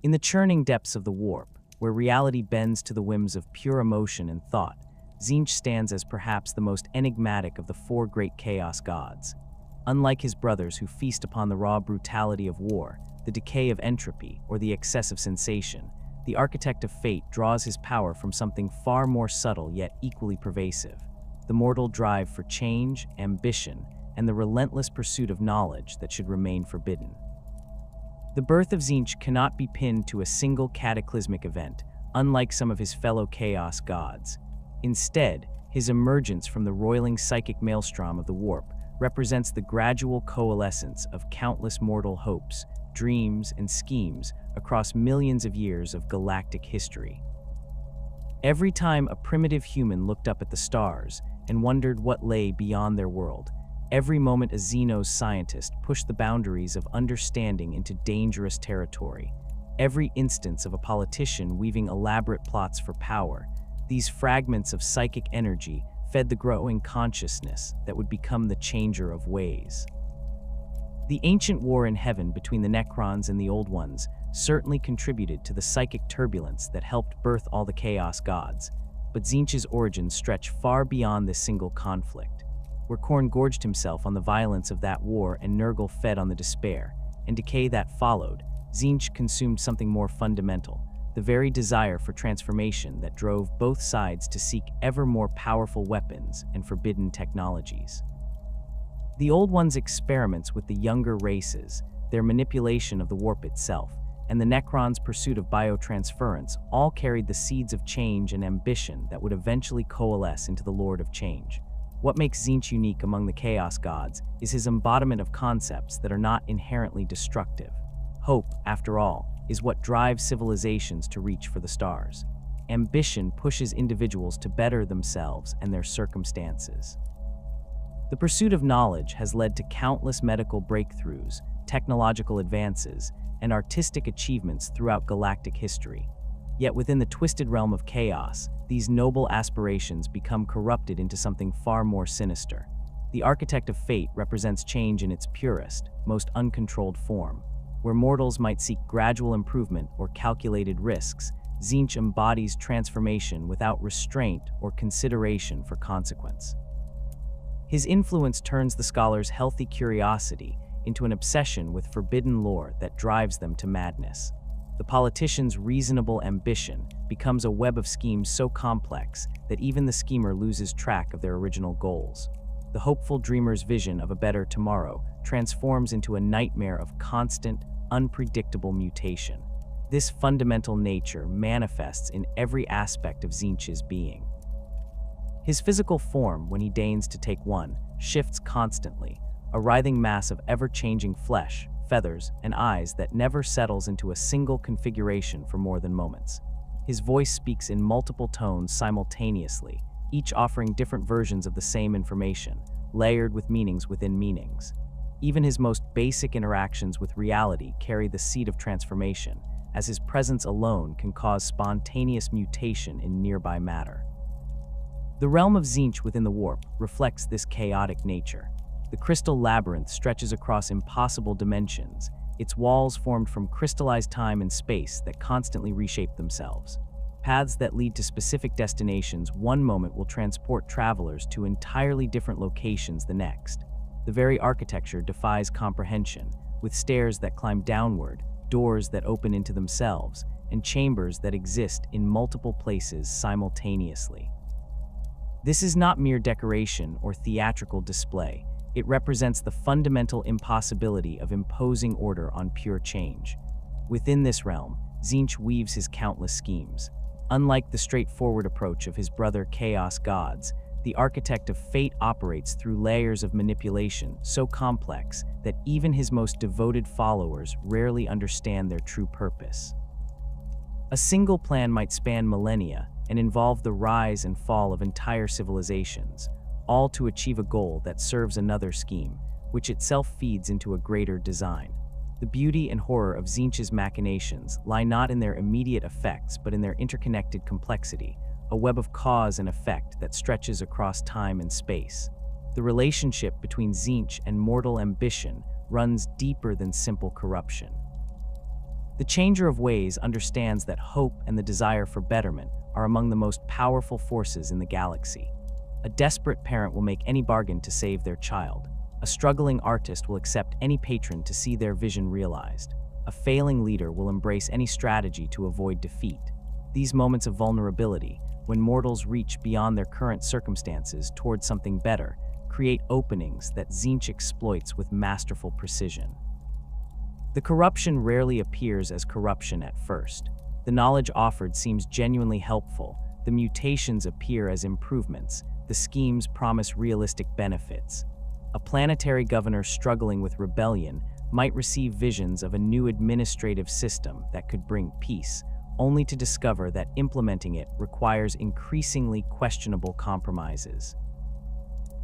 In the churning depths of the warp, where reality bends to the whims of pure emotion and thought, Tzeentch stands as perhaps the most enigmatic of the four great chaos gods. Unlike his brothers who feast upon the raw brutality of war, the decay of entropy, or the excess of sensation, the architect of fate draws his power from something far more subtle yet equally pervasive: the mortal drive for change, ambition, and the relentless pursuit of knowledge that should remain forbidden. The birth of Tzeentch cannot be pinned to a single cataclysmic event, unlike some of his fellow chaos gods. Instead, his emergence from the roiling psychic maelstrom of the warp represents the gradual coalescence of countless mortal hopes, dreams, and schemes across millions of years of galactic history. Every time a primitive human looked up at the stars and wondered what lay beyond their world, every moment a Xenos scientist pushed the boundaries of understanding into dangerous territory, every instance of a politician weaving elaborate plots for power, these fragments of psychic energy fed the growing consciousness that would become the changer of ways. The ancient war in heaven between the Necrons and the Old Ones certainly contributed to the psychic turbulence that helped birth all the chaos gods, but Tzeentch's origins stretch far beyond this single conflict. Where Khorne gorged himself on the violence of that war and Nurgle fed on the despair and decay that followed, Tzeentch consumed something more fundamental: the very desire for transformation that drove both sides to seek ever more powerful weapons and forbidden technologies. The Old Ones' experiments with the younger races, their manipulation of the warp itself, and the Necrons' pursuit of biotransference all carried the seeds of change and ambition that would eventually coalesce into the Lord of Change. What makes Tzeentch unique among the Chaos Gods is his embodiment of concepts that are not inherently destructive. Hope, after all, is what drives civilizations to reach for the stars. Ambition pushes individuals to better themselves and their circumstances. The pursuit of knowledge has led to countless medical breakthroughs, technological advances, and artistic achievements throughout galactic history. Yet within the twisted realm of chaos, these noble aspirations become corrupted into something far more sinister. The architect of fate represents change in its purest, most uncontrolled form. Where mortals might seek gradual improvement or calculated risks, Tzeentch embodies transformation without restraint or consideration for consequence. His influence turns the scholar's healthy curiosity into an obsession with forbidden lore that drives them to madness. The politician's reasonable ambition becomes a web of schemes so complex that even the schemer loses track of their original goals. The hopeful dreamer's vision of a better tomorrow transforms into a nightmare of constant, unpredictable mutation. This fundamental nature manifests in every aspect of Tzeentch's being. His physical form, when he deigns to take one, shifts constantly, a writhing mass of ever-changing flesh, feathers, and eyes that never settles into a single configuration for more than moments. His voice speaks in multiple tones simultaneously, each offering different versions of the same information, layered with meanings within meanings. Even his most basic interactions with reality carry the seed of transformation, as his presence alone can cause spontaneous mutation in nearby matter. The realm of Tzeentch within the warp reflects this chaotic nature. The crystal labyrinth stretches across impossible dimensions, its walls formed from crystallized time and space that constantly reshape themselves. Paths that lead to specific destinations one moment will transport travelers to entirely different locations the next. The very architecture defies comprehension, with stairs that climb downward, doors that open into themselves, and chambers that exist in multiple places simultaneously. This is not mere decoration or theatrical display. It represents the fundamental impossibility of imposing order on pure change. Within this realm, Tzeentch weaves his countless schemes. Unlike the straightforward approach of his brother Chaos Gods, the architect of fate operates through layers of manipulation so complex that even his most devoted followers rarely understand their true purpose. A single plan might span millennia and involve the rise and fall of entire civilizations, all to achieve a goal that serves another scheme, which itself feeds into a greater design. The beauty and horror of Tzeentch's machinations lie not in their immediate effects but in their interconnected complexity, a web of cause and effect that stretches across time and space. The relationship between Tzeentch and mortal ambition runs deeper than simple corruption. The changer of ways understands that hope and the desire for betterment are among the most powerful forces in the galaxy. A desperate parent will make any bargain to save their child. A struggling artist will accept any patron to see their vision realized. A failing leader will embrace any strategy to avoid defeat. These moments of vulnerability, when mortals reach beyond their current circumstances toward something better, create openings that Tzeentch exploits with masterful precision. The corruption rarely appears as corruption at first. The knowledge offered seems genuinely helpful. The mutations appear as improvements. The schemes promise realistic benefits. A planetary governor struggling with rebellion might receive visions of a new administrative system that could bring peace, only to discover that implementing it requires increasingly questionable compromises.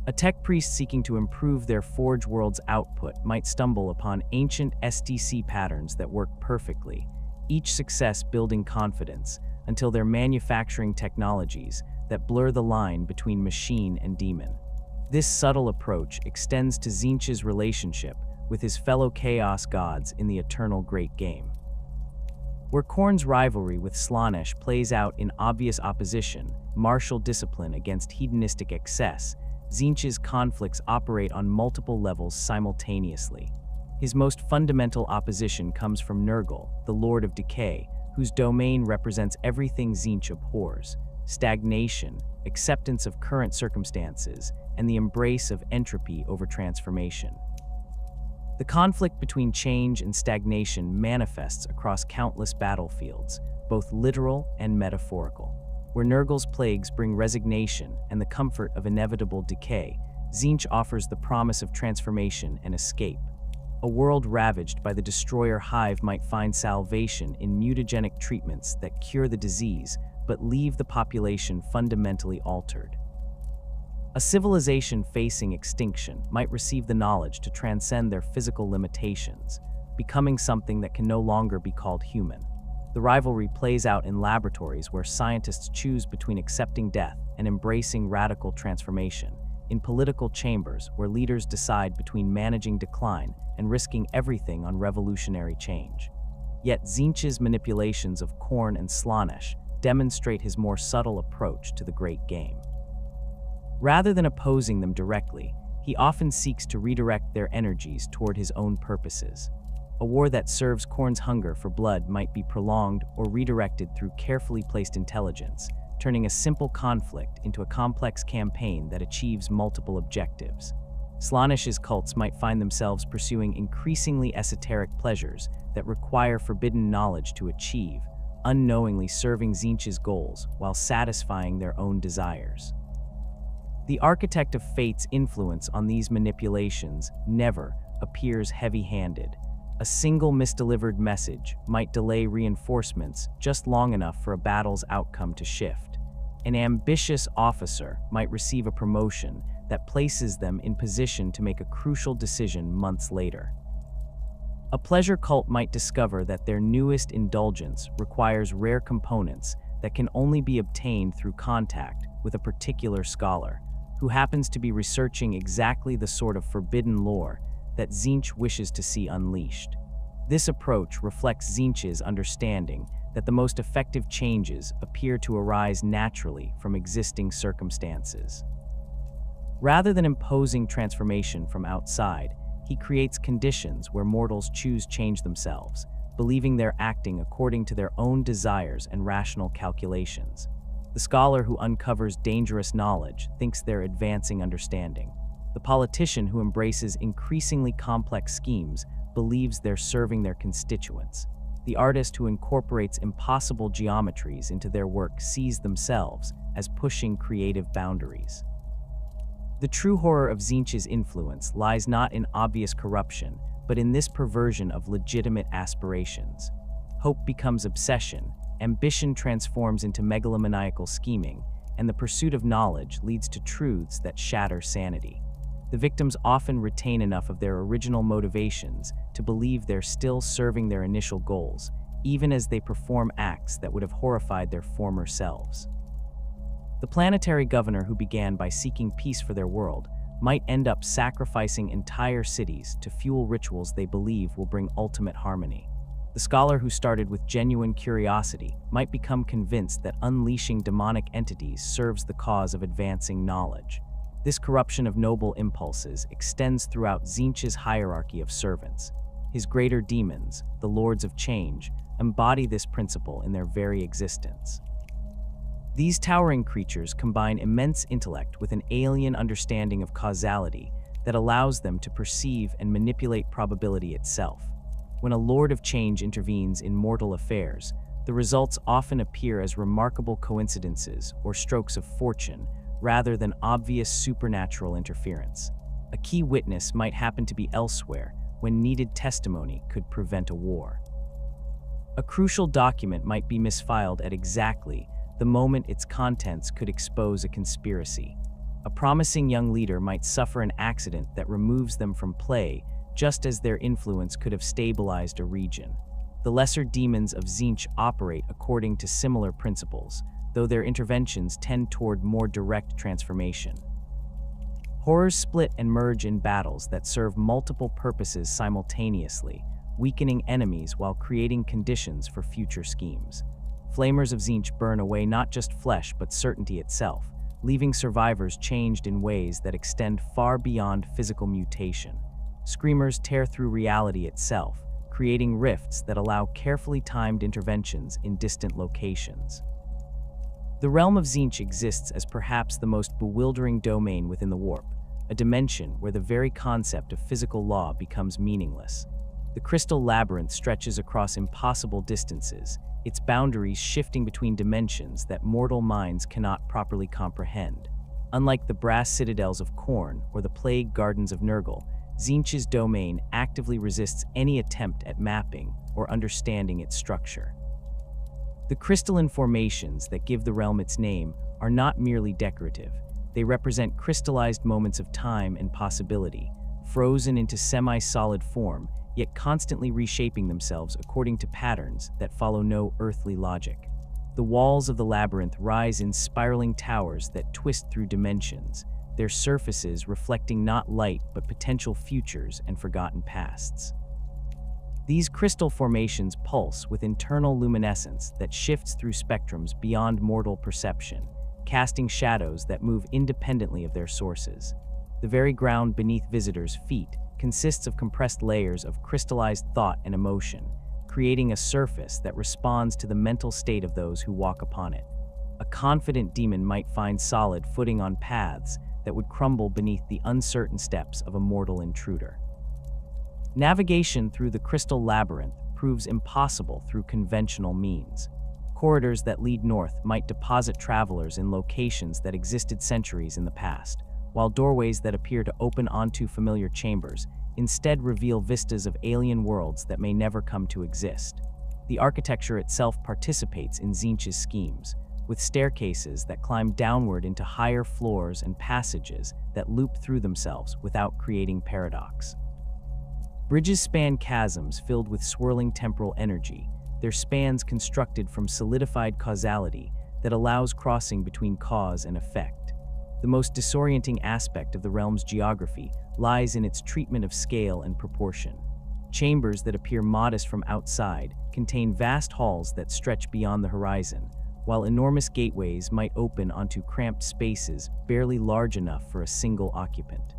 A tech priest seeking to improve their Forge world's output might stumble upon ancient SDC patterns that work perfectly, each success building confidence until they're manufacturing technologies that blur the line between machine and demon. This subtle approach extends to Tzeentch's relationship with his fellow Chaos gods in the eternal Great Game. Where Khorne's rivalry with Slaanesh plays out in obvious opposition, martial discipline against hedonistic excess, Tzeentch's conflicts operate on multiple levels simultaneously. His most fundamental opposition comes from Nurgle, the Lord of Decay, whose domain represents everything Tzeentch abhors: stagnation, acceptance of current circumstances, and the embrace of entropy over transformation. The conflict between change and stagnation manifests across countless battlefields, both literal and metaphorical. Where Nurgle's plagues bring resignation and the comfort of inevitable decay, Tzeentch offers the promise of transformation and escape. A world ravaged by the destroyer hive might find salvation in mutagenic treatments that cure the disease but leave the population fundamentally altered. A civilization facing extinction might receive the knowledge to transcend their physical limitations, becoming something that can no longer be called human. The rivalry plays out in laboratories where scientists choose between accepting death and embracing radical transformation, in political chambers where leaders decide between managing decline and risking everything on revolutionary change. Yet Tzeentch's manipulations of Khorne and Slaanesh demonstrate his more subtle approach to the Great Game. Rather than opposing them directly, he often seeks to redirect their energies toward his own purposes. A war that serves Khorne's hunger for blood might be prolonged or redirected through carefully placed intelligence, turning a simple conflict into a complex campaign that achieves multiple objectives. Slaanesh's cults might find themselves pursuing increasingly esoteric pleasures that require forbidden knowledge to achieve, unknowingly serving Tzeentch's goals while satisfying their own desires. The architect of fate's influence on these manipulations never appears heavy-handed. A single misdelivered message might delay reinforcements just long enough for a battle's outcome to shift. An ambitious officer might receive a promotion that places them in position to make a crucial decision months later. A pleasure cult might discover that their newest indulgence requires rare components that can only be obtained through contact with a particular scholar, who happens to be researching exactly the sort of forbidden lore that Tzeentch wishes to see unleashed. This approach reflects Tzeentch's understanding that the most effective changes appear to arise naturally from existing circumstances. Rather than imposing transformation from outside, he creates conditions where mortals choose change themselves, believing they're acting according to their own desires and rational calculations. The scholar who uncovers dangerous knowledge thinks they're advancing understanding. The politician who embraces increasingly complex schemes believes they're serving their constituents. The artist who incorporates impossible geometries into their work sees themselves as pushing creative boundaries. The true horror of Tzeentch's influence lies not in obvious corruption, but in this perversion of legitimate aspirations. Hope becomes obsession, ambition transforms into megalomaniacal scheming, and the pursuit of knowledge leads to truths that shatter sanity. The victims often retain enough of their original motivations to believe they're still serving their initial goals, even as they perform acts that would have horrified their former selves. The planetary governor who began by seeking peace for their world might end up sacrificing entire cities to fuel rituals they believe will bring ultimate harmony. The The scholar who started with genuine curiosity might become convinced that unleashing demonic entities serves the cause of advancing knowledge. This corruption of noble impulses extends throughout Tzeentch's hierarchy of servants. His greater demons, the Lords of Change, embody this principle in their very existence. These towering creatures combine immense intellect with an alien understanding of causality that allows them to perceive and manipulate probability itself. When a Lord of Change intervenes in mortal affairs, the results often appear as remarkable coincidences or strokes of fortune rather than obvious supernatural interference. A key witness might happen to be elsewhere when needed testimony could prevent a war. A crucial document might be misfiled at exactly the moment its contents could expose a conspiracy. A promising young leader might suffer an accident that removes them from play, just as their influence could have stabilized a region. The lesser demons of Tzeentch operate according to similar principles, though their interventions tend toward more direct transformation. Horrors split and merge in battles that serve multiple purposes simultaneously, weakening enemies while creating conditions for future schemes. Flamers of Tzeentch burn away not just flesh but certainty itself, leaving survivors changed in ways that extend far beyond physical mutation. Screamers tear through reality itself, creating rifts that allow carefully timed interventions in distant locations. The realm of Tzeentch exists as perhaps the most bewildering domain within the warp, a dimension where the very concept of physical law becomes meaningless. The crystal labyrinth stretches across impossible distances, its boundaries shifting between dimensions that mortal minds cannot properly comprehend. Unlike the brass citadels of Khorne or the plague gardens of Nurgle, Tzeentch's domain actively resists any attempt at mapping or understanding its structure. The crystalline formations that give the realm its name are not merely decorative. They represent crystallized moments of time and possibility, frozen into semi-solid form, yet constantly reshaping themselves according to patterns that follow no earthly logic. The walls of the labyrinth rise in spiraling towers that twist through dimensions, their surfaces reflecting not light but potential futures and forgotten pasts. These crystal formations pulse with internal luminescence that shifts through spectrums beyond mortal perception, casting shadows that move independently of their sources. The very ground beneath visitors' feet consists of compressed layers of crystallized thought and emotion, creating a surface that responds to the mental state of those who walk upon it. A confident demon might find solid footing on paths that would crumble beneath the uncertain steps of a mortal intruder. Navigation through the crystal labyrinth proves impossible through conventional means. Corridors that lead north might deposit travelers in locations that existed centuries in the past, while doorways that appear to open onto familiar chambers instead reveal vistas of alien worlds that may never come to exist. The architecture itself participates in Tzeentch's schemes, with staircases that climb downward into higher floors and passages that loop through themselves without creating paradox. Bridges span chasms filled with swirling temporal energy, their spans constructed from solidified causality that allows crossing between cause and effect. The most disorienting aspect of the realm's geography lies in its treatment of scale and proportion. Chambers that appear modest from outside contain vast halls that stretch beyond the horizon, while enormous gateways might open onto cramped spaces barely large enough for a single occupant.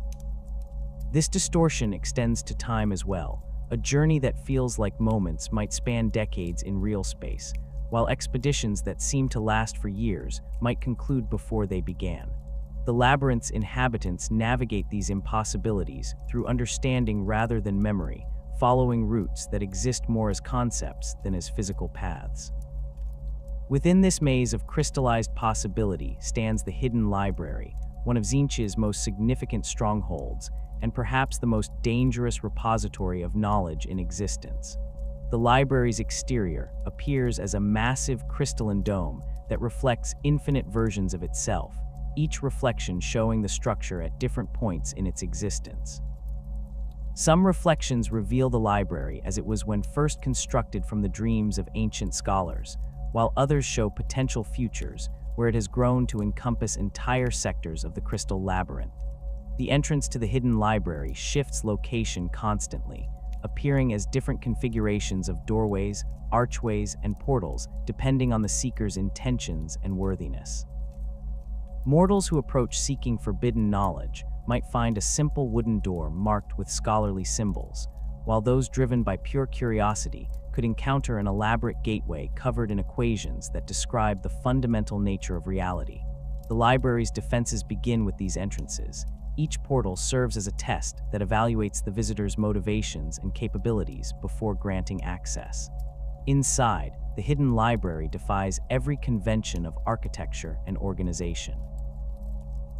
This distortion extends to time as well. A journey that feels like moments might span decades in real space, while expeditions that seem to last for years might conclude before they began. The labyrinth's inhabitants navigate these impossibilities through understanding rather than memory, following routes that exist more as concepts than as physical paths. Within this maze of crystallized possibility stands the Hidden Library, one of Tzeentch's most significant strongholds, and perhaps the most dangerous repository of knowledge in existence. The library's exterior appears as a massive crystalline dome that reflects infinite versions of itself, each reflection showing the structure at different points in its existence. Some reflections reveal the library as it was when first constructed from the dreams of ancient scholars, while others show potential futures where it has grown to encompass entire sectors of the crystal labyrinth. The entrance to the Hidden Library shifts location constantly, appearing as different configurations of doorways, archways, and portals, depending on the seeker's intentions and worthiness. Mortals who approach seeking forbidden knowledge might find a simple wooden door marked with scholarly symbols, while those driven by pure curiosity could encounter an elaborate gateway covered in equations that describe the fundamental nature of reality. The library's defenses begin with these entrances. Each portal serves as a test that evaluates the visitor's motivations and capabilities before granting access. Inside, the hidden library defies every convention of architecture and organization.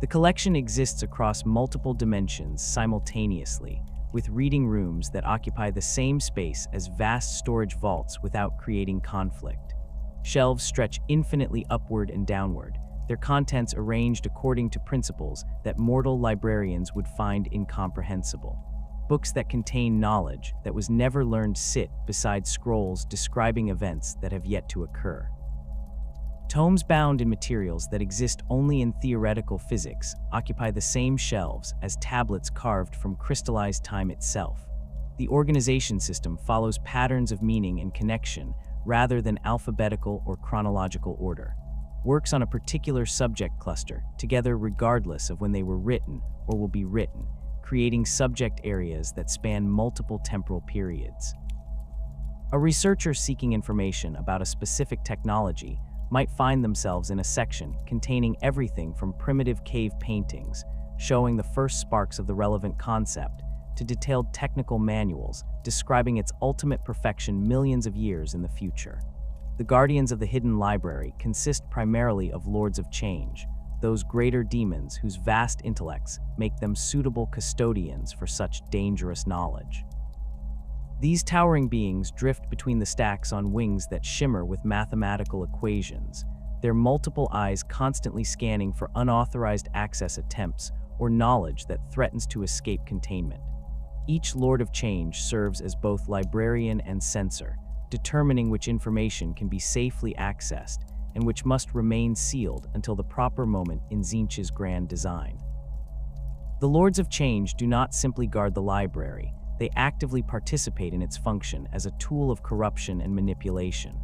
The collection exists across multiple dimensions simultaneously, with reading rooms that occupy the same space as vast storage vaults without creating conflict. Shelves stretch infinitely upward and downward, their contents arranged according to principles that mortal librarians would find incomprehensible. Books that contain knowledge that was never learned sit beside scrolls describing events that have yet to occur. Tomes bound in materials that exist only in theoretical physics occupy the same shelves as tablets carved from crystallized time itself. The organization system follows patterns of meaning and connection rather than alphabetical or chronological order. Works on a particular subject cluster together regardless of when they were written or will be written, creating subject areas that span multiple temporal periods. A researcher seeking information about a specific technology might find themselves in a section containing everything from primitive cave paintings, showing the first sparks of the relevant concept, to detailed technical manuals describing its ultimate perfection millions of years in the future. The guardians of the hidden library consist primarily of lords of change, those greater demons whose vast intellects make them suitable custodians for such dangerous knowledge. These towering beings drift between the stacks on wings that shimmer with mathematical equations, their multiple eyes constantly scanning for unauthorized access attempts or knowledge that threatens to escape containment. Each Lord of Change serves as both librarian and censor, determining which information can be safely accessed and which must remain sealed until the proper moment in Tzeentch's grand design. The Lords of Change do not simply guard the library, they actively participate in its function as a tool of corruption and manipulation.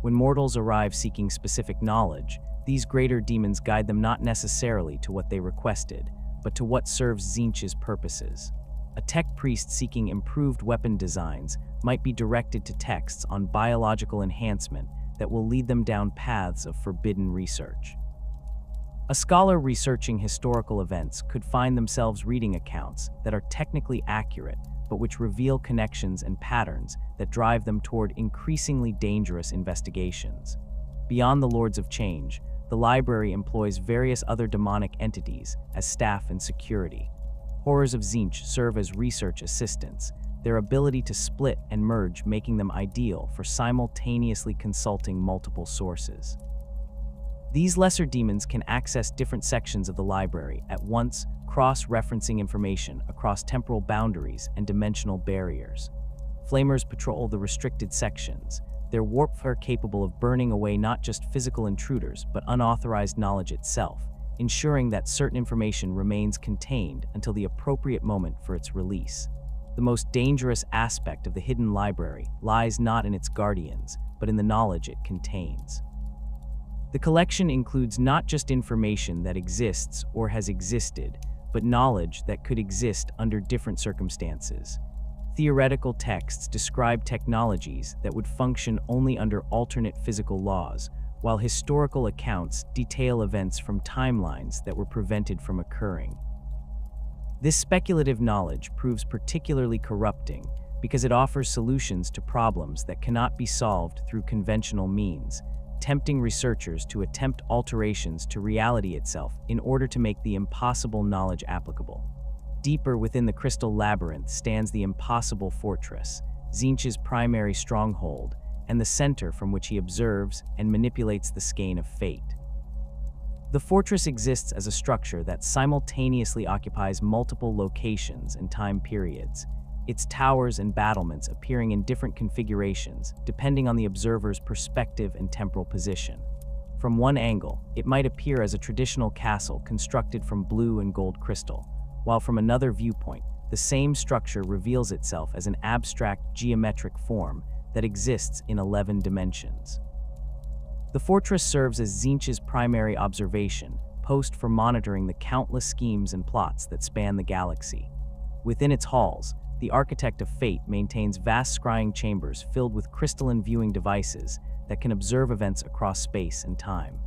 When mortals arrive seeking specific knowledge, these greater demons guide them not necessarily to what they requested, but to what serves Tzeentch's purposes. A tech priest seeking improved weapon designs might be directed to texts on biological enhancement that will lead them down paths of forbidden research. A scholar researching historical events could find themselves reading accounts that are technically accurate, but which reveal connections and patterns that drive them toward increasingly dangerous investigations. Beyond the Lords of Change, the library employs various other demonic entities as staff and security. Horrors of Tzeentch serve as research assistants, their ability to split and merge making them ideal for simultaneously consulting multiple sources. These lesser demons can access different sections of the library at once, cross-referencing information across temporal boundaries and dimensional barriers. Flamers patrol the restricted sections, their warpfare capable of burning away not just physical intruders but unauthorized knowledge itself, ensuring that certain information remains contained until the appropriate moment for its release. The most dangerous aspect of the hidden library lies not in its guardians, but in the knowledge it contains. The collection includes not just information that exists or has existed, but knowledge that could exist under different circumstances. Theoretical texts describe technologies that would function only under alternate physical laws, while historical accounts detail events from timelines that were prevented from occurring. This speculative knowledge proves particularly corrupting because it offers solutions to problems that cannot be solved through conventional means, tempting researchers to attempt alterations to reality itself in order to make the impossible knowledge applicable. Deeper within the crystal labyrinth stands the impossible fortress, Tzeentch's primary stronghold, and the center from which he observes and manipulates the skein of fate. The fortress exists as a structure that simultaneously occupies multiple locations and time periods, its towers and battlements appearing in different configurations depending on the observer's perspective and temporal position. From one angle, it might appear as a traditional castle constructed from blue and gold crystal, while from another viewpoint, the same structure reveals itself as an abstract geometric form that exists in 11 dimensions. The fortress serves as Tzeentch's primary observation post for monitoring the countless schemes and plots that span the galaxy. Within its halls, the Architect of Fate maintains vast scrying chambers filled with crystalline viewing devices that can observe events across space and time.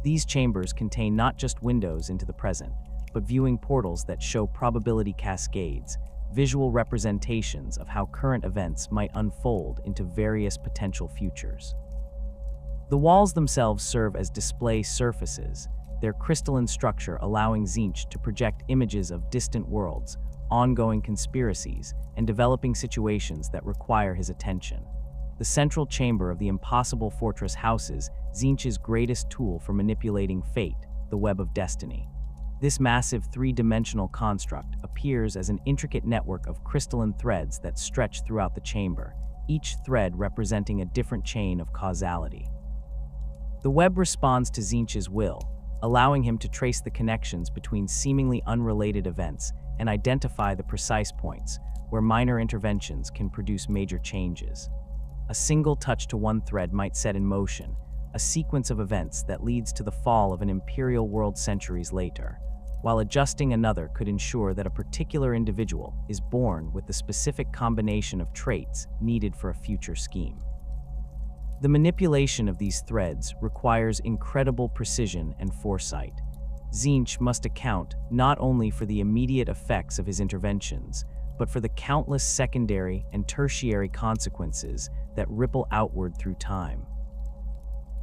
These chambers contain not just windows into the present, but viewing portals that show probability cascades, visual representations of how current events might unfold into various potential futures. The walls themselves serve as display surfaces, their crystalline structure allowing Tzeentch to project images of distant worlds, ongoing conspiracies, and developing situations that require his attention. The central chamber of the impossible fortress houses Tzeentch's greatest tool for manipulating fate, the Web of Destiny. This massive three-dimensional construct appears as an intricate network of crystalline threads that stretch throughout the chamber, each thread representing a different chain of causality. The web responds to Tzeentch's will, allowing him to trace the connections between seemingly unrelated events and identify the precise points where minor interventions can produce major changes. A single touch to one thread might set in motion a sequence of events that leads to the fall of an imperial world centuries later, while adjusting another could ensure that a particular individual is born with the specific combination of traits needed for a future scheme. The manipulation of these threads requires incredible precision and foresight. Tzeentch must account not only for the immediate effects of his interventions, but for the countless secondary and tertiary consequences that ripple outward through time.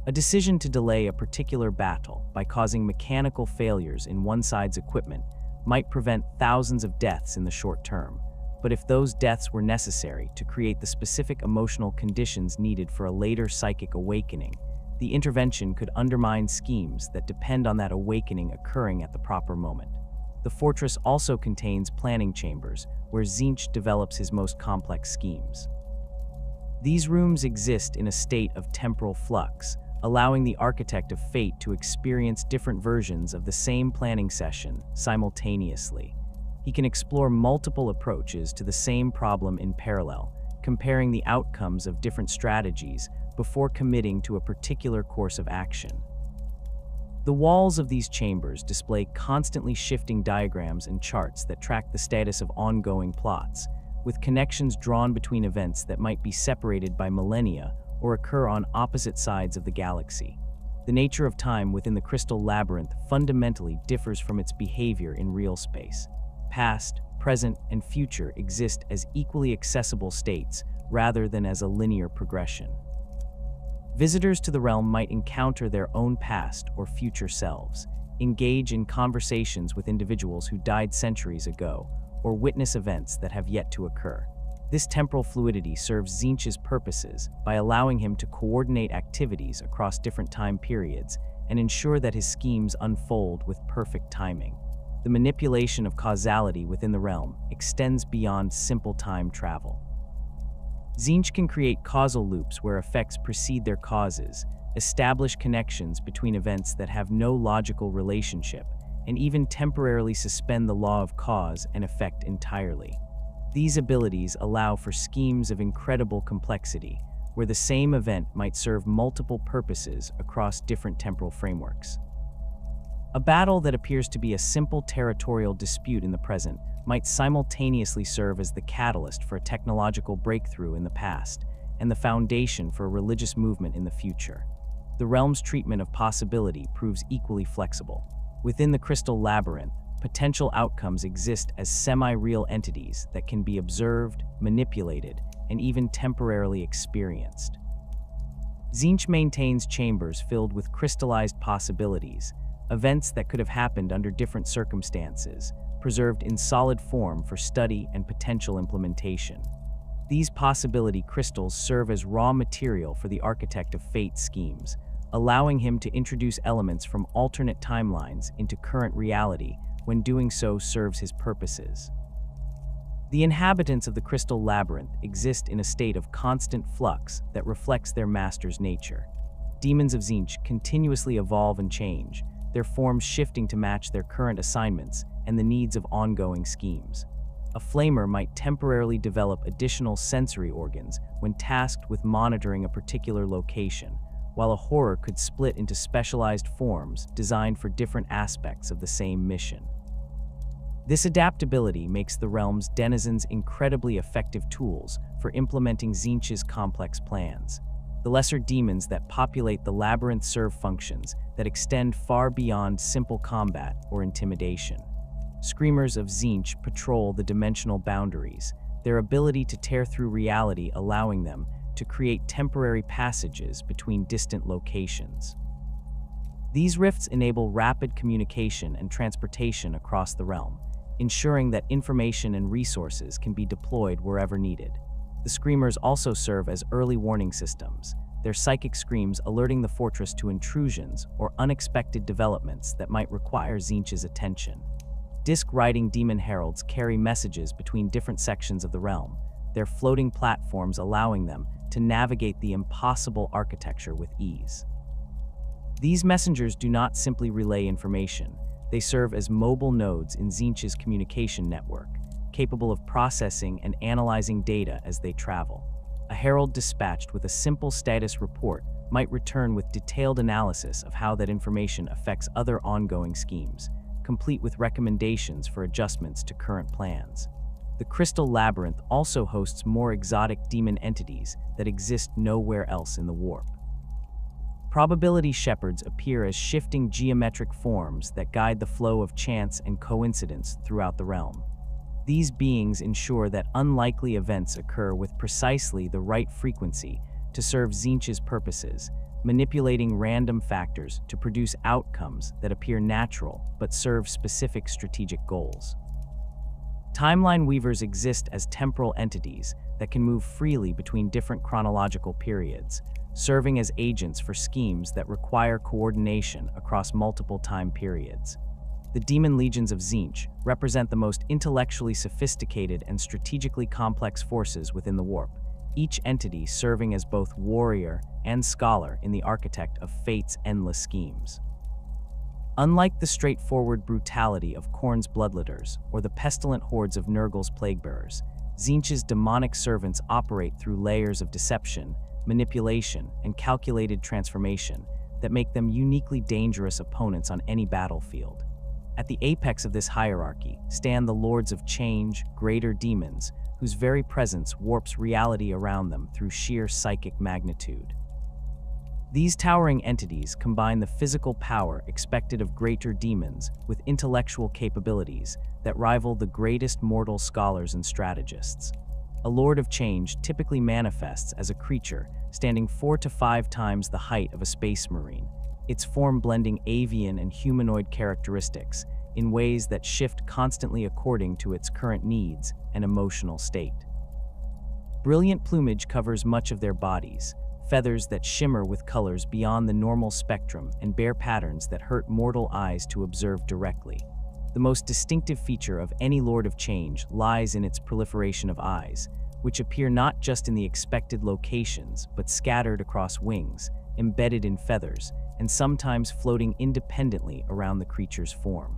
A decision to delay a particular battle by causing mechanical failures in one side's equipment might prevent thousands of deaths in the short term, but if those deaths were necessary to create the specific emotional conditions needed for a later psychic awakening, the intervention could undermine schemes that depend on that awakening occurring at the proper moment. The fortress also contains planning chambers where Tzeentch develops his most complex schemes. These rooms exist in a state of temporal flux, allowing the Architect of Fate to experience different versions of the same planning session simultaneously. He can explore multiple approaches to the same problem in parallel, comparing the outcomes of different strategies before committing to a particular course of action. The walls of these chambers display constantly shifting diagrams and charts that track the status of ongoing plots, with connections drawn between events that might be separated by millennia or occur on opposite sides of the galaxy. The nature of time within the crystal labyrinth fundamentally differs from its behavior in real space. Past, present, and future exist as equally accessible states rather than as a linear progression. Visitors to the realm might encounter their own past or future selves, engage in conversations with individuals who died centuries ago, or witness events that have yet to occur. This temporal fluidity serves Tzeentch's purposes by allowing him to coordinate activities across different time periods and ensure that his schemes unfold with perfect timing. The manipulation of causality within the realm extends beyond simple time travel. Tzeentch can create causal loops where effects precede their causes, establish connections between events that have no logical relationship, and even temporarily suspend the law of cause and effect entirely. These abilities allow for schemes of incredible complexity, where the same event might serve multiple purposes across different temporal frameworks. A battle that appears to be a simple territorial dispute in the present might simultaneously serve as the catalyst for a technological breakthrough in the past and the foundation for a religious movement in the future. The realm's treatment of possibility proves equally flexible. Within the crystal labyrinth, potential outcomes exist as semi-real entities that can be observed, manipulated, and even temporarily experienced. Tzeentch maintains chambers filled with crystallized possibilities, events that could have happened under different circumstances, preserved in solid form for study and potential implementation. These possibility crystals serve as raw material for the Architect of Fate schemes, allowing him to introduce elements from alternate timelines into current reality when doing so serves his purposes. The inhabitants of the crystal labyrinth exist in a state of constant flux that reflects their master's nature. Demons of Tzeentch continuously evolve and change, their forms shifting to match their current assignments and the needs of ongoing schemes. A flamer might temporarily develop additional sensory organs when tasked with monitoring a particular location, while a horror could split into specialized forms designed for different aspects of the same mission. This adaptability makes the realm's denizens incredibly effective tools for implementing Tzeentch's complex plans. The lesser demons that populate the labyrinth serve functions that extend far beyond simple combat or intimidation. Screamers of Tzeentch patrol the dimensional boundaries, their ability to tear through reality allowing them to create temporary passages between distant locations. These rifts enable rapid communication and transportation across the realm, ensuring that information and resources can be deployed wherever needed. The Screamers also serve as early warning systems, their psychic screams alerting the fortress to intrusions or unexpected developments that might require Tzeentch's attention. Disc-riding demon heralds carry messages between different sections of the realm, their floating platforms allowing them to navigate the impossible architecture with ease. These messengers do not simply relay information, they serve as mobile nodes in Tzeentch's communication network, capable of processing and analyzing data as they travel. A herald dispatched with a simple status report might return with detailed analysis of how that information affects other ongoing schemes, complete with recommendations for adjustments to current plans. The Crystal Labyrinth also hosts more exotic demon entities that exist nowhere else in the warp. Probability shepherds appear as shifting geometric forms that guide the flow of chance and coincidence throughout the realm. These beings ensure that unlikely events occur with precisely the right frequency to serve Tzeentch's purposes, manipulating random factors to produce outcomes that appear natural but serve specific strategic goals. Timeline weavers exist as temporal entities that can move freely between different chronological periods, serving as agents for schemes that require coordination across multiple time periods. The Demon Legions of Tzeentch represent the most intellectually sophisticated and strategically complex forces within the warp, each entity serving as both warrior and scholar in the architect of fate's endless schemes. Unlike the straightforward brutality of Khorne's bloodletters or the pestilent hordes of Nurgle's plaguebearers, Tzeentch's demonic servants operate through layers of deception, manipulation, and calculated transformation that make them uniquely dangerous opponents on any battlefield. At the apex of this hierarchy stand the Lords of Change, greater demons, whose very presence warps reality around them through sheer psychic magnitude. These towering entities combine the physical power expected of greater demons with intellectual capabilities that rival the greatest mortal scholars and strategists. A Lord of Change typically manifests as a creature standing 4 to 5 times the height of a space marine, its form blending avian and humanoid characteristics in ways that shift constantly according to its current needs and emotional state. Brilliant plumage covers much of their bodies, feathers that shimmer with colors beyond the normal spectrum and bear patterns that hurt mortal eyes to observe directly. The most distinctive feature of any Lord of Change lies in its proliferation of eyes, which appear not just in the expected locations but scattered across wings, embedded in feathers, and sometimes floating independently around the creature's form.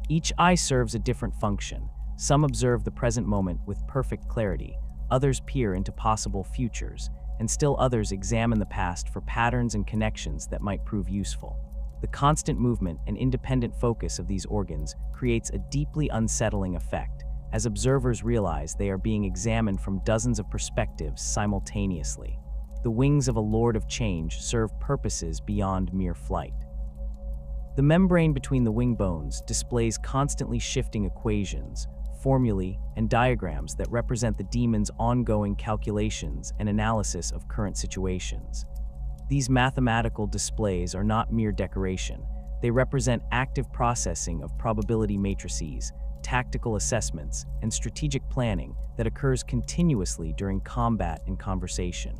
Each eye serves a different function. Some observe the present moment with perfect clarity, others peer into possible futures, and still others examine the past for patterns and connections that might prove useful. The constant movement and independent focus of these organs creates a deeply unsettling effect, as observers realize they are being examined from dozens of perspectives simultaneously. The wings of a Lord of Change serve purposes beyond mere flight. The membrane between the wing bones displays constantly shifting equations, formulae, and diagrams that represent the demon's ongoing calculations and analysis of current situations. These mathematical displays are not mere decoration. They represent active processing of probability matrices, tactical assessments, and strategic planning that occurs continuously during combat and conversation.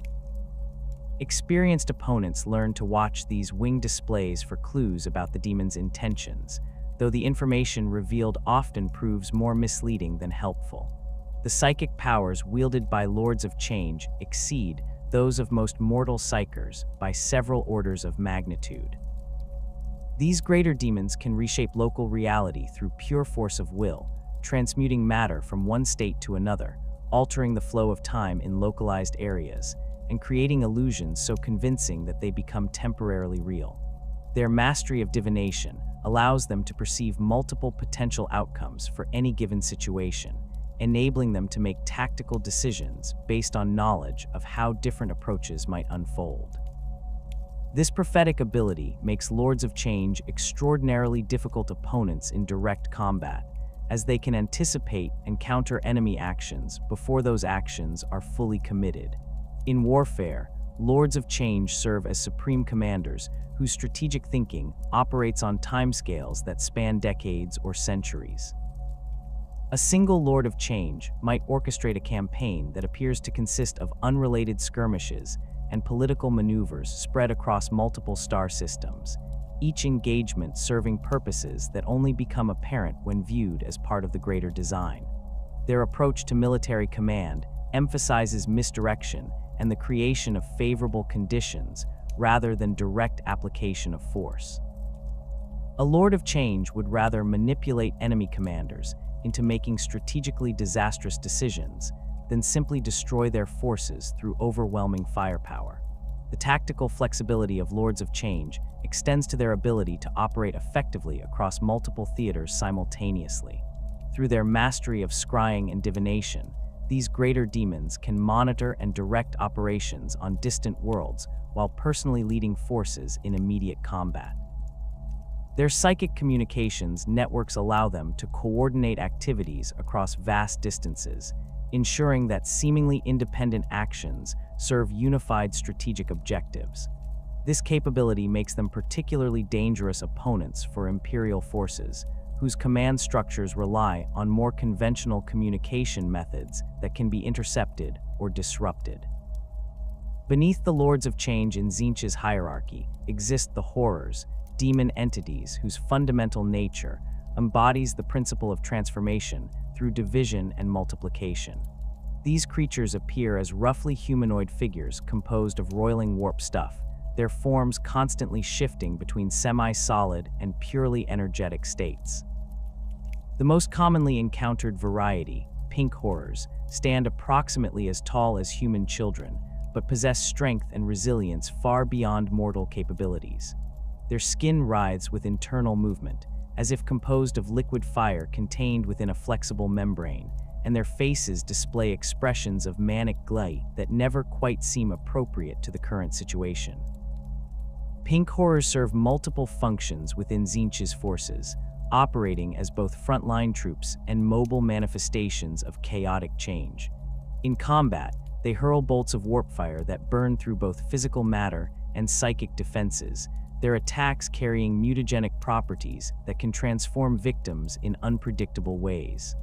Experienced opponents learn to watch these wing displays for clues about the demon's intentions, though the information revealed often proves more misleading than helpful. The psychic powers wielded by Lords of Change exceed those of most mortal psychers by several orders of magnitude. These greater demons can reshape local reality through pure force of will, transmuting matter from one state to another, altering the flow of time in localized areas, and creating illusions so convincing that they become temporarily real. Their mastery of divination allows them to perceive multiple potential outcomes for any given situation, enabling them to make tactical decisions based on knowledge of how different approaches might unfold. This prophetic ability makes Lords of Change extraordinarily difficult opponents in direct combat, as they can anticipate and counter enemy actions before those actions are fully committed. In warfare, Lords of Change serve as supreme commanders whose strategic thinking operates on timescales that span decades or centuries. A single Lord of Change might orchestrate a campaign that appears to consist of unrelated skirmishes and political maneuvers spread across multiple star systems, each engagement serving purposes that only become apparent when viewed as part of the greater design. Their approach to military command emphasizes misdirection and the creation of favorable conditions rather than direct application of force. A Lord of Change would rather manipulate enemy commanders into making strategically disastrous decisions than simply destroy their forces through overwhelming firepower. The tactical flexibility of Lords of Change extends to their ability to operate effectively across multiple theaters simultaneously. Through their mastery of scrying and divination, these greater demons can monitor and direct operations on distant worlds while personally leading forces in immediate combat. Their psychic communications networks allow them to coordinate activities across vast distances, ensuring that seemingly independent actions serve unified strategic objectives. This capability makes them particularly dangerous opponents for Imperial forces, whose command structures rely on more conventional communication methods that can be intercepted or disrupted. Beneath the Lords of Change in Tzeentch's hierarchy exist the Horrors, demon entities whose fundamental nature embodies the principle of transformation through division and multiplication. These creatures appear as roughly humanoid figures composed of roiling warp stuff, their forms constantly shifting between semi-solid and purely energetic states. The most commonly encountered variety, pink horrors, stand approximately as tall as human children, but possess strength and resilience far beyond mortal capabilities. Their skin writhes with internal movement, as if composed of liquid fire contained within a flexible membrane, and their faces display expressions of manic glee that never quite seem appropriate to the current situation. Pink horrors serve multiple functions within Tzeentch's forces, operating as both frontline troops and mobile manifestations of chaotic change. In combat, they hurl bolts of warp fire that burn through both physical matter and psychic defenses, their attacks carrying mutagenic properties that can transform victims in unpredictable ways.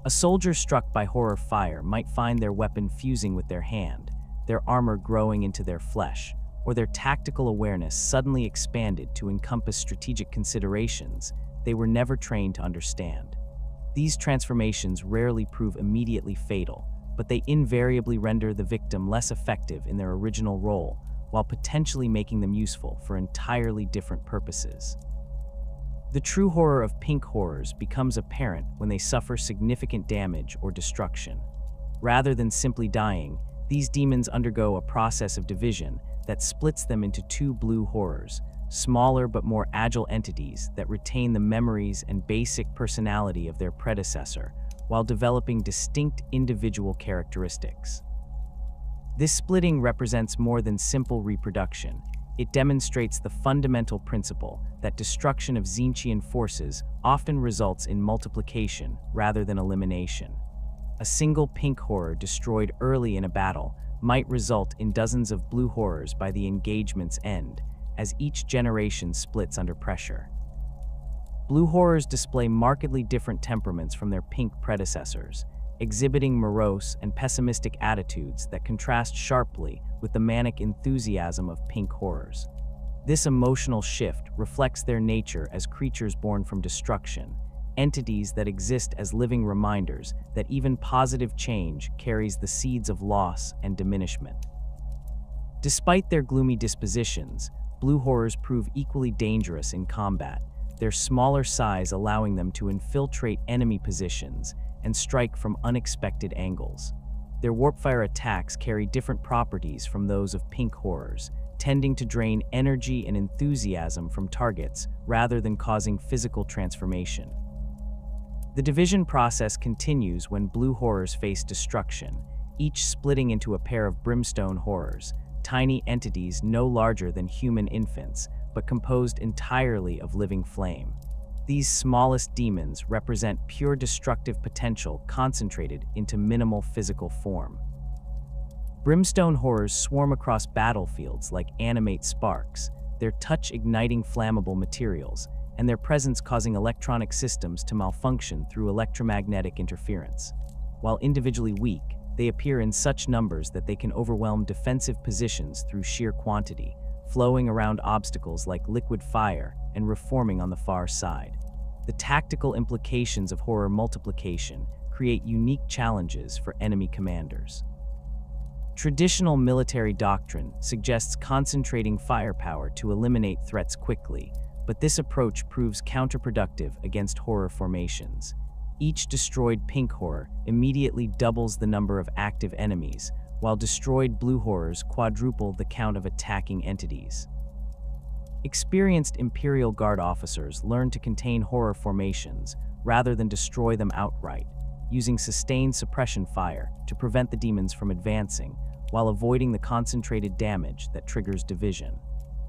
A soldier struck by horror fire might find their weapon fusing with their hand, their armor growing into their flesh, or their tactical awareness suddenly expanded to encompass strategic considerations they were never trained to understand. These transformations rarely prove immediately fatal, but they invariably render the victim less effective in their original role, while potentially making them useful for entirely different purposes. The true horror of pink horrors becomes apparent when they suffer significant damage or destruction. Rather than simply dying, these demons undergo a process of division that splits them into two blue horrors, smaller but more agile entities that retain the memories and basic personality of their predecessor, while developing distinct individual characteristics. This splitting represents more than simple reproduction. It demonstrates the fundamental principle that destruction of Tzeentchian forces often results in multiplication rather than elimination. A single pink horror destroyed early in a battle might result in dozens of blue horrors by the engagement's end, as each generation splits under pressure. Blue horrors display markedly different temperaments from their pink predecessors, exhibiting morose and pessimistic attitudes that contrast sharply with the manic enthusiasm of pink horrors. This emotional shift reflects their nature as creatures born from destruction, entities that exist as living reminders that even positive change carries the seeds of loss and diminishment. Despite their gloomy dispositions, blue horrors prove equally dangerous in combat, their smaller size allowing them to infiltrate enemy positions and strike from unexpected angles. Their warpfire attacks carry different properties from those of pink horrors, tending to drain energy and enthusiasm from targets rather than causing physical transformation. The division process continues when blue horrors face destruction, each splitting into a pair of brimstone horrors, tiny entities no larger than human infants, but composed entirely of living flame. These smallest demons represent pure destructive potential concentrated into minimal physical form. Brimstone horrors swarm across battlefields like animate sparks, their touch igniting flammable materials, and their presence causing electronic systems to malfunction through electromagnetic interference. While individually weak, they appear in such numbers that they can overwhelm defensive positions through sheer quantity, flowing around obstacles like liquid fire and reforming on the far side. The tactical implications of horror multiplication create unique challenges for enemy commanders. Traditional military doctrine suggests concentrating firepower to eliminate threats quickly, but this approach proves counterproductive against horror formations. Each destroyed pink horror immediately doubles the number of active enemies, while destroyed blue horrors quadruple the count of attacking entities. Experienced Imperial Guard officers learn to contain horror formations rather than destroy them outright, using sustained suppression fire to prevent the demons from advancing, while avoiding the concentrated damage that triggers division.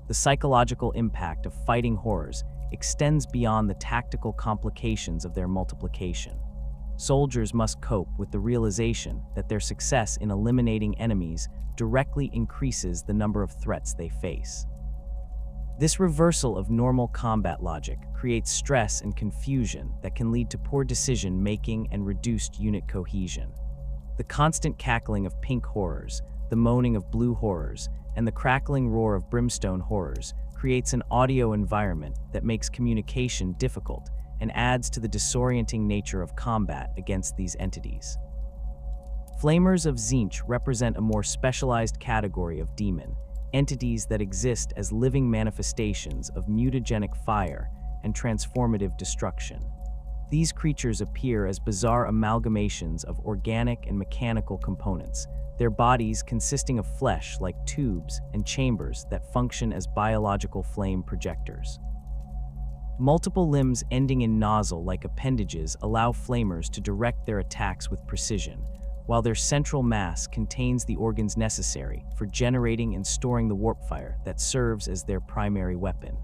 The psychological impact of fighting horrors extends beyond the tactical complications of their multiplication. Soldiers must cope with the realization that their success in eliminating enemies directly increases the number of threats they face. This reversal of normal combat logic creates stress and confusion that can lead to poor decision-making and reduced unit cohesion. The constant cackling of pink horrors, the moaning of blue horrors, and the crackling roar of brimstone horrors creates an audio environment that makes communication difficult and adds to the disorienting nature of combat against these entities. Flamers of Tzeentch represent a more specialized category of demon, entities that exist as living manifestations of mutagenic fire and transformative destruction. These creatures appear as bizarre amalgamations of organic and mechanical components, their bodies consisting of flesh like tubes and chambers that function as biological flame projectors. Multiple limbs ending in nozzle-like appendages allow flamers to direct their attacks with precision, while their central mass contains the organs necessary for generating and storing the warpfire that serves as their primary weapon.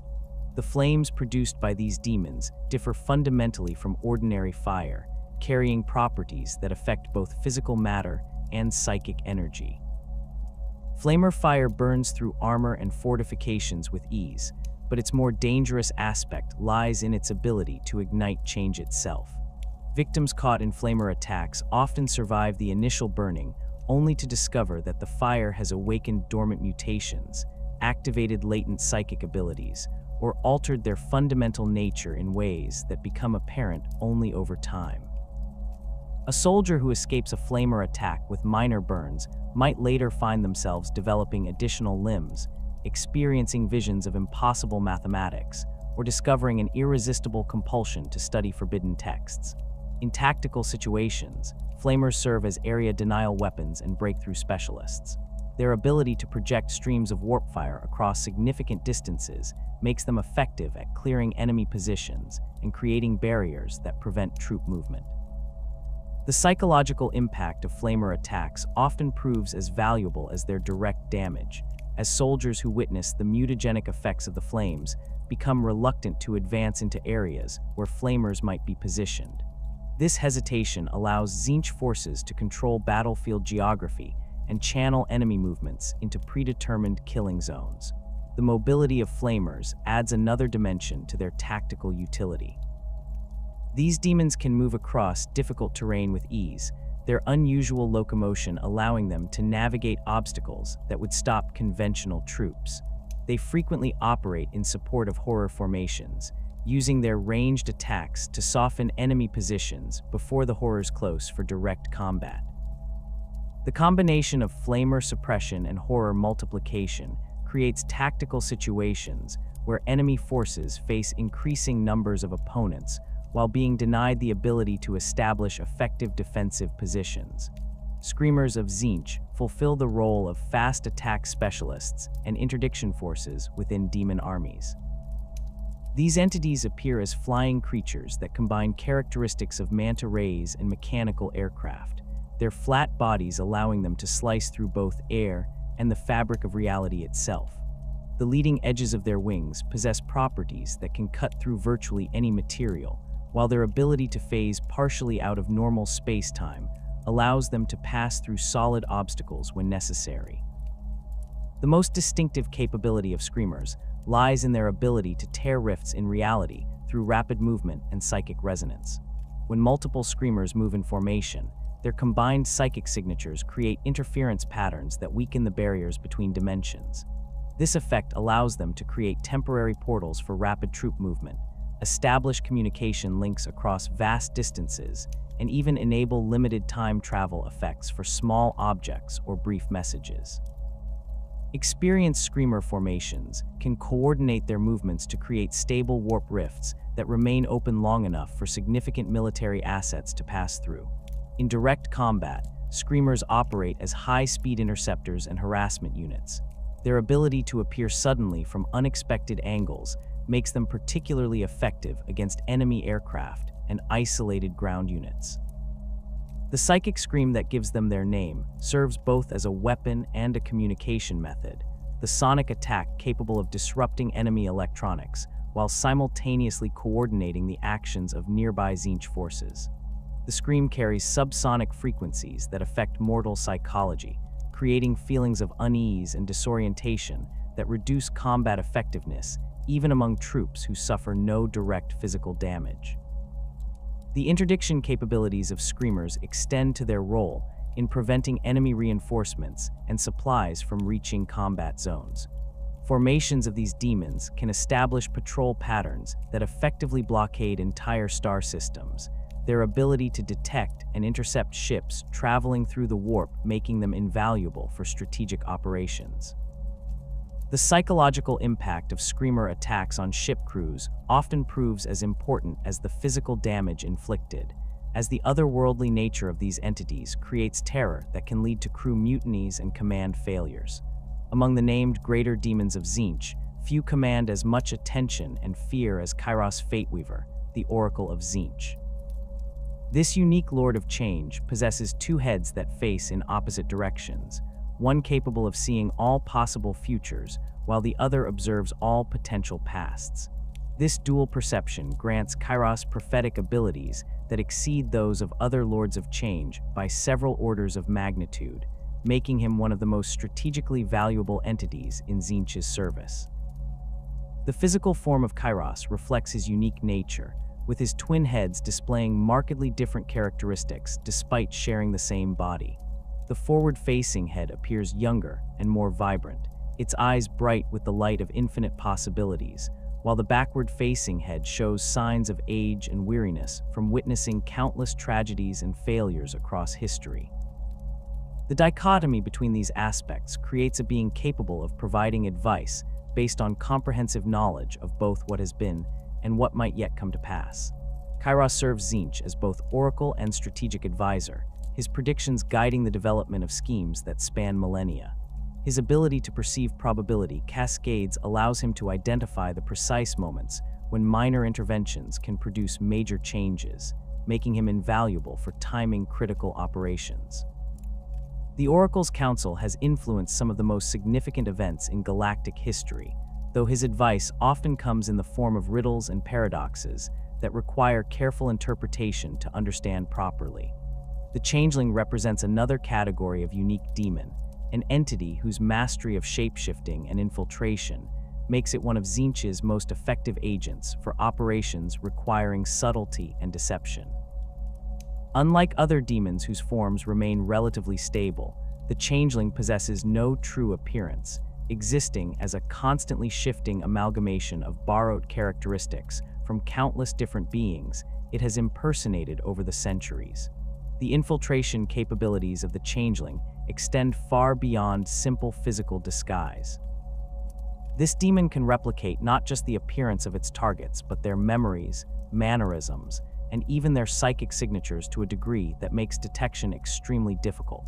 The flames produced by these demons differ fundamentally from ordinary fire, carrying properties that affect both physical matter and psychic energy. Flamer fire burns through armor and fortifications with ease, but its more dangerous aspect lies in its ability to ignite change itself. Victims caught in flamer attacks often survive the initial burning, only to discover that the fire has awakened dormant mutations, activated latent psychic abilities, or altered their fundamental nature in ways that become apparent only over time. A soldier who escapes a flamer attack with minor burns might later find themselves developing additional limbs, experiencing visions of impossible mathematics, or discovering an irresistible compulsion to study forbidden texts. In tactical situations, flamers serve as area denial weapons and breakthrough specialists. Their ability to project streams of warpfire across significant distances makes them effective at clearing enemy positions and creating barriers that prevent troop movement. The psychological impact of flamer attacks often proves as valuable as their direct damage, as soldiers who witness the mutagenic effects of the flames become reluctant to advance into areas where flamers might be positioned. This hesitation allows Tzeentch forces to control battlefield geography and channel enemy movements into predetermined killing zones. The mobility of flamers adds another dimension to their tactical utility. These demons can move across difficult terrain with ease, their unusual locomotion allowing them to navigate obstacles that would stop conventional troops. They frequently operate in support of horror formations, using their ranged attacks to soften enemy positions before the horrors close for direct combat. The combination of flamer suppression and horror multiplication creates tactical situations where enemy forces face increasing numbers of opponents while being denied the ability to establish effective defensive positions. Screamers of Tzeentch fulfill the role of fast attack specialists and interdiction forces within demon armies. These entities appear as flying creatures that combine characteristics of manta rays and mechanical aircraft, their flat bodies allowing them to slice through both air and the fabric of reality itself. The leading edges of their wings possess properties that can cut through virtually any material, while their ability to phase partially out of normal space-time allows them to pass through solid obstacles when necessary. The most distinctive capability of Screamers lies in their ability to tear rifts in reality through rapid movement and psychic resonance. When multiple Screamers move in formation, their combined psychic signatures create interference patterns that weaken the barriers between dimensions. This effect allows them to create temporary portals for rapid troop movement, establish communication links across vast distances, and even enable limited time travel effects for small objects or brief messages. Experienced Screamer formations can coordinate their movements to create stable warp rifts that remain open long enough for significant military assets to pass through. In direct combat, Screamers operate as high-speed interceptors and harassment units. Their ability to appear suddenly from unexpected angles makes them particularly effective against enemy aircraft and isolated ground units. The psychic scream that gives them their name serves both as a weapon and a communication method, the sonic attack capable of disrupting enemy electronics while simultaneously coordinating the actions of nearby Tzeentch forces. The scream carries subsonic frequencies that affect mortal psychology, creating feelings of unease and disorientation that reduce combat effectiveness even among troops who suffer no direct physical damage. The interdiction capabilities of Screamers extend to their role in preventing enemy reinforcements and supplies from reaching combat zones. Formations of these demons can establish patrol patterns that effectively blockade entire star systems, their ability to detect and intercept ships traveling through the warp making them invaluable for strategic operations. The psychological impact of Screamer attacks on ship crews often proves as important as the physical damage inflicted, as the otherworldly nature of these entities creates terror that can lead to crew mutinies and command failures. Among the named greater demons of Tzeentch, few command as much attention and fear as Kairos Fateweaver, the Oracle of Tzeentch. This unique Lord of Change possesses two heads that face in opposite directions, one capable of seeing all possible futures, while the other observes all potential pasts. This dual perception grants Kairos prophetic abilities that exceed those of other Lords of Change by several orders of magnitude, making him one of the most strategically valuable entities in Tzeentch's service. The physical form of Kairos reflects his unique nature, with his twin heads displaying markedly different characteristics despite sharing the same body. The forward-facing head appears younger and more vibrant, its eyes bright with the light of infinite possibilities, while the backward-facing head shows signs of age and weariness from witnessing countless tragedies and failures across history. The dichotomy between these aspects creates a being capable of providing advice based on comprehensive knowledge of both what has been and what might yet come to pass. Kairos serves Tzeentch as both oracle and strategic advisor, his predictions guiding the development of schemes that span millennia. His ability to perceive probability cascades allows him to identify the precise moments when minor interventions can produce major changes, making him invaluable for timing critical operations. The Oracle's counsel has influenced some of the most significant events in galactic history, though his advice often comes in the form of riddles and paradoxes that require careful interpretation to understand properly. The Changeling represents another category of unique demon, an entity whose mastery of shapeshifting and infiltration makes it one of Tzeentch's most effective agents for operations requiring subtlety and deception. Unlike other demons whose forms remain relatively stable, the Changeling possesses no true appearance, existing as a constantly shifting amalgamation of borrowed characteristics from countless different beings it has impersonated over the centuries. The infiltration capabilities of the Changeling extend far beyond simple physical disguise. This demon can replicate not just the appearance of its targets, but their memories, mannerisms, and even their psychic signatures to a degree that makes detection extremely difficult.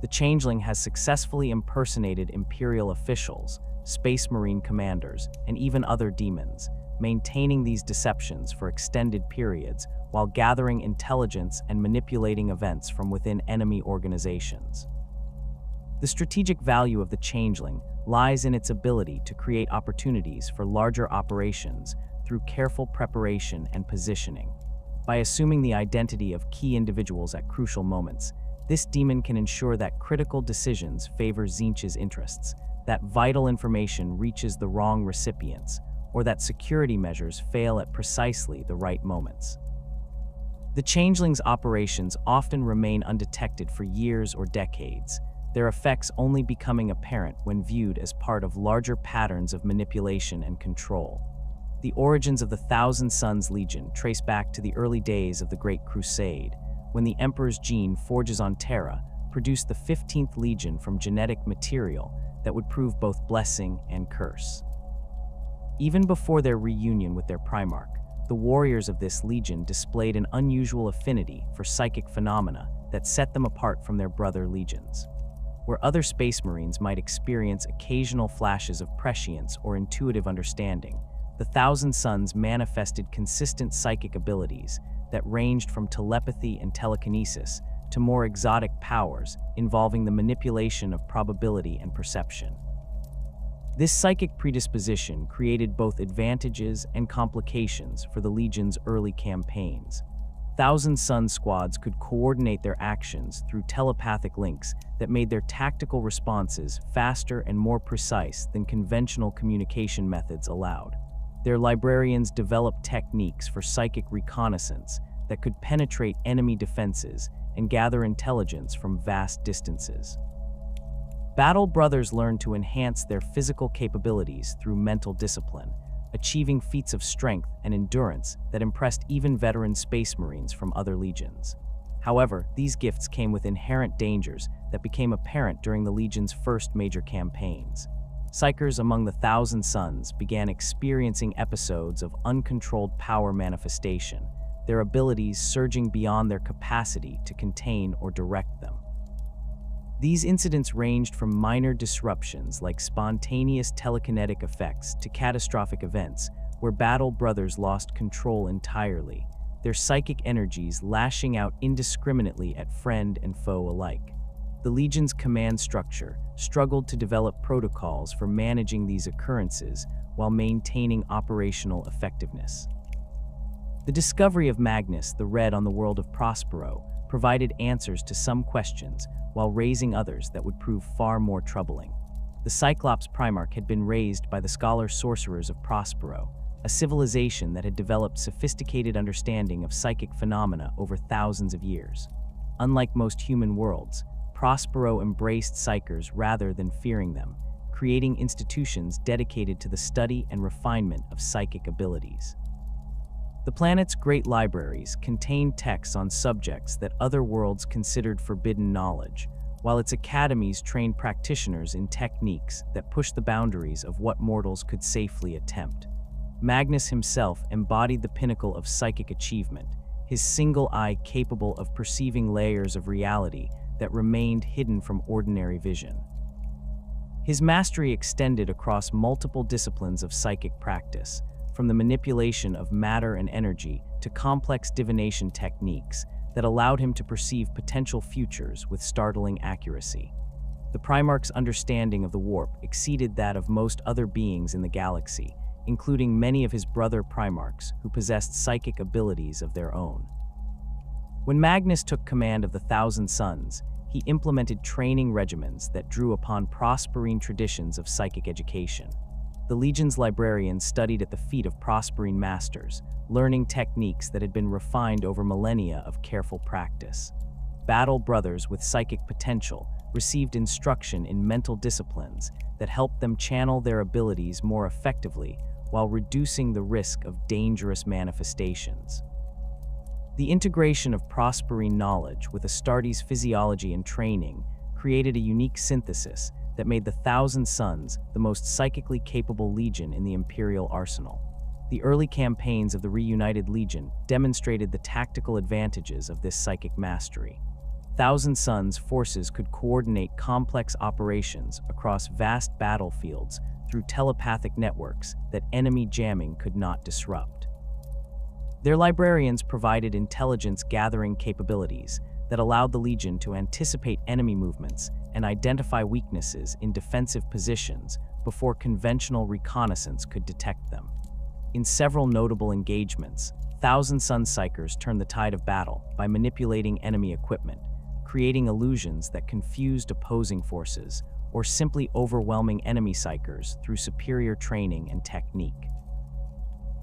The changeling has successfully impersonated imperial officials, space marine commanders, and even other demons, maintaining these deceptions for extended periods while gathering intelligence and manipulating events from within enemy organizations. The strategic value of the changeling lies in its ability to create opportunities for larger operations through careful preparation and positioning. By assuming the identity of key individuals at crucial moments, this demon can ensure that critical decisions favor Tzeentch's interests, that vital information reaches the wrong recipients, or that security measures fail at precisely the right moments. The changeling's operations often remain undetected for years or decades, their effects only becoming apparent when viewed as part of larger patterns of manipulation and control. The origins of the Thousand Sons Legion trace back to the early days of the Great Crusade, when the Emperor's gene forges on Terra produced the 15th Legion from genetic material that would prove both blessing and curse. Even before their reunion with their Primarch, the warriors of this legion displayed an unusual affinity for psychic phenomena that set them apart from their brother legions. Where other space marines might experience occasional flashes of prescience or intuitive understanding, the Thousand Sons manifested consistent psychic abilities that ranged from telepathy and telekinesis to more exotic powers involving the manipulation of probability and perception. This psychic predisposition created both advantages and complications for the Legion's early campaigns. Thousand Sons squads could coordinate their actions through telepathic links that made their tactical responses faster and more precise than conventional communication methods allowed. Their librarians developed techniques for psychic reconnaissance that could penetrate enemy defenses and gather intelligence from vast distances. Battle Brothers learned to enhance their physical capabilities through mental discipline, achieving feats of strength and endurance that impressed even veteran space marines from other legions. However, these gifts came with inherent dangers that became apparent during the Legion's first major campaigns. Psykers among the Thousand Sons began experiencing episodes of uncontrolled power manifestation, their abilities surging beyond their capacity to contain or direct them. These incidents ranged from minor disruptions like spontaneous telekinetic effects to catastrophic events where Battle Brothers lost control entirely, their psychic energies lashing out indiscriminately at friend and foe alike. The Legion's command structure struggled to develop protocols for managing these occurrences while maintaining operational effectiveness. The discovery of Magnus the Red on the world of Prospero provided answers to some questions while raising others that would prove far more troubling. The Cyclops Primarch had been raised by the scholar sorcerers of Prospero, a civilization that had developed sophisticated understanding of psychic phenomena over thousands of years. Unlike most human worlds, Prospero embraced psychers rather than fearing them, creating institutions dedicated to the study and refinement of psychic abilities. The planet's great libraries contained texts on subjects that other worlds considered forbidden knowledge, while its academies trained practitioners in techniques that pushed the boundaries of what mortals could safely attempt. Magnus himself embodied the pinnacle of psychic achievement, his single eye capable of perceiving layers of reality that remained hidden from ordinary vision. His mastery extended across multiple disciplines of psychic practice, from the manipulation of matter and energy to complex divination techniques that allowed him to perceive potential futures with startling accuracy. The Primarch's understanding of the warp exceeded that of most other beings in the galaxy, including many of his brother Primarchs who possessed psychic abilities of their own. When Magnus took command of the Thousand Sons, he implemented training regimens that drew upon Prosperine traditions of psychic education. The Legion's librarians studied at the feet of Prosperine masters, learning techniques that had been refined over millennia of careful practice. Battle Brothers with psychic potential received instruction in mental disciplines that helped them channel their abilities more effectively while reducing the risk of dangerous manifestations. The integration of Prosperine knowledge with Astartes' physiology and training created a unique synthesis that made the Thousand Sons the most psychically capable legion in the Imperial arsenal. The early campaigns of the reunited legion demonstrated the tactical advantages of this psychic mastery. Thousand Sons forces could coordinate complex operations across vast battlefields through telepathic networks that enemy jamming could not disrupt. Their librarians provided intelligence-gathering capabilities that allowed the Legion to anticipate enemy movements and identify weaknesses in defensive positions before conventional reconnaissance could detect them. In several notable engagements, Thousand Sun Psykers turned the tide of battle by manipulating enemy equipment, creating illusions that confused opposing forces, or simply overwhelming enemy Psykers through superior training and technique.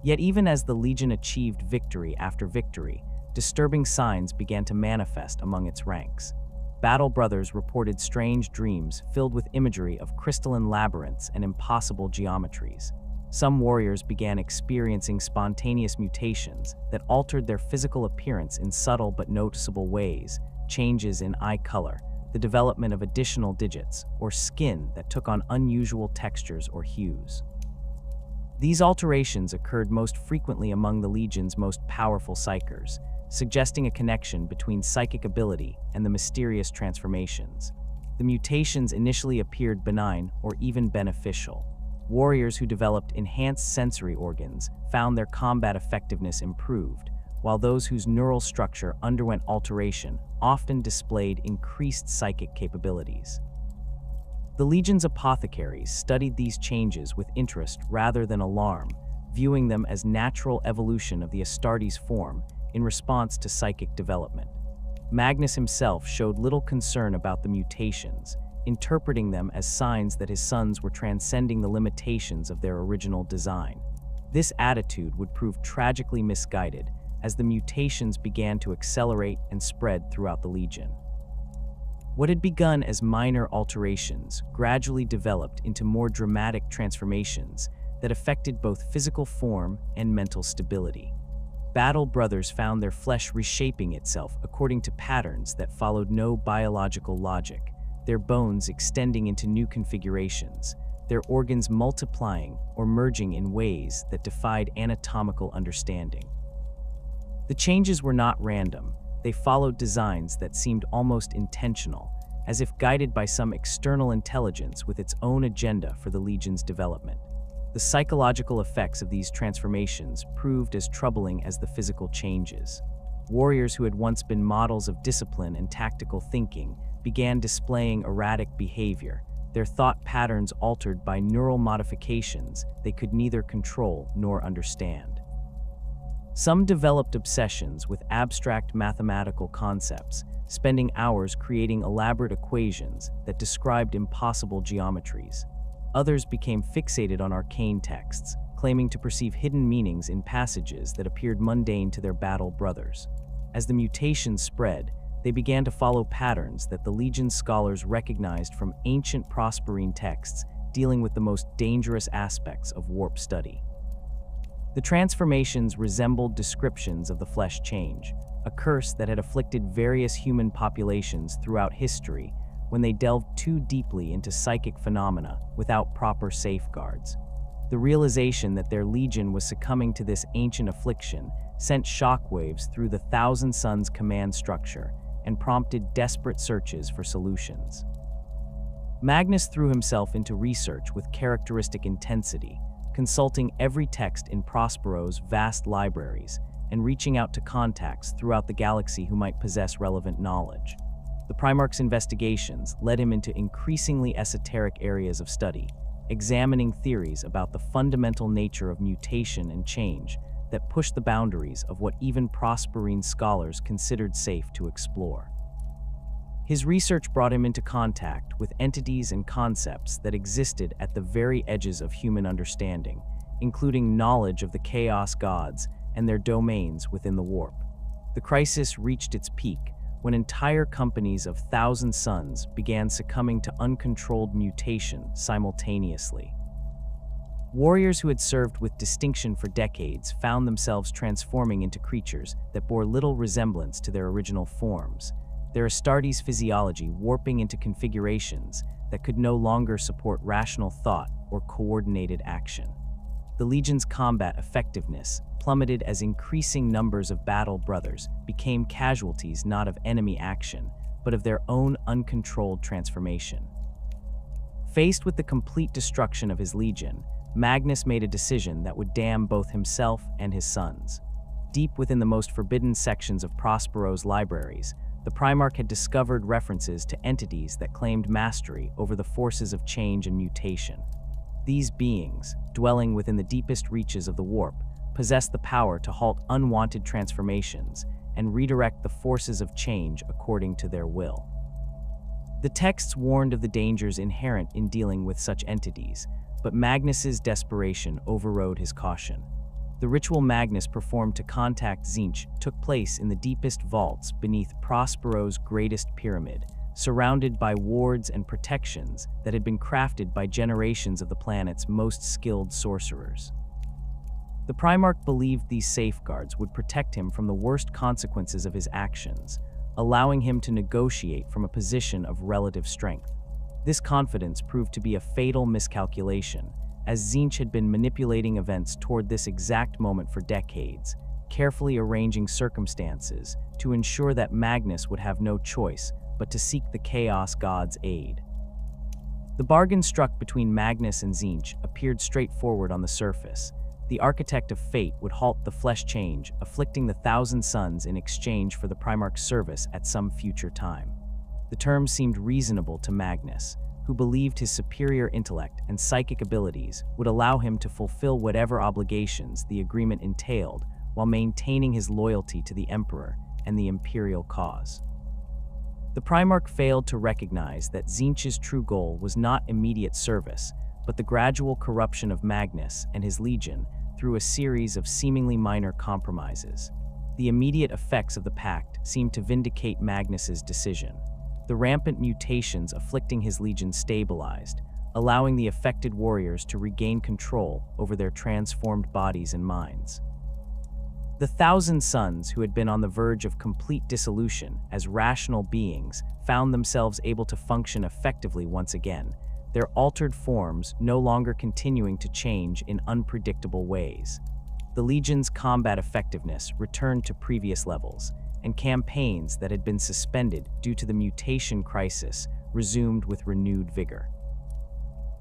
Yet even as the Legion achieved victory after victory, disturbing signs began to manifest among its ranks. Battle Brothers reported strange dreams filled with imagery of crystalline labyrinths and impossible geometries. Some warriors began experiencing spontaneous mutations that altered their physical appearance in subtle but noticeable ways, changes in eye color, the development of additional digits, or skin that took on unusual textures or hues. These alterations occurred most frequently among the Legion's most powerful Psykers, suggesting a connection between psychic ability and the mysterious transformations. The mutations initially appeared benign or even beneficial. Warriors who developed enhanced sensory organs found their combat effectiveness improved, while those whose neural structure underwent alteration often displayed increased psychic capabilities. The Legion's apothecaries studied these changes with interest rather than alarm, viewing them as natural evolution of the Astartes form in response to psychic development. Magnus himself showed little concern about the mutations, interpreting them as signs that his sons were transcending the limitations of their original design. This attitude would prove tragically misguided as the mutations began to accelerate and spread throughout the Legion. What had begun as minor alterations gradually developed into more dramatic transformations that affected both physical form and mental stability. Battle Brothers found their flesh reshaping itself according to patterns that followed no biological logic, their bones extending into new configurations, their organs multiplying or merging in ways that defied anatomical understanding. The changes were not random. They followed designs that seemed almost intentional, as if guided by some external intelligence with its own agenda for the Legion's development. The psychological effects of these transformations proved as troubling as the physical changes. Warriors who had once been models of discipline and tactical thinking began displaying erratic behavior, their thought patterns altered by neural modifications they could neither control nor understand. Some developed obsessions with abstract mathematical concepts, spending hours creating elaborate equations that described impossible geometries. Others became fixated on arcane texts, claiming to perceive hidden meanings in passages that appeared mundane to their battle brothers. As the mutations spread, they began to follow patterns that the Legion scholars recognized from ancient Prosperine texts dealing with the most dangerous aspects of warp study. The transformations resembled descriptions of the flesh change, a curse that had afflicted various human populations throughout history when they delved too deeply into psychic phenomena without proper safeguards. The realization that their Legion was succumbing to this ancient affliction sent shockwaves through the Thousand Sons command structure and prompted desperate searches for solutions. Magnus threw himself into research with characteristic intensity, consulting every text in Prospero's vast libraries and reaching out to contacts throughout the galaxy who might possess relevant knowledge. The Primarch's investigations led him into increasingly esoteric areas of study, examining theories about the fundamental nature of mutation and change that pushed the boundaries of what even Prosperine scholars considered safe to explore. His research brought him into contact with entities and concepts that existed at the very edges of human understanding, including knowledge of the Chaos Gods and their domains within the warp. The crisis reached its peak when entire companies of Thousand Sons began succumbing to uncontrolled mutation simultaneously. Warriors who had served with distinction for decades found themselves transforming into creatures that bore little resemblance to their original forms, their Astartes physiology warping into configurations that could no longer support rational thought or coordinated action. The Legion's combat effectiveness plummeted as increasing numbers of battle brothers became casualties not of enemy action, but of their own uncontrolled transformation. Faced with the complete destruction of his Legion, Magnus made a decision that would damn both himself and his sons. Deep within the most forbidden sections of Prospero's libraries, the Primarch had discovered references to entities that claimed mastery over the forces of change and mutation. These beings, dwelling within the deepest reaches of the warp, possessed the power to halt unwanted transformations and redirect the forces of change according to their will. The texts warned of the dangers inherent in dealing with such entities, but Magnus's desperation overrode his caution. The ritual Magnus performed to contact Tzeentch took place in the deepest vaults beneath Prospero's greatest pyramid, surrounded by wards and protections that had been crafted by generations of the planet's most skilled sorcerers. The Primarch believed these safeguards would protect him from the worst consequences of his actions, allowing him to negotiate from a position of relative strength. This confidence proved to be a fatal miscalculation, as Tzeentch had been manipulating events toward this exact moment for decades, carefully arranging circumstances to ensure that Magnus would have no choice but to seek the Chaos God's aid. The bargain struck between Magnus and Tzeentch appeared straightforward on the surface. The architect of fate would halt the flesh change, afflicting the Thousand Suns in exchange for the Primarch's service at some future time. The terms seemed reasonable to Magnus, who believed his superior intellect and psychic abilities would allow him to fulfill whatever obligations the agreement entailed while maintaining his loyalty to the Emperor and the Imperial cause. The Primarch failed to recognize that Tzeentch's true goal was not immediate service, but the gradual corruption of Magnus and his Legion through a series of seemingly minor compromises. The immediate effects of the pact seemed to vindicate Magnus's decision. The rampant mutations afflicting his Legion stabilized, allowing the affected warriors to regain control over their transformed bodies and minds. The Thousand Suns, who had been on the verge of complete dissolution as rational beings, found themselves able to function effectively once again, their altered forms no longer continuing to change in unpredictable ways. The Legion's combat effectiveness returned to previous levels, and campaigns that had been suspended due to the mutation crisis resumed with renewed vigor.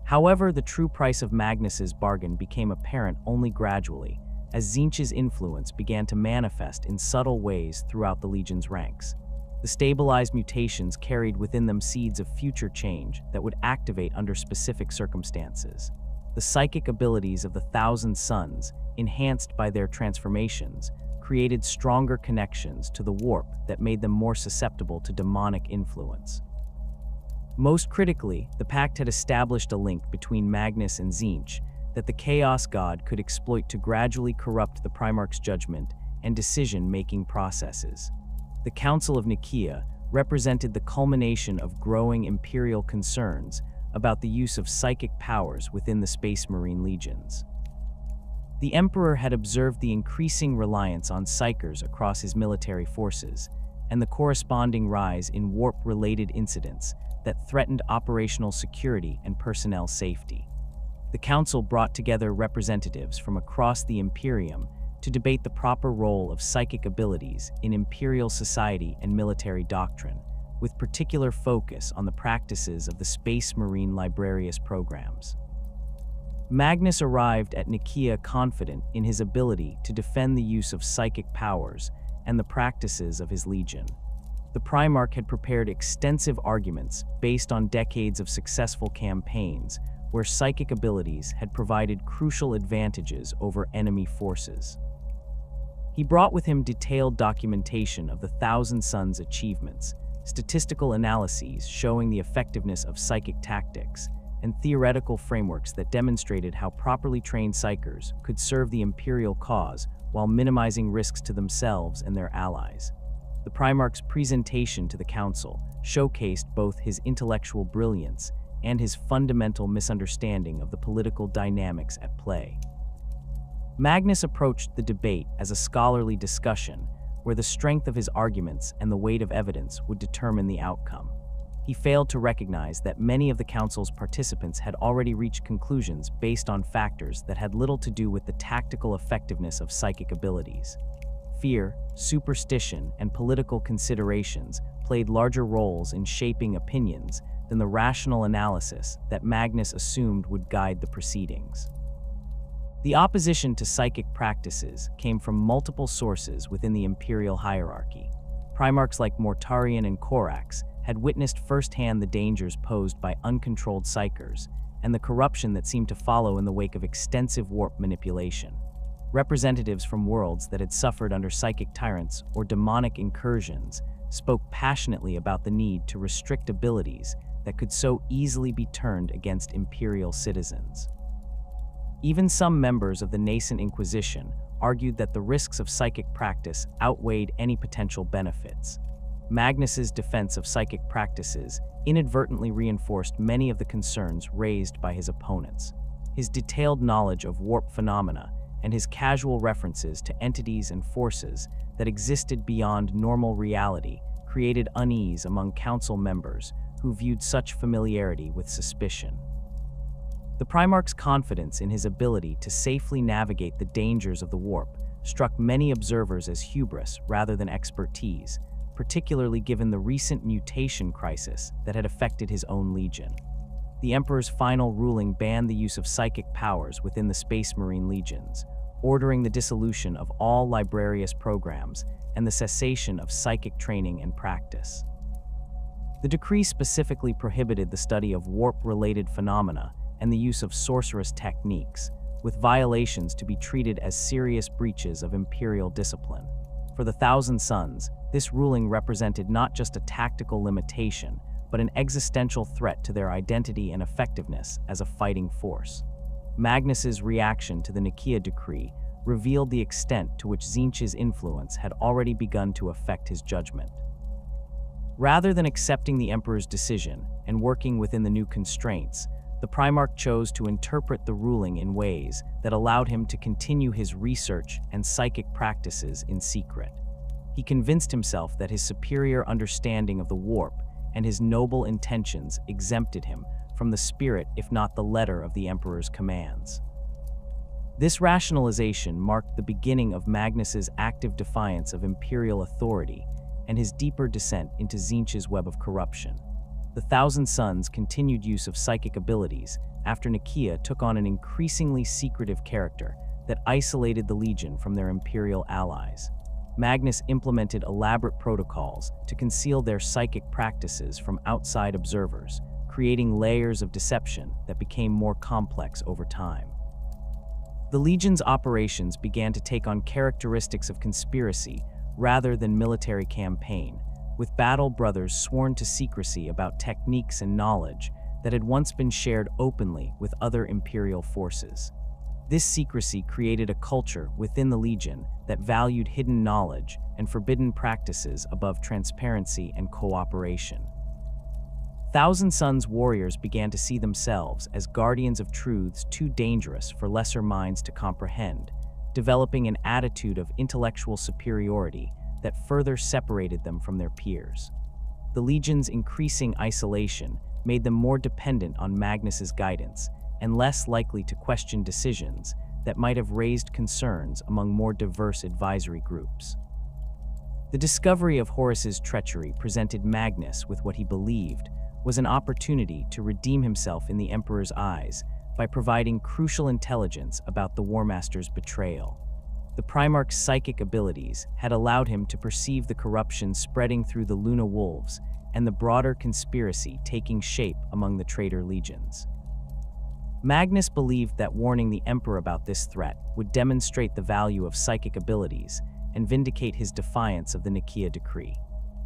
However, the true price of Magnus's bargain became apparent only gradually, as Tzeentch's influence began to manifest in subtle ways throughout the Legion's ranks. The stabilized mutations carried within them seeds of future change that would activate under specific circumstances. The psychic abilities of the Thousand Suns, enhanced by their transformations, created stronger connections to the warp that made them more susceptible to demonic influence. Most critically, the pact had established a link between Magnus and Tzeentch that the Chaos God could exploit to gradually corrupt the Primarch's judgment and decision-making processes. The Council of Nicaea represented the culmination of growing imperial concerns about the use of psychic powers within the Space Marine legions. The Emperor had observed the increasing reliance on psychers across his military forces, and the corresponding rise in warp-related incidents that threatened operational security and personnel safety. The Council brought together representatives from across the Imperium to debate the proper role of psychic abilities in imperial society and military doctrine, with particular focus on the practices of the Space Marine Librarius programs. Magnus arrived at Nicaea confident in his ability to defend the use of psychic powers and the practices of his Legion. The Primarch had prepared extensive arguments based on decades of successful campaigns where psychic abilities had provided crucial advantages over enemy forces. He brought with him detailed documentation of the Thousand Suns' achievements, statistical analyses showing the effectiveness of psychic tactics, and theoretical frameworks that demonstrated how properly trained psychers could serve the Imperial cause while minimizing risks to themselves and their allies. The Primarch's presentation to the Council showcased both his intellectual brilliance and his fundamental misunderstanding of the political dynamics at play. Magnus approached the debate as a scholarly discussion, where the strength of his arguments and the weight of evidence would determine the outcome. He failed to recognize that many of the council's participants had already reached conclusions based on factors that had little to do with the tactical effectiveness of psychic abilities. Fear, superstition, and political considerations played larger roles in shaping opinions than the rational analysis that Magnus assumed would guide the proceedings. The opposition to psychic practices came from multiple sources within the imperial hierarchy. Primarchs like Mortarion and Corax had witnessed firsthand the dangers posed by uncontrolled psychers and the corruption that seemed to follow in the wake of extensive warp manipulation. Representatives from worlds that had suffered under psychic tyrants or demonic incursions spoke passionately about the need to restrict abilities that could so easily be turned against imperial citizens. Even some members of the nascent Inquisition argued that the risks of psychic practice outweighed any potential benefits. Magnus's defense of psychic practices inadvertently reinforced many of the concerns raised by his opponents. His detailed knowledge of warp phenomena and his casual references to entities and forces that existed beyond normal reality created unease among council members who viewed such familiarity with suspicion. The Primarch's confidence in his ability to safely navigate the dangers of the warp struck many observers as hubris rather than expertise, particularly given the recent mutation crisis that had affected his own legion. The Emperor's final ruling banned the use of psychic powers within the Space Marine legions, ordering the dissolution of all librarius programs and the cessation of psychic training and practice. The decree specifically prohibited the study of warp-related phenomena and the use of sorcerous techniques, with violations to be treated as serious breaches of imperial discipline. For the Thousand Sons, this ruling represented not just a tactical limitation, but an existential threat to their identity and effectiveness as a fighting force. Magnus's reaction to the Nicaea decree revealed the extent to which Tzeentch's influence had already begun to affect his judgment. Rather than accepting the Emperor's decision and working within the new constraints, the Primarch chose to interpret the ruling in ways that allowed him to continue his research and psychic practices in secret. He convinced himself that his superior understanding of the warp and his noble intentions exempted him from the spirit, if not the letter, of the Emperor's commands. This rationalization marked the beginning of Magnus's active defiance of imperial authority and his deeper descent into Tzeentch's web of corruption. The Thousand Sons' continued use of psychic abilities after Nicaea took on an increasingly secretive character that isolated the Legion from their imperial allies. Magnus implemented elaborate protocols to conceal their psychic practices from outside observers, creating layers of deception that became more complex over time. The Legion's operations began to take on characteristics of conspiracy rather than military campaign, with battle brothers sworn to secrecy about techniques and knowledge that had once been shared openly with other imperial forces. This secrecy created a culture within the Legion that valued hidden knowledge and forbidden practices above transparency and cooperation. Thousand Sons warriors began to see themselves as guardians of truths too dangerous for lesser minds to comprehend, developing an attitude of intellectual superiority that further separated them from their peers. The Legion's increasing isolation made them more dependent on Magnus's guidance and less likely to question decisions that might have raised concerns among more diverse advisory groups. The discovery of Horus's treachery presented Magnus with what he believed was an opportunity to redeem himself in the Emperor's eyes by providing crucial intelligence about the War Master's betrayal. The Primarch's psychic abilities had allowed him to perceive the corruption spreading through the Luna Wolves and the broader conspiracy taking shape among the traitor legions. Magnus believed that warning the Emperor about this threat would demonstrate the value of psychic abilities and vindicate his defiance of the Nicaea decree.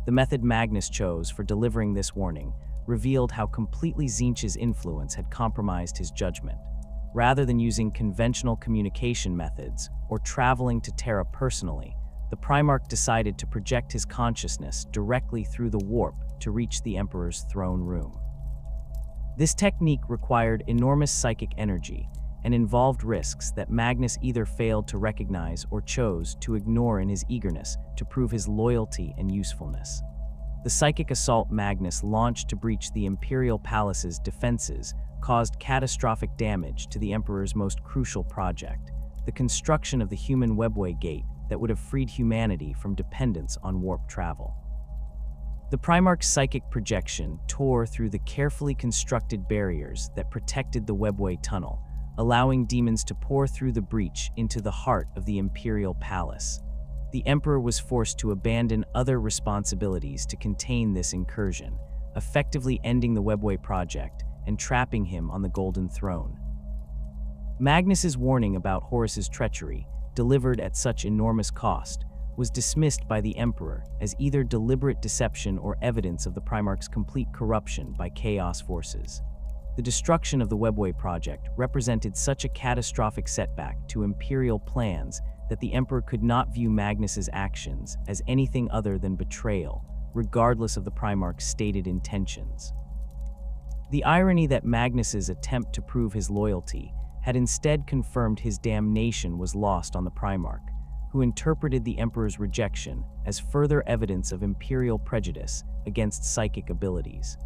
The method Magnus chose for delivering this warning revealed how completely Tzeentch's influence had compromised his judgment. Rather than using conventional communication methods or traveling to Terra personally, the Primarch decided to project his consciousness directly through the warp to reach the Emperor's throne room. This technique required enormous psychic energy and involved risks that Magnus either failed to recognize or chose to ignore in his eagerness to prove his loyalty and usefulness. The psychic assault Magnus launched to breach the Imperial Palace's defenses caused catastrophic damage to the Emperor's most crucial project, the construction of the human webway gate that would have freed humanity from dependence on warp travel. The Primarch's psychic projection tore through the carefully constructed barriers that protected the webway tunnel, allowing demons to pour through the breach into the heart of the Imperial Palace. The Emperor was forced to abandon other responsibilities to contain this incursion, effectively ending the webway project and trapping him on the Golden Throne. Magnus's warning about Horus's treachery, delivered at such enormous cost, was dismissed by the Emperor as either deliberate deception or evidence of the Primarch's complete corruption by Chaos forces. The destruction of the Webway project represented such a catastrophic setback to Imperial plans that the Emperor could not view Magnus's actions as anything other than betrayal, regardless of the Primarch's stated intentions. The irony that Magnus's attempt to prove his loyalty had instead confirmed his damnation was lost on the Primarch, who interpreted the Emperor's rejection as further evidence of Imperial prejudice against psychic abilities.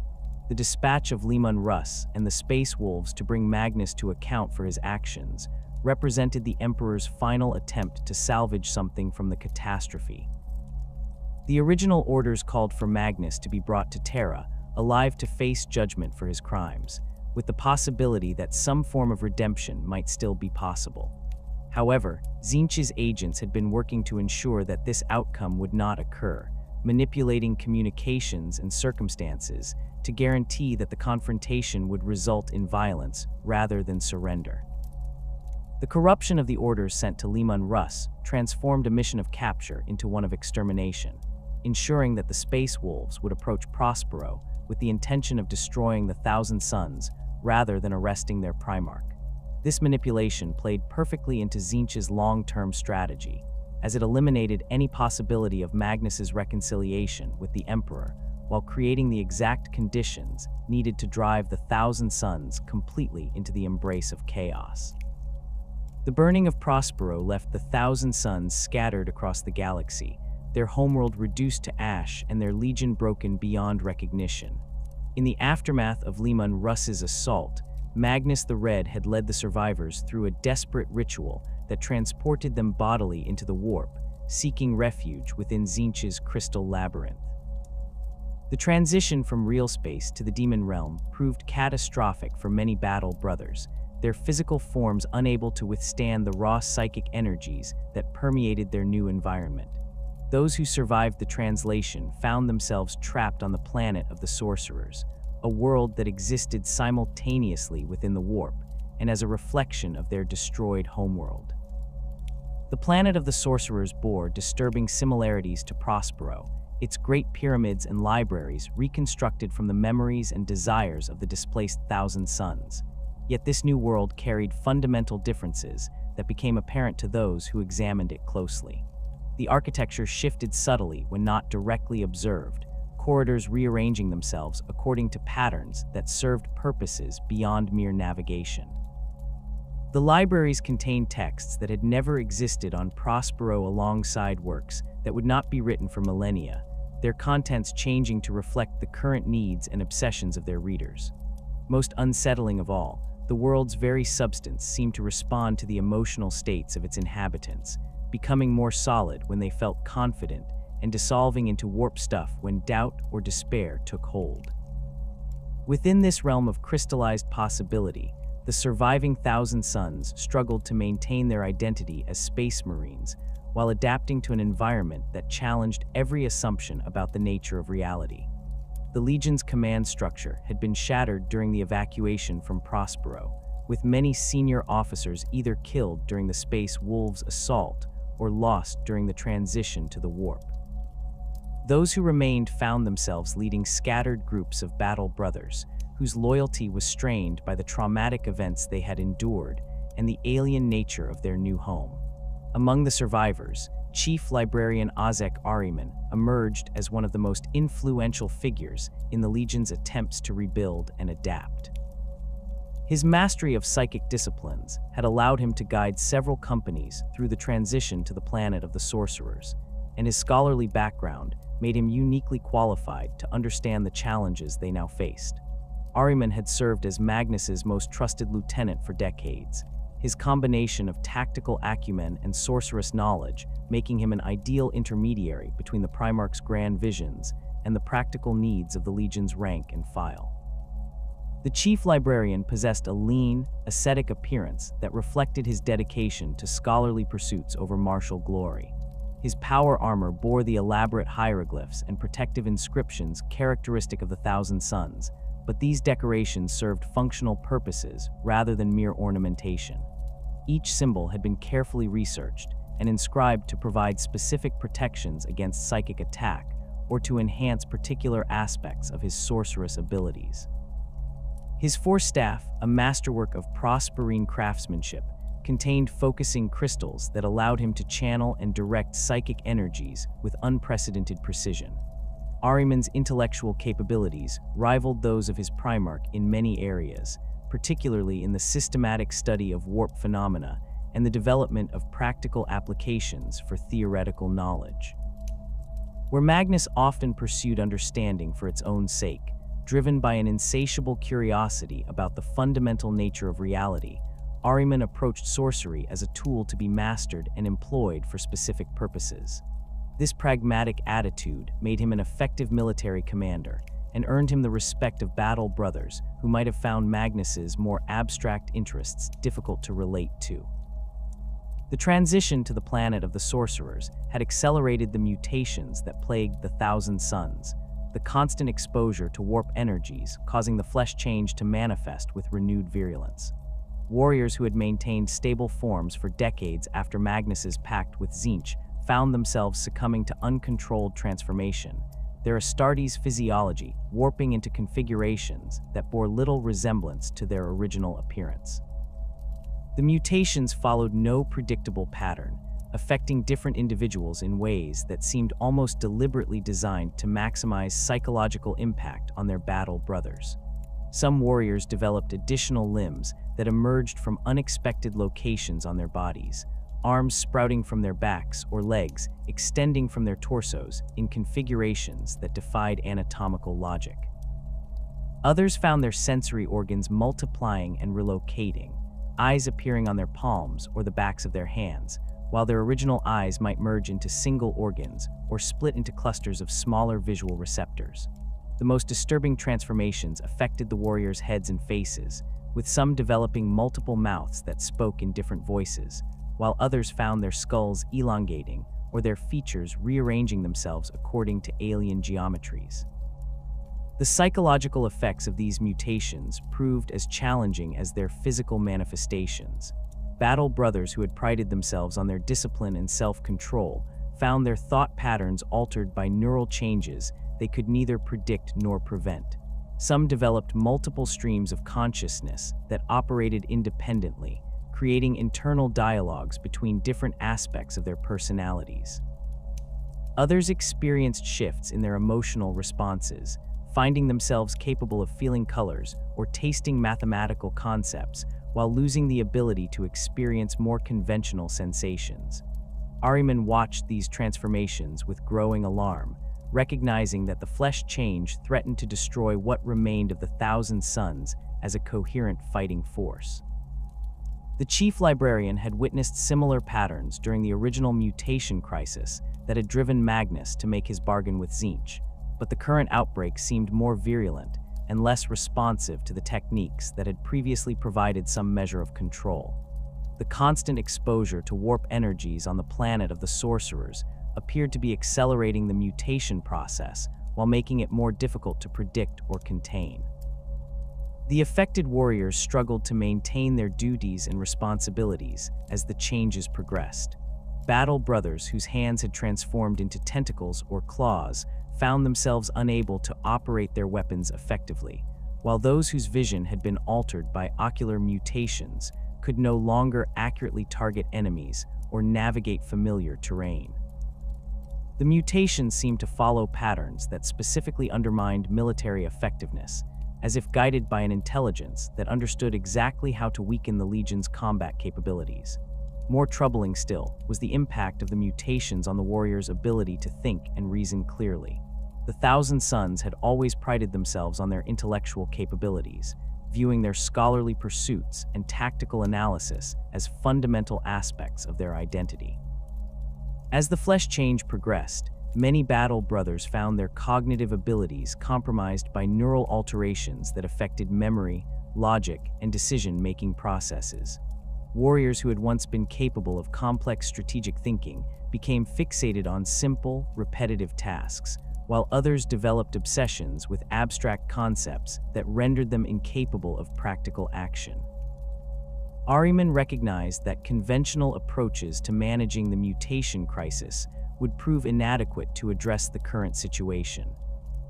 The dispatch of Leman Russ and the Space Wolves to bring Magnus to account for his actions represented the Emperor's final attempt to salvage something from the catastrophe. The original orders called for Magnus to be brought to Terra, alive to face judgment for his crimes, with the possibility that some form of redemption might still be possible. However, Tzeentch's agents had been working to ensure that this outcome would not occur, manipulating communications and circumstances to guarantee that the confrontation would result in violence rather than surrender. The corruption of the orders sent to Leman Russ transformed a mission of capture into one of extermination, ensuring that the Space Wolves would approach Prospero with the intention of destroying the Thousand Suns rather than arresting their Primarch. This manipulation played perfectly into Tzeentch's long-term strategy, as it eliminated any possibility of Magnus's reconciliation with the Emperor while creating the exact conditions needed to drive the Thousand Suns completely into the embrace of chaos. The burning of Prospero left the Thousand Suns scattered across the galaxy, their homeworld reduced to ash and their legion broken beyond recognition. In the aftermath of Leman Russ's assault, Magnus the Red had led the survivors through a desperate ritual that transported them bodily into the warp, seeking refuge within Tzeentch's crystal labyrinth. The transition from real space to the demon realm proved catastrophic for many battle brothers, their physical forms unable to withstand the raw psychic energies that permeated their new environment. Those who survived the translation found themselves trapped on the planet of the sorcerers, a world that existed simultaneously within the warp and as a reflection of their destroyed homeworld. The planet of the sorcerers bore disturbing similarities to Prospero, its great pyramids and libraries reconstructed from the memories and desires of the displaced Thousand Suns. Yet this new world carried fundamental differences that became apparent to those who examined it closely. The architecture shifted subtly when not directly observed, corridors rearranging themselves according to patterns that served purposes beyond mere navigation. The libraries contained texts that had never existed on Prospero alongside works that would not be written for millennia, their contents changing to reflect the current needs and obsessions of their readers. Most unsettling of all, the world's very substance seemed to respond to the emotional states of its inhabitants, becoming more solid when they felt confident and dissolving into warp stuff when doubt or despair took hold. Within this realm of crystallized possibility, the surviving Thousand Suns struggled to maintain their identity as space marines while adapting to an environment that challenged every assumption about the nature of reality. The Legion's command structure had been shattered during the evacuation from Prospero, with many senior officers either killed during the Space Wolves' assault or lost during the transition to the warp. Those who remained found themselves leading scattered groups of battle brothers, whose loyalty was strained by the traumatic events they had endured and the alien nature of their new home. Among the survivors, Chief Librarian Ozek Ariman emerged as one of the most influential figures in the Legion's attempts to rebuild and adapt. His mastery of psychic disciplines had allowed him to guide several companies through the transition to the planet of the sorcerers, and his scholarly background made him uniquely qualified to understand the challenges they now faced. Ahriman had served as Magnus's most trusted lieutenant for decades, his combination of tactical acumen and sorceress knowledge making him an ideal intermediary between the Primarch's grand visions and the practical needs of the Legion's rank and file. The chief librarian possessed a lean, ascetic appearance that reflected his dedication to scholarly pursuits over martial glory. His power armor bore the elaborate hieroglyphs and protective inscriptions characteristic of the Thousand Suns, but these decorations served functional purposes rather than mere ornamentation. Each symbol had been carefully researched and inscribed to provide specific protections against psychic attack or to enhance particular aspects of his sorceress abilities. His forestaff, a masterwork of prosperine craftsmanship, contained focusing crystals that allowed him to channel and direct psychic energies with unprecedented precision. Ahriman's intellectual capabilities rivaled those of his Primarch in many areas, particularly in the systematic study of warp phenomena and the development of practical applications for theoretical knowledge. Where Magnus often pursued understanding for its own sake, driven by an insatiable curiosity about the fundamental nature of reality, Ahriman approached sorcery as a tool to be mastered and employed for specific purposes. This pragmatic attitude made him an effective military commander and earned him the respect of battle brothers who might have found Magnus's more abstract interests difficult to relate to. The transition to the planet of the sorcerers had accelerated the mutations that plagued the Thousand Suns, the constant exposure to warp energies causing the flesh change to manifest with renewed virulence. Warriors who had maintained stable forms for decades after Magnus's pact with Tzeentch found themselves succumbing to uncontrolled transformation, their Astartes physiology warping into configurations that bore little resemblance to their original appearance. The mutations followed no predictable pattern, affecting different individuals in ways that seemed almost deliberately designed to maximize psychological impact on their battle brothers. Some warriors developed additional limbs that emerged from unexpected locations on their bodies, arms sprouting from their backs or legs extending from their torsos in configurations that defied anatomical logic. Others found their sensory organs multiplying and relocating, eyes appearing on their palms or the backs of their hands, while their original eyes might merge into single organs or split into clusters of smaller visual receptors. The most disturbing transformations affected the warriors' heads and faces, with some developing multiple mouths that spoke in different voices, while others found their skulls elongating or their features rearranging themselves according to alien geometries. The psychological effects of these mutations proved as challenging as their physical manifestations. Battle brothers who had prided themselves on their discipline and self-control found their thought patterns altered by neural changes they could neither predict nor prevent. Some developed multiple streams of consciousness that operated independently, creating internal dialogues between different aspects of their personalities. Others experienced shifts in their emotional responses, finding themselves capable of feeling colors or tasting mathematical concepts while losing the ability to experience more conventional sensations. Ahriman watched these transformations with growing alarm, recognizing that the flesh change threatened to destroy what remained of the Thousand Suns as a coherent fighting force. The chief librarian had witnessed similar patterns during the original mutation crisis that had driven Magnus to make his bargain with Tzeentch, but the current outbreak seemed more virulent and less responsive to the techniques that had previously provided some measure of control. The constant exposure to warp energies on the planet of the sorcerers appeared to be accelerating the mutation process while making it more difficult to predict or contain. The affected warriors struggled to maintain their duties and responsibilities as the changes progressed. Battle brothers whose hands had transformed into tentacles or claws found themselves unable to operate their weapons effectively, while those whose vision had been altered by ocular mutations could no longer accurately target enemies or navigate familiar terrain. The mutations seemed to follow patterns that specifically undermined military effectiveness, as if guided by an intelligence that understood exactly how to weaken the Legion's combat capabilities. More troubling still was the impact of the mutations on the warriors' ability to think and reason clearly. The Thousand Sons had always prided themselves on their intellectual capabilities, viewing their scholarly pursuits and tactical analysis as fundamental aspects of their identity. As the flesh change progressed, many battle brothers found their cognitive abilities compromised by neural alterations that affected memory, logic, and decision-making processes. Warriors who had once been capable of complex strategic thinking became fixated on simple, repetitive tasks, while others developed obsessions with abstract concepts that rendered them incapable of practical action. Ahriman recognized that conventional approaches to managing the mutation crisis would prove inadequate to address the current situation.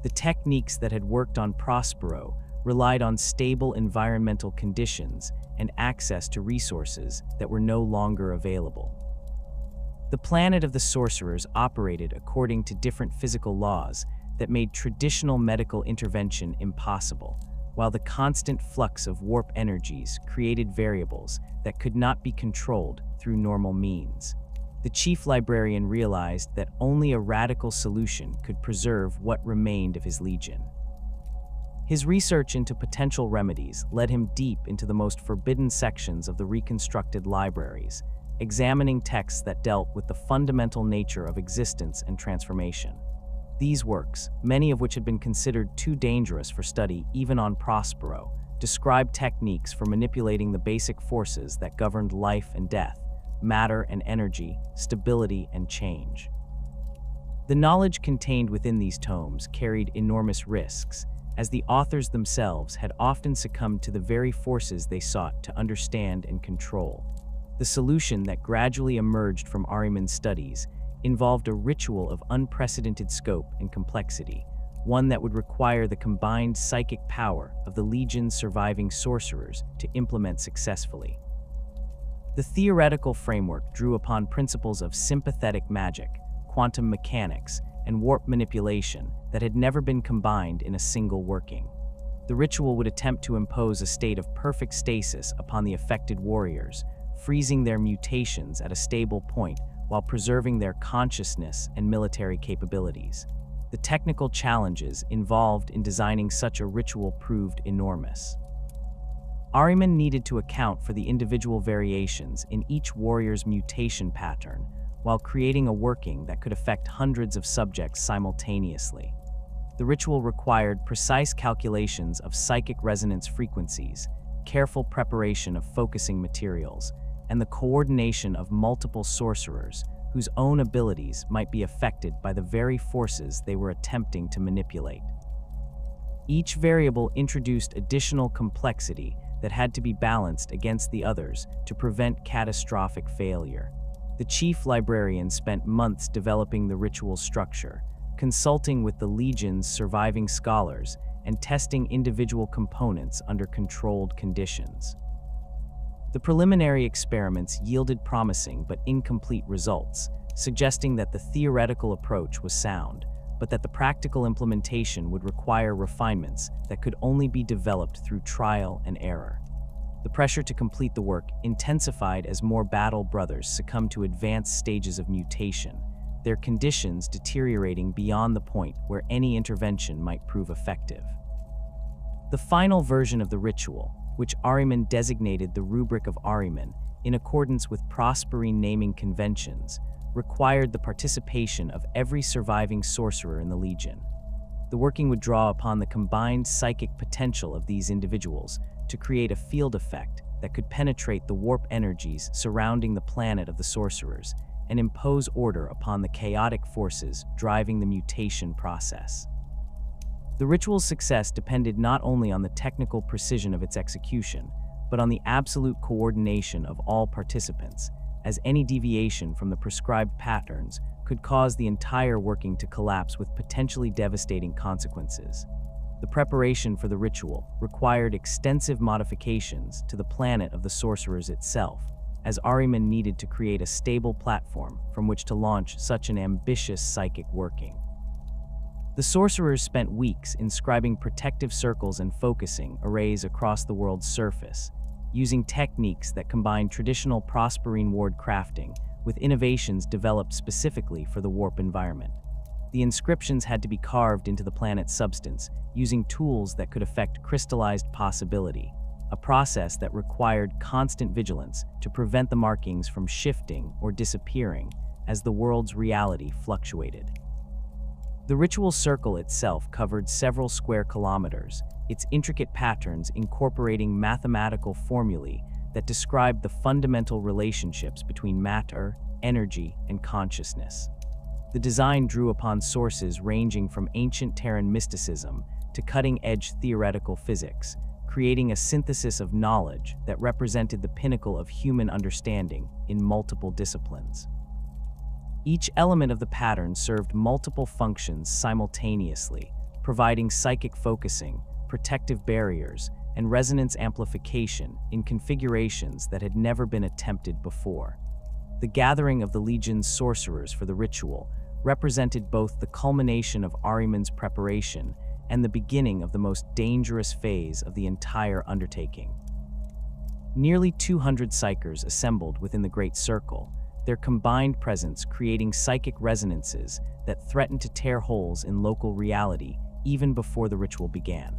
The techniques that had worked on Prospero relied on stable environmental conditions and access to resources that were no longer available. The planet of the sorcerers operated according to different physical laws that made traditional medical intervention impossible, while the constant flux of warp energies created variables that could not be controlled through normal means. The chief librarian realized that only a radical solution could preserve what remained of his legion. His research into potential remedies led him deep into the most forbidden sections of the reconstructed libraries, examining texts that dealt with the fundamental nature of existence and transformation. These works, many of which had been considered too dangerous for study even on Prospero, described techniques for manipulating the basic forces that governed life and death, matter and energy, stability and change. The knowledge contained within these tomes carried enormous risks, as the authors themselves had often succumbed to the very forces they sought to understand and control. The solution that gradually emerged from Ahriman's studies involved a ritual of unprecedented scope and complexity, one that would require the combined psychic power of the Legion's surviving sorcerers to implement successfully. The theoretical framework drew upon principles of sympathetic magic, quantum mechanics, and warp manipulation that had never been combined in a single working. The ritual would attempt to impose a state of perfect stasis upon the affected warriors, freezing their mutations at a stable point while preserving their consciousness and military capabilities. The technical challenges involved in designing such a ritual proved enormous. Ahriman needed to account for the individual variations in each warrior's mutation pattern while creating a working that could affect hundreds of subjects simultaneously. The ritual required precise calculations of psychic resonance frequencies, careful preparation of focusing materials, and the coordination of multiple sorcerers whose own abilities might be affected by the very forces they were attempting to manipulate. Each variable introduced additional complexity that had to be balanced against the others to prevent catastrophic failure. The chief librarian spent months developing the ritual structure, consulting with the Legion's surviving scholars, and testing individual components under controlled conditions. The preliminary experiments yielded promising but incomplete results, suggesting that the theoretical approach was sound, but that the practical implementation would require refinements that could only be developed through trial and error. The pressure to complete the work intensified as more battle brothers succumbed to advanced stages of mutation, their conditions deteriorating beyond the point where any intervention might prove effective. The final version of the ritual, which Ahriman designated the Rubric of Ahriman in accordance with Prosperine naming conventions, required the participation of every surviving sorcerer in the Legion. The working would draw upon the combined psychic potential of these individuals to create a field effect that could penetrate the warp energies surrounding the planet of the sorcerers and impose order upon the chaotic forces driving the mutation process. The ritual's success depended not only on the technical precision of its execution, but on the absolute coordination of all participants, as any deviation from the prescribed patterns could cause the entire working to collapse with potentially devastating consequences. The preparation for the ritual required extensive modifications to the planet of the sorcerers itself, as Ahriman needed to create a stable platform from which to launch such an ambitious psychic working. The sorcerers spent weeks inscribing protective circles and focusing arrays across the world's surface, using techniques that combined traditional Prosperine ward crafting with innovations developed specifically for the warp environment. The inscriptions had to be carved into the planet's substance, using tools that could affect crystallized possibility, a process that required constant vigilance to prevent the markings from shifting or disappearing as the world's reality fluctuated. The ritual circle itself covered several square kilometers, its intricate patterns incorporating mathematical formulae that described the fundamental relationships between matter, energy, and consciousness. The design drew upon sources ranging from ancient Terran mysticism to cutting-edge theoretical physics, creating a synthesis of knowledge that represented the pinnacle of human understanding in multiple disciplines. Each element of the pattern served multiple functions simultaneously, providing psychic focusing, protective barriers, and resonance amplification in configurations that had never been attempted before. The gathering of the Legion's sorcerers for the ritual represented both the culmination of Ahriman's preparation and the beginning of the most dangerous phase of the entire undertaking. Nearly 200 psychers assembled within the Great Circle, their combined presence creating psychic resonances that threatened to tear holes in local reality even before the ritual began.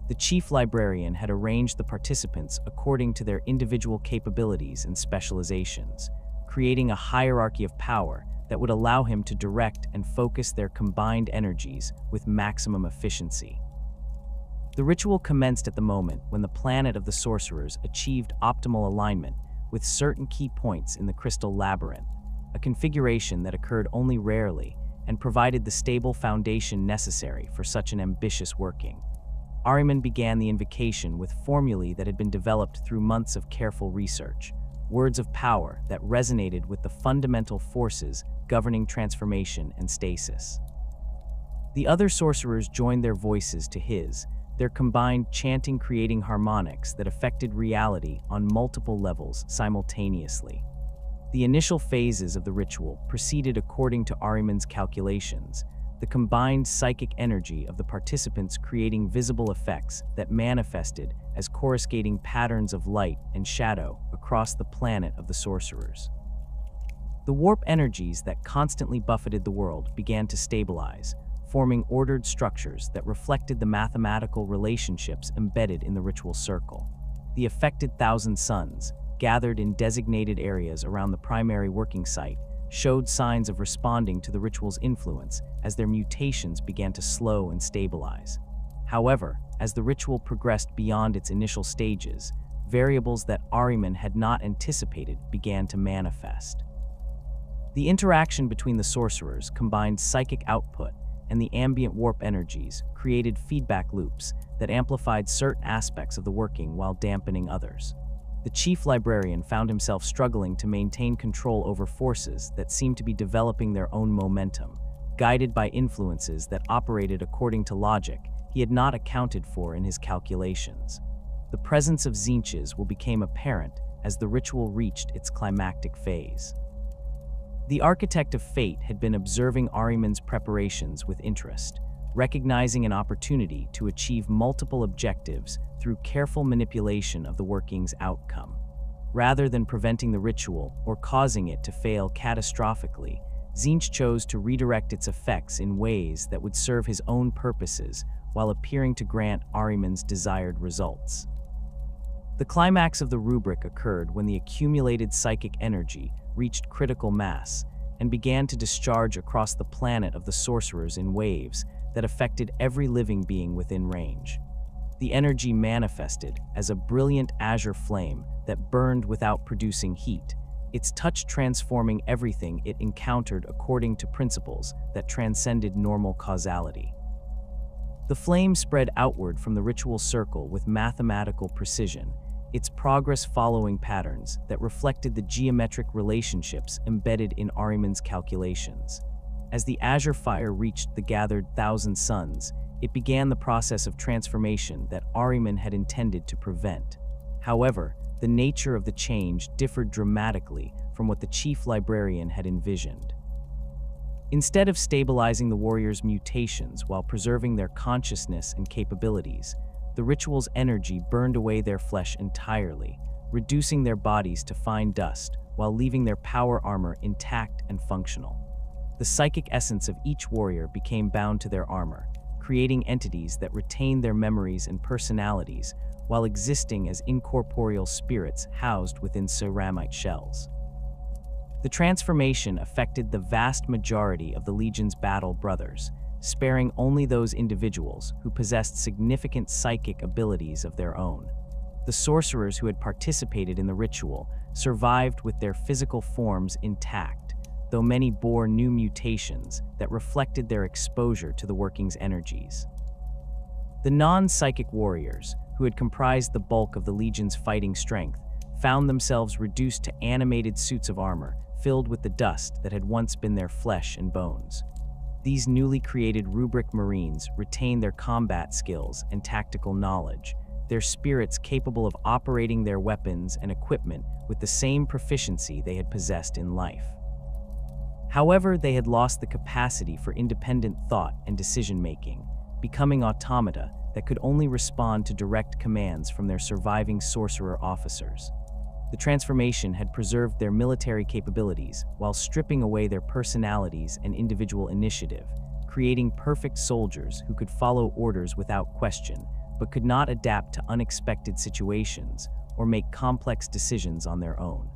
The chief librarian had arranged the participants according to their individual capabilities and specializations, creating a hierarchy of power that would allow him to direct and focus their combined energies with maximum efficiency. The ritual commenced at the moment when the planet of the sorcerers achieved optimal alignment with certain key points in the crystal labyrinth, a configuration that occurred only rarely and provided the stable foundation necessary for such an ambitious working. Ahriman began the invocation with formulae that had been developed through months of careful research, words of power that resonated with the fundamental forces governing transformation and stasis. The other sorcerers joined their voices to his, their combined chanting creating harmonics that affected reality on multiple levels simultaneously. The initial phases of the ritual proceeded according to Ahriman's calculations, the combined psychic energy of the participants creating visible effects that manifested as coruscating patterns of light and shadow across the planet of the sorcerers. The warp energies that constantly buffeted the world began to stabilize, forming ordered structures that reflected the mathematical relationships embedded in the ritual circle. The affected thousand suns, gathered in designated areas around the primary working site, showed signs of responding to the ritual's influence as their mutations began to slow and stabilize. However, as the ritual progressed beyond its initial stages, variables that Ahriman had not anticipated began to manifest. The interaction between the sorcerers combined psychic output and the ambient warp energies created feedback loops that amplified certain aspects of the working while dampening others. The chief librarian found himself struggling to maintain control over forces that seemed to be developing their own momentum, guided by influences that operated according to logic he had not accounted for in his calculations. The presence of Tzeentches became apparent as the ritual reached its climactic phase. The Architect of Fate had been observing Ahriman's preparations with interest, recognizing an opportunity to achieve multiple objectives through careful manipulation of the working's outcome. Rather than preventing the ritual or causing it to fail catastrophically, Tzeentch chose to redirect its effects in ways that would serve his own purposes while appearing to grant Ahriman's desired results. The climax of the rubric occurred when the accumulated psychic energy reached critical mass and began to discharge across the planet of the sorcerers in waves that affected every living being within range. The energy manifested as a brilliant azure flame that burned without producing heat, its touch transforming everything it encountered according to principles that transcended normal causality. The flame spread outward from the ritual circle with mathematical precision, its progress following patterns that reflected the geometric relationships embedded in Ahriman's calculations. As the azure fire reached the gathered thousand suns, it began the process of transformation that Ahriman had intended to prevent. However, the nature of the change differed dramatically from what the chief librarian had envisioned. Instead of stabilizing the warriors' mutations while preserving their consciousness and capabilities, the ritual's energy burned away their flesh entirely, reducing their bodies to fine dust while leaving their power armor intact and functional. The psychic essence of each warrior became bound to their armor, creating entities that retained their memories and personalities while existing as incorporeal spirits housed within ceramite shells. The transformation affected the vast majority of the Legion's battle brothers, sparing only those individuals who possessed significant psychic abilities of their own. The sorcerers who had participated in the ritual survived with their physical forms intact, though many bore new mutations that reflected their exposure to the working's energies. The non-psychic warriors, who had comprised the bulk of the Legion's fighting strength, found themselves reduced to animated suits of armor filled with the dust that had once been their flesh and bones. These newly created rubric marines retained their combat skills and tactical knowledge, their spirits capable of operating their weapons and equipment with the same proficiency they had possessed in life. However, they had lost the capacity for independent thought and decision-making, becoming automata that could only respond to direct commands from their surviving sorcerer officers. The transformation had preserved their military capabilities while stripping away their personalities and individual initiative, creating perfect soldiers who could follow orders without question, but could not adapt to unexpected situations or make complex decisions on their own.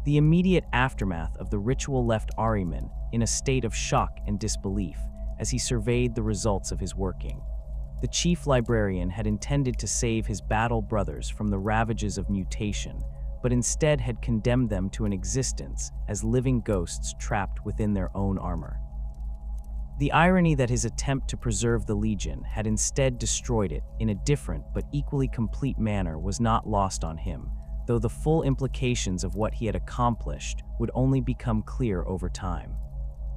The immediate aftermath of the ritual left Ahriman in a state of shock and disbelief as he surveyed the results of his working. The chief librarian had intended to save his battle brothers from the ravages of mutation, but instead had condemned them to an existence as living ghosts trapped within their own armor. The irony that his attempt to preserve the Legion had instead destroyed it in a different but equally complete manner was not lost on him, though the full implications of what he had accomplished would only become clear over time.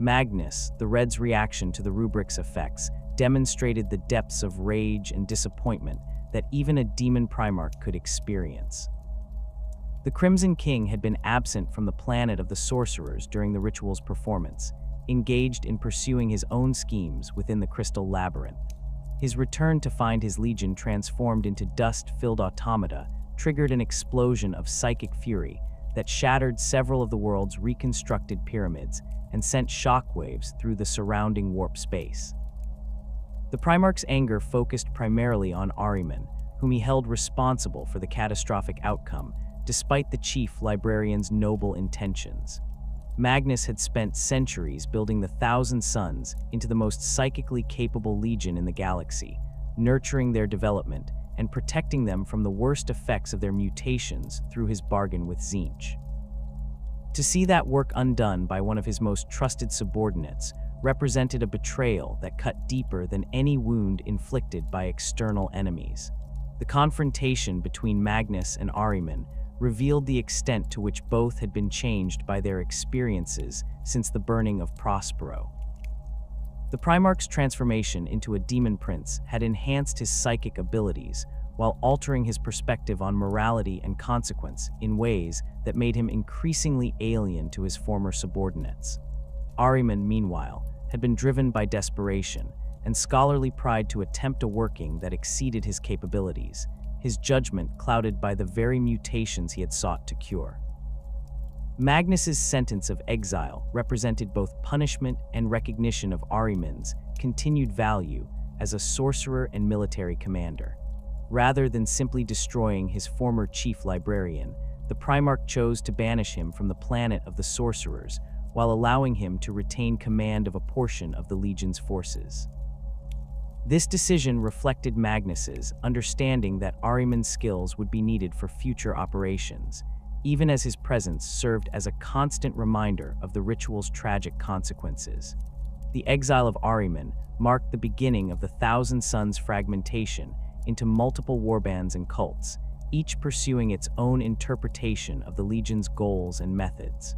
Magnus the Red's reaction to the rubric's effects demonstrated the depths of rage and disappointment that even a demon primarch could experience. The Crimson King had been absent from the planet of the sorcerers during the ritual's performance, engaged in pursuing his own schemes within the crystal labyrinth. His return to find his legion transformed into dust-filled automata triggered an explosion of psychic fury that shattered several of the world's reconstructed pyramids and sent shockwaves through the surrounding warp space. The Primarch's anger focused primarily on Ahriman, whom he held responsible for the catastrophic outcome, despite the chief librarian's noble intentions. Magnus had spent centuries building the Thousand Suns into the most psychically capable legion in the galaxy, nurturing their development and protecting them from the worst effects of their mutations through his bargain with Tzeentch. To see that work undone by one of his most trusted subordinates represented a betrayal that cut deeper than any wound inflicted by external enemies. The confrontation between Magnus and Ahriman revealed the extent to which both had been changed by their experiences since the burning of Prospero. The Primarch's transformation into a demon prince had enhanced his psychic abilities while altering his perspective on morality and consequence in ways that made him increasingly alien to his former subordinates. Ahriman, meanwhile, had been driven by desperation and scholarly pride to attempt a working that exceeded his capabilities, his judgment clouded by the very mutations he had sought to cure. Magnus's sentence of exile represented both punishment and recognition of Ahriman's continued value as a sorcerer and military commander. Rather than simply destroying his former chief librarian, the Primarch chose to banish him from the planet of the sorcerers while allowing him to retain command of a portion of the Legion's forces. This decision reflected Magnus's understanding that Ahriman's skills would be needed for future operations, even as his presence served as a constant reminder of the ritual's tragic consequences. The exile of Ahriman marked the beginning of the Thousand Suns' fragmentation into multiple warbands and cults, each pursuing its own interpretation of the Legion's goals and methods.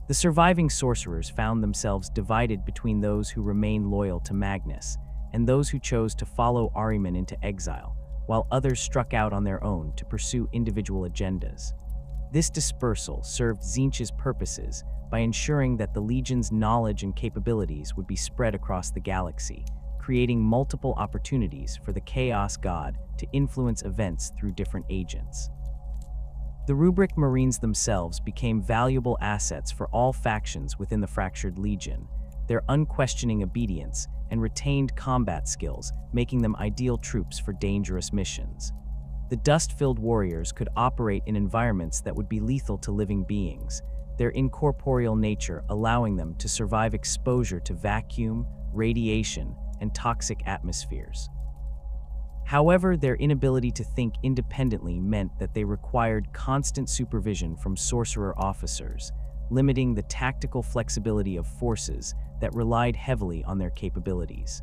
The surviving sorcerers found themselves divided between those who remained loyal to Magnus and those who chose to follow Ahriman into exile, while others struck out on their own to pursue individual agendas. This dispersal served Tzeentch's purposes by ensuring that the Legion's knowledge and capabilities would be spread across the galaxy, creating multiple opportunities for the Chaos God to influence events through different agents. The Rubric Marines themselves became valuable assets for all factions within the Fractured Legion, their unquestioning obedience and retained combat skills making them ideal troops for dangerous missions. The dust-filled warriors could operate in environments that would be lethal to living beings, their incorporeal nature allowing them to survive exposure to vacuum, radiation, and toxic atmospheres. However, their inability to think independently meant that they required constant supervision from sorcerer officers, limiting the tactical flexibility of forces that relied heavily on their capabilities.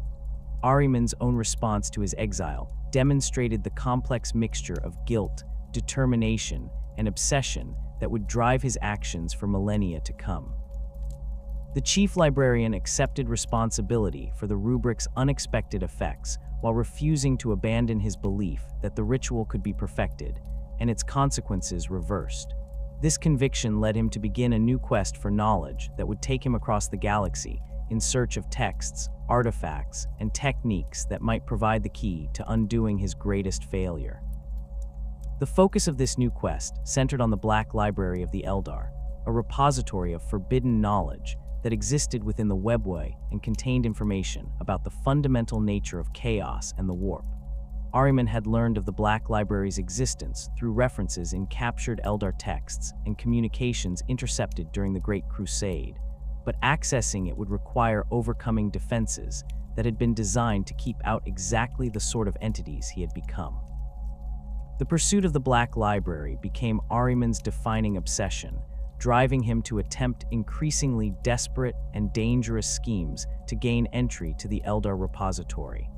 Ahriman's own response to his exile demonstrated the complex mixture of guilt, determination, and obsession that would drive his actions for millennia to come. The chief librarian accepted responsibility for the rubric's unexpected effects while refusing to abandon his belief that the ritual could be perfected and its consequences reversed. This conviction led him to begin a new quest for knowledge that would take him across the galaxy in search of texts, artifacts, and techniques that might provide the key to undoing his greatest failure. The focus of this new quest centered on the Black Library of the Eldar, a repository of forbidden knowledge that existed within the webway and contained information about the fundamental nature of chaos and the warp. Ahriman had learned of the Black Library's existence through references in captured Eldar texts and communications intercepted during the Great Crusade, but accessing it would require overcoming defenses that had been designed to keep out exactly the sort of entities he had become. The pursuit of the Black Library became Ahriman's defining obsession, driving him to attempt increasingly desperate and dangerous schemes to gain entry to the Eldar repository.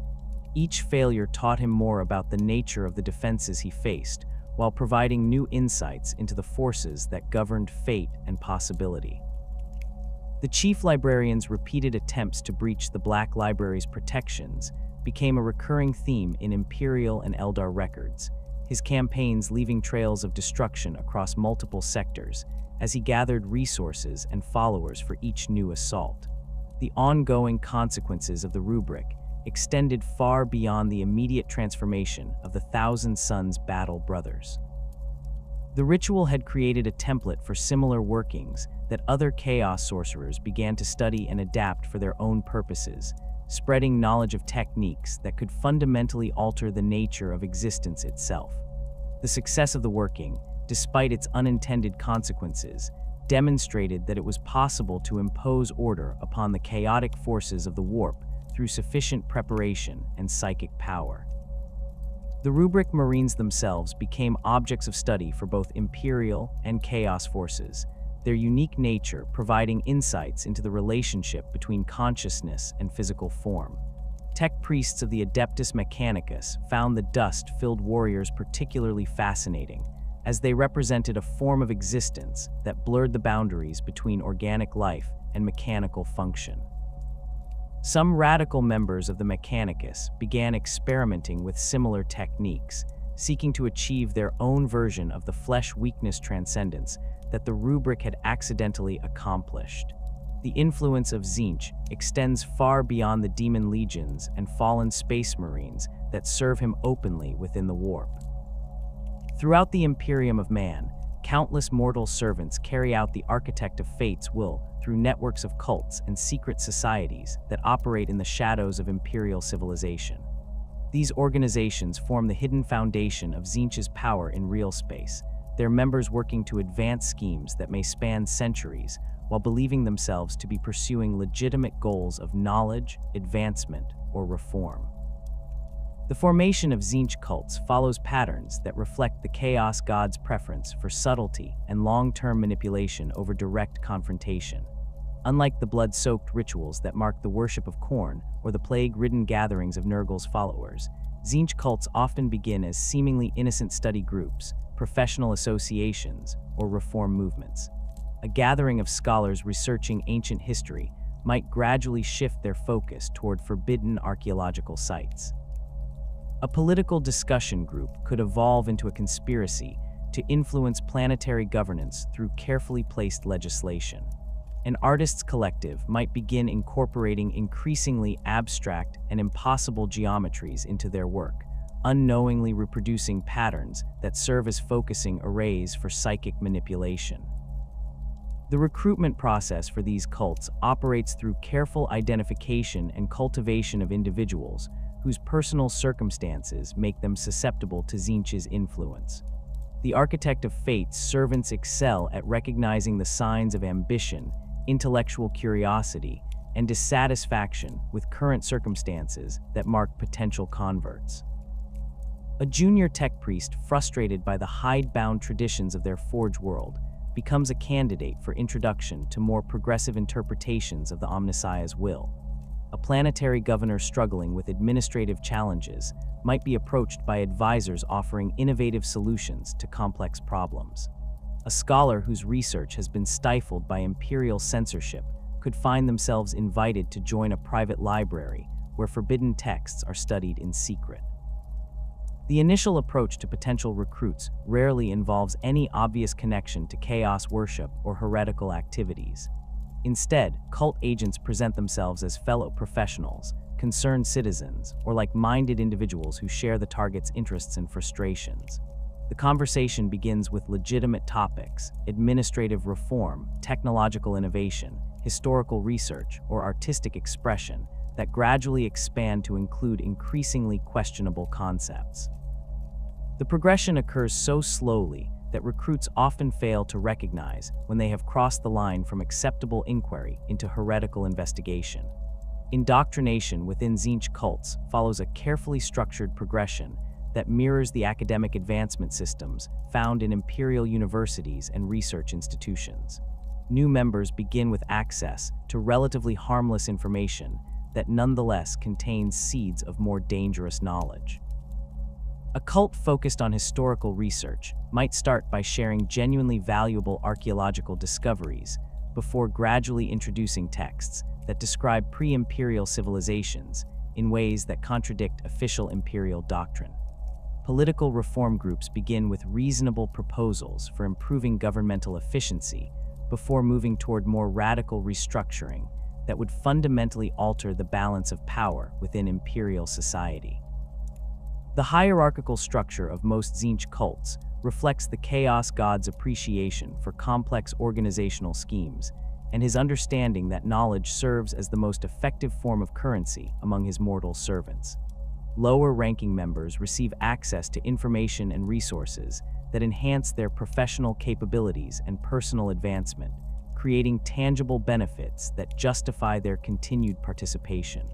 Each failure taught him more about the nature of the defenses he faced, while providing new insights into the forces that governed fate and possibility. The chief librarian's repeated attempts to breach the Black Library's protections became a recurring theme in Imperial and Eldar records, his campaigns leaving trails of destruction across multiple sectors as he gathered resources and followers for each new assault. The ongoing consequences of the rubric extended far beyond the immediate transformation of the Thousand Sons battle brothers. The ritual had created a template for similar workings that other chaos sorcerers began to study and adapt for their own purposes, spreading knowledge of techniques that could fundamentally alter the nature of existence itself. The success of the working, despite its unintended consequences, demonstrated that it was possible to impose order upon the chaotic forces of the warp through sufficient preparation and psychic power. The Rubric Marines themselves became objects of study for both Imperial and Chaos forces, their unique nature providing insights into the relationship between consciousness and physical form. Tech priests of the Adeptus Mechanicus found the dust-filled warriors particularly fascinating, as they represented a form of existence that blurred the boundaries between organic life and mechanical function. Some radical members of the Mechanicus began experimenting with similar techniques, seeking to achieve their own version of the flesh weakness transcendence that the rubric had accidentally accomplished. The influence of Tzeentch extends far beyond the demon legions and fallen space marines that serve him openly within the warp. Throughout the Imperium of Man, countless mortal servants carry out the Architect of Fate's will through networks of cults and secret societies that operate in the shadows of Imperial civilization. These organizations form the hidden foundation of Tzeentch's power in real space, their members working to advance schemes that may span centuries while believing themselves to be pursuing legitimate goals of knowledge, advancement, or reform. The formation of Tzeentch cults follows patterns that reflect the Chaos God's preference for subtlety and long-term manipulation over direct confrontation. Unlike the blood-soaked rituals that mark the worship of Khorne or the plague-ridden gatherings of Nurgle's followers, Tzeentch cults often begin as seemingly innocent study groups, professional associations, or reform movements. A gathering of scholars researching ancient history might gradually shift their focus toward forbidden archaeological sites. A political discussion group could evolve into a conspiracy, to influence planetary governance through carefully placed legislation. An artist's collective might begin incorporating increasingly abstract and impossible geometries into their work, unknowingly reproducing patterns that serve as focusing arrays for psychic manipulation. The recruitment process for these cults operates through careful identification and cultivation of individuals whose personal circumstances make them susceptible to Tzeentch's influence. The architect of fate's servants excel at recognizing the signs of ambition, intellectual curiosity, and dissatisfaction with current circumstances that mark potential converts. A junior tech priest, frustrated by the hidebound traditions of their forge world, becomes a candidate for introduction to more progressive interpretations of the Omnissiah's will. A planetary governor struggling with administrative challenges might be approached by advisors offering innovative solutions to complex problems. A scholar whose research has been stifled by imperial censorship could find themselves invited to join a private library where forbidden texts are studied in secret. The initial approach to potential recruits rarely involves any obvious connection to chaos worship or heretical activities. Instead, cult agents present themselves as fellow professionals, concerned citizens, or like-minded individuals who share the target's interests and frustrations. The conversation begins with legitimate topics: administrative reform, technological innovation, historical research, or artistic expression, that gradually expand to include increasingly questionable concepts. The progression occurs so slowly that recruits often fail to recognize when they have crossed the line from acceptable inquiry into heretical investigation. Indoctrination within Tzeentch cults follows a carefully structured progression that mirrors the academic advancement systems found in imperial universities and research institutions. New members begin with access to relatively harmless information that nonetheless contains seeds of more dangerous knowledge. A cult focused on historical research might start by sharing genuinely valuable archaeological discoveries before gradually introducing texts that describe pre-imperial civilizations in ways that contradict official imperial doctrine. Political reform groups begin with reasonable proposals for improving governmental efficiency before moving toward more radical restructuring that would fundamentally alter the balance of power within imperial society. The hierarchical structure of most Tzeentch cults reflects the Chaos God's appreciation for complex organizational schemes and his understanding that knowledge serves as the most effective form of currency among his mortal servants. Lower-ranking members receive access to information and resources that enhance their professional capabilities and personal advancement, creating tangible benefits that justify their continued participation.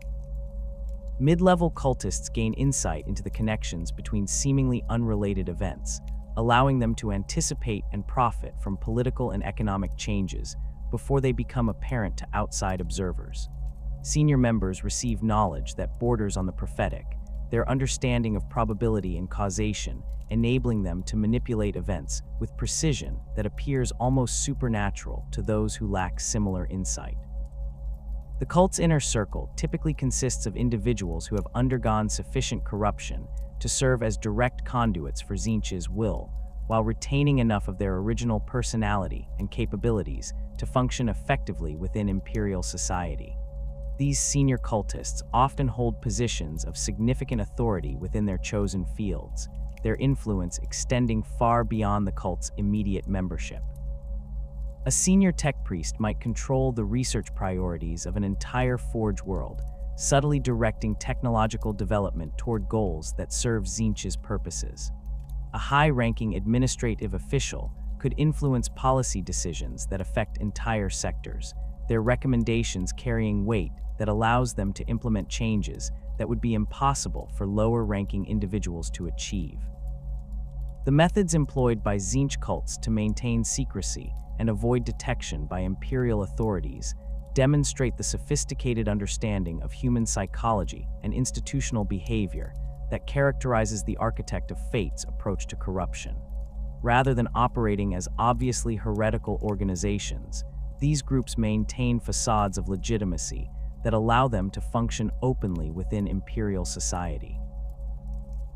Mid-level cultists gain insight into the connections between seemingly unrelated events, allowing them to anticipate and profit from political and economic changes before they become apparent to outside observers. Senior members receive knowledge that borders on the prophetic, their understanding of probability and causation enabling them to manipulate events with precision that appears almost supernatural to those who lack similar insight. The cult's inner circle typically consists of individuals who have undergone sufficient corruption to serve as direct conduits for Tzeentch's will, while retaining enough of their original personality and capabilities to function effectively within imperial society. These senior cultists often hold positions of significant authority within their chosen fields, their influence extending far beyond the cult's immediate membership. A senior tech priest might control the research priorities of an entire forge world, subtly directing technological development toward goals that serve Tzeentch's purposes. A high-ranking administrative official could influence policy decisions that affect entire sectors, their recommendations carrying weight that allows them to implement changes that would be impossible for lower-ranking individuals to achieve. The methods employed by Tzeentch cults to maintain secrecy and avoid detection by imperial authorities demonstrate the sophisticated understanding of human psychology and institutional behavior that characterizes the architect of fate's approach to corruption. Rather than operating as obviously heretical organizations, these groups maintain facades of legitimacy that allow them to function openly within imperial society.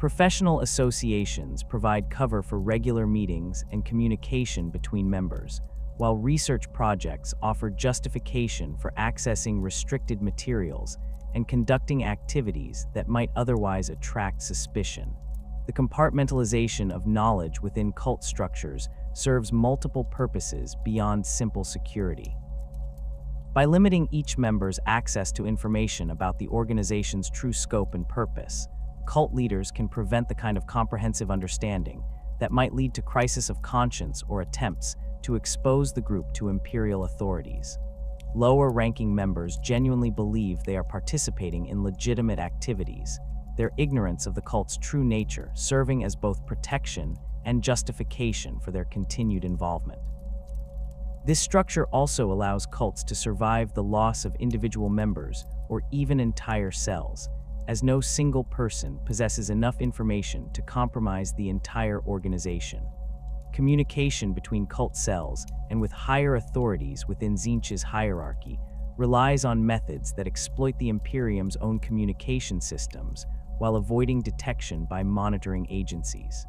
Professional associations provide cover for regular meetings and communication between members, while research projects offer justification for accessing restricted materials and conducting activities that might otherwise attract suspicion. The compartmentalization of knowledge within cult structures serves multiple purposes beyond simple security. By limiting each member's access to information about the organization's true scope and purpose, cult leaders can prevent the kind of comprehensive understanding that might lead to crisis of conscience or attempts to expose the group to imperial authorities. Lower-ranking members genuinely believe they are participating in legitimate activities, their ignorance of the cult's true nature serving as both protection and justification for their continued involvement. This structure also allows cults to survive the loss of individual members or even entire cells, as no single person possesses enough information to compromise the entire organization. Communication between cult cells and with higher authorities within Tzeentch's hierarchy relies on methods that exploit the Imperium's own communication systems while avoiding detection by monitoring agencies.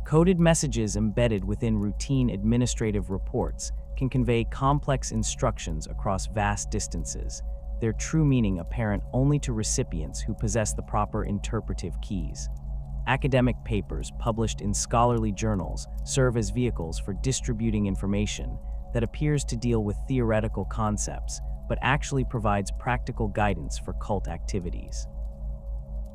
Coded messages embedded within routine administrative reports can convey complex instructions across vast distances, their true meaning apparent only to recipients who possess the proper interpretive keys. Academic papers published in scholarly journals serve as vehicles for distributing information that appears to deal with theoretical concepts, but actually provides practical guidance for cult activities.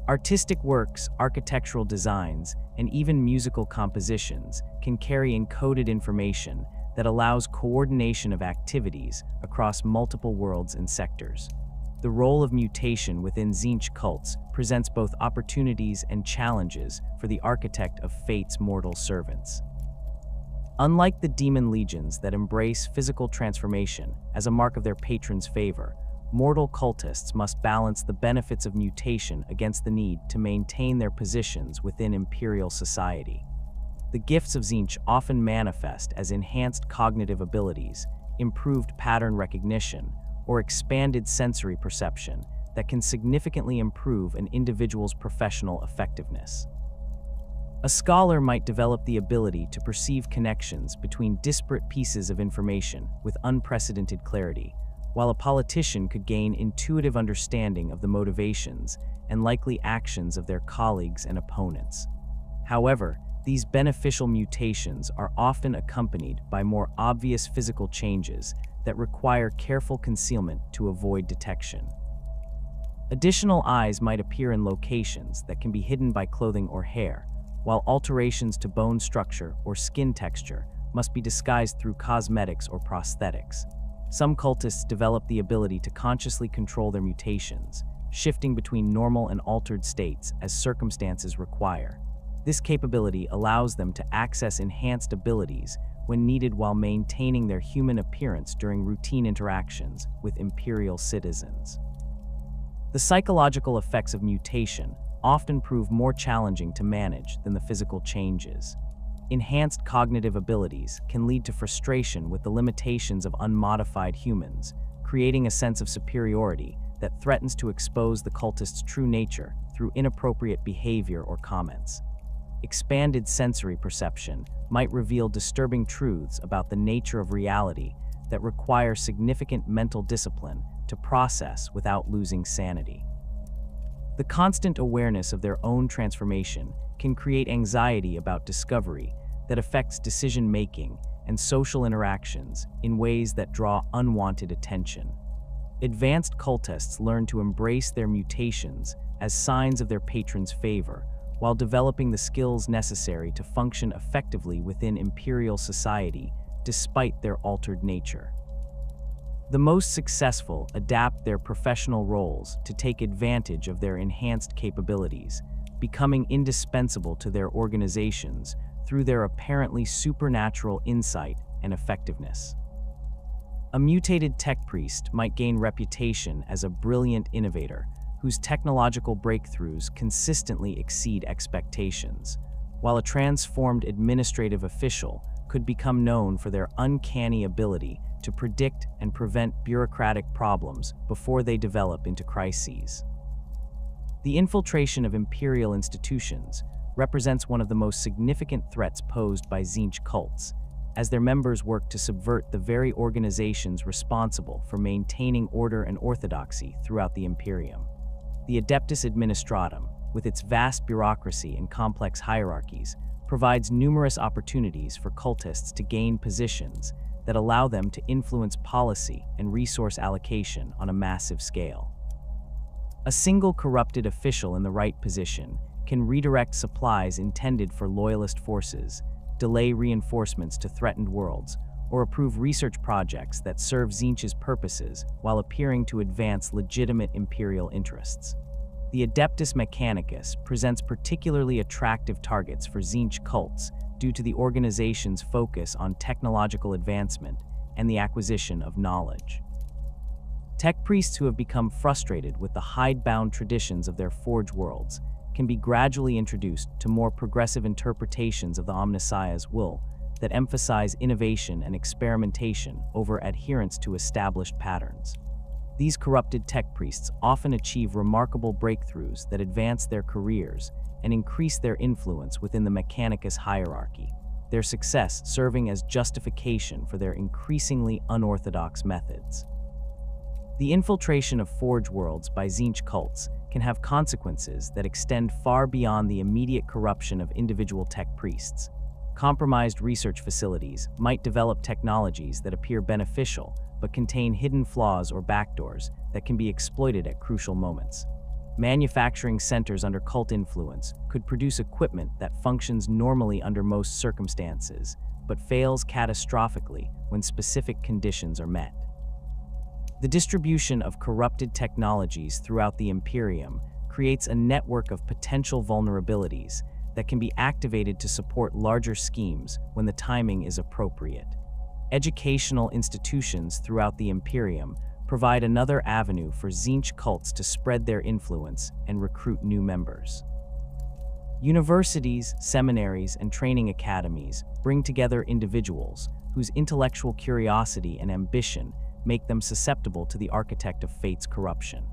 Artistic works, architectural designs, and even musical compositions can carry encoded information that allows coordination of activities across multiple worlds and sectors. The role of mutation within Tzeentch cults presents both opportunities and challenges for the architect of fate's mortal servants. Unlike the demon legions that embrace physical transformation as a mark of their patron's favor, mortal cultists must balance the benefits of mutation against the need to maintain their positions within imperial society. The gifts of Tzeentch often manifest as enhanced cognitive abilities, improved pattern recognition, or expanded sensory perception that can significantly improve an individual's professional effectiveness. A scholar might develop the ability to perceive connections between disparate pieces of information with unprecedented clarity, while a politician could gain intuitive understanding of the motivations and likely actions of their colleagues and opponents. However, these beneficial mutations are often accompanied by more obvious physical changes that require careful concealment to avoid detection. Additional eyes might appear in locations that can be hidden by clothing or hair, while alterations to bone structure or skin texture must be disguised through cosmetics or prosthetics. Some cultists develop the ability to consciously control their mutations, shifting between normal and altered states as circumstances require. This capability allows them to access enhanced abilities when needed while maintaining their human appearance during routine interactions with imperial citizens. The psychological effects of mutation often prove more challenging to manage than the physical changes. Enhanced cognitive abilities can lead to frustration with the limitations of unmodified humans, creating a sense of superiority that threatens to expose the cultist's true nature through inappropriate behavior or comments. Expanded sensory perception might reveal disturbing truths about the nature of reality that require significant mental discipline to process without losing sanity. The constant awareness of their own transformation can create anxiety about discovery that affects decision-making and social interactions in ways that draw unwanted attention. Advanced cultists learn to embrace their mutations as signs of their patron's favor, while developing the skills necessary to function effectively within imperial society despite their altered nature. The most successful adapt their professional roles to take advantage of their enhanced capabilities, becoming indispensable to their organizations through their apparently supernatural insight and effectiveness. A mutated tech priest might gain reputation as a brilliant innovator whose technological breakthroughs consistently exceed expectations, while a transformed administrative official could become known for their uncanny ability to predict and prevent bureaucratic problems before they develop into crises. The infiltration of imperial institutions represents one of the most significant threats posed by Tzeentch cults, as their members work to subvert the very organizations responsible for maintaining order and orthodoxy throughout the Imperium. The Adeptus Administratum, with its vast bureaucracy and complex hierarchies, provides numerous opportunities for cultists to gain positions that allow them to influence policy and resource allocation on a massive scale. A single corrupted official in the right position can redirect supplies intended for loyalist forces, delay reinforcements to threatened worlds, or approve research projects that serve Tzeentch's purposes while appearing to advance legitimate imperial interests. The Adeptus Mechanicus presents particularly attractive targets for Tzeentch cults due to the organization's focus on technological advancement and the acquisition of knowledge. Tech priests who have become frustrated with the hidebound traditions of their forge worlds can be gradually introduced to more progressive interpretations of the Omnissiah's will that emphasize innovation and experimentation over adherence to established patterns. These corrupted tech priests often achieve remarkable breakthroughs that advance their careers and increase their influence within the Mechanicus hierarchy, their success serving as justification for their increasingly unorthodox methods. The infiltration of forge worlds by Tzeentch cults can have consequences that extend far beyond the immediate corruption of individual tech priests. Compromised research facilities might develop technologies that appear beneficial but contain hidden flaws or backdoors that can be exploited at crucial moments. Manufacturing centers under cult influence could produce equipment that functions normally under most circumstances, but fails catastrophically when specific conditions are met. The distribution of corrupted technologies throughout the Imperium creates a network of potential vulnerabilities that can be activated to support larger schemes when the timing is appropriate. Educational institutions throughout the Imperium provide another avenue for Tzeentch cults to spread their influence and recruit new members. Universities, seminaries, and training academies bring together individuals whose intellectual curiosity and ambition make them susceptible to the architect of fate's corruption.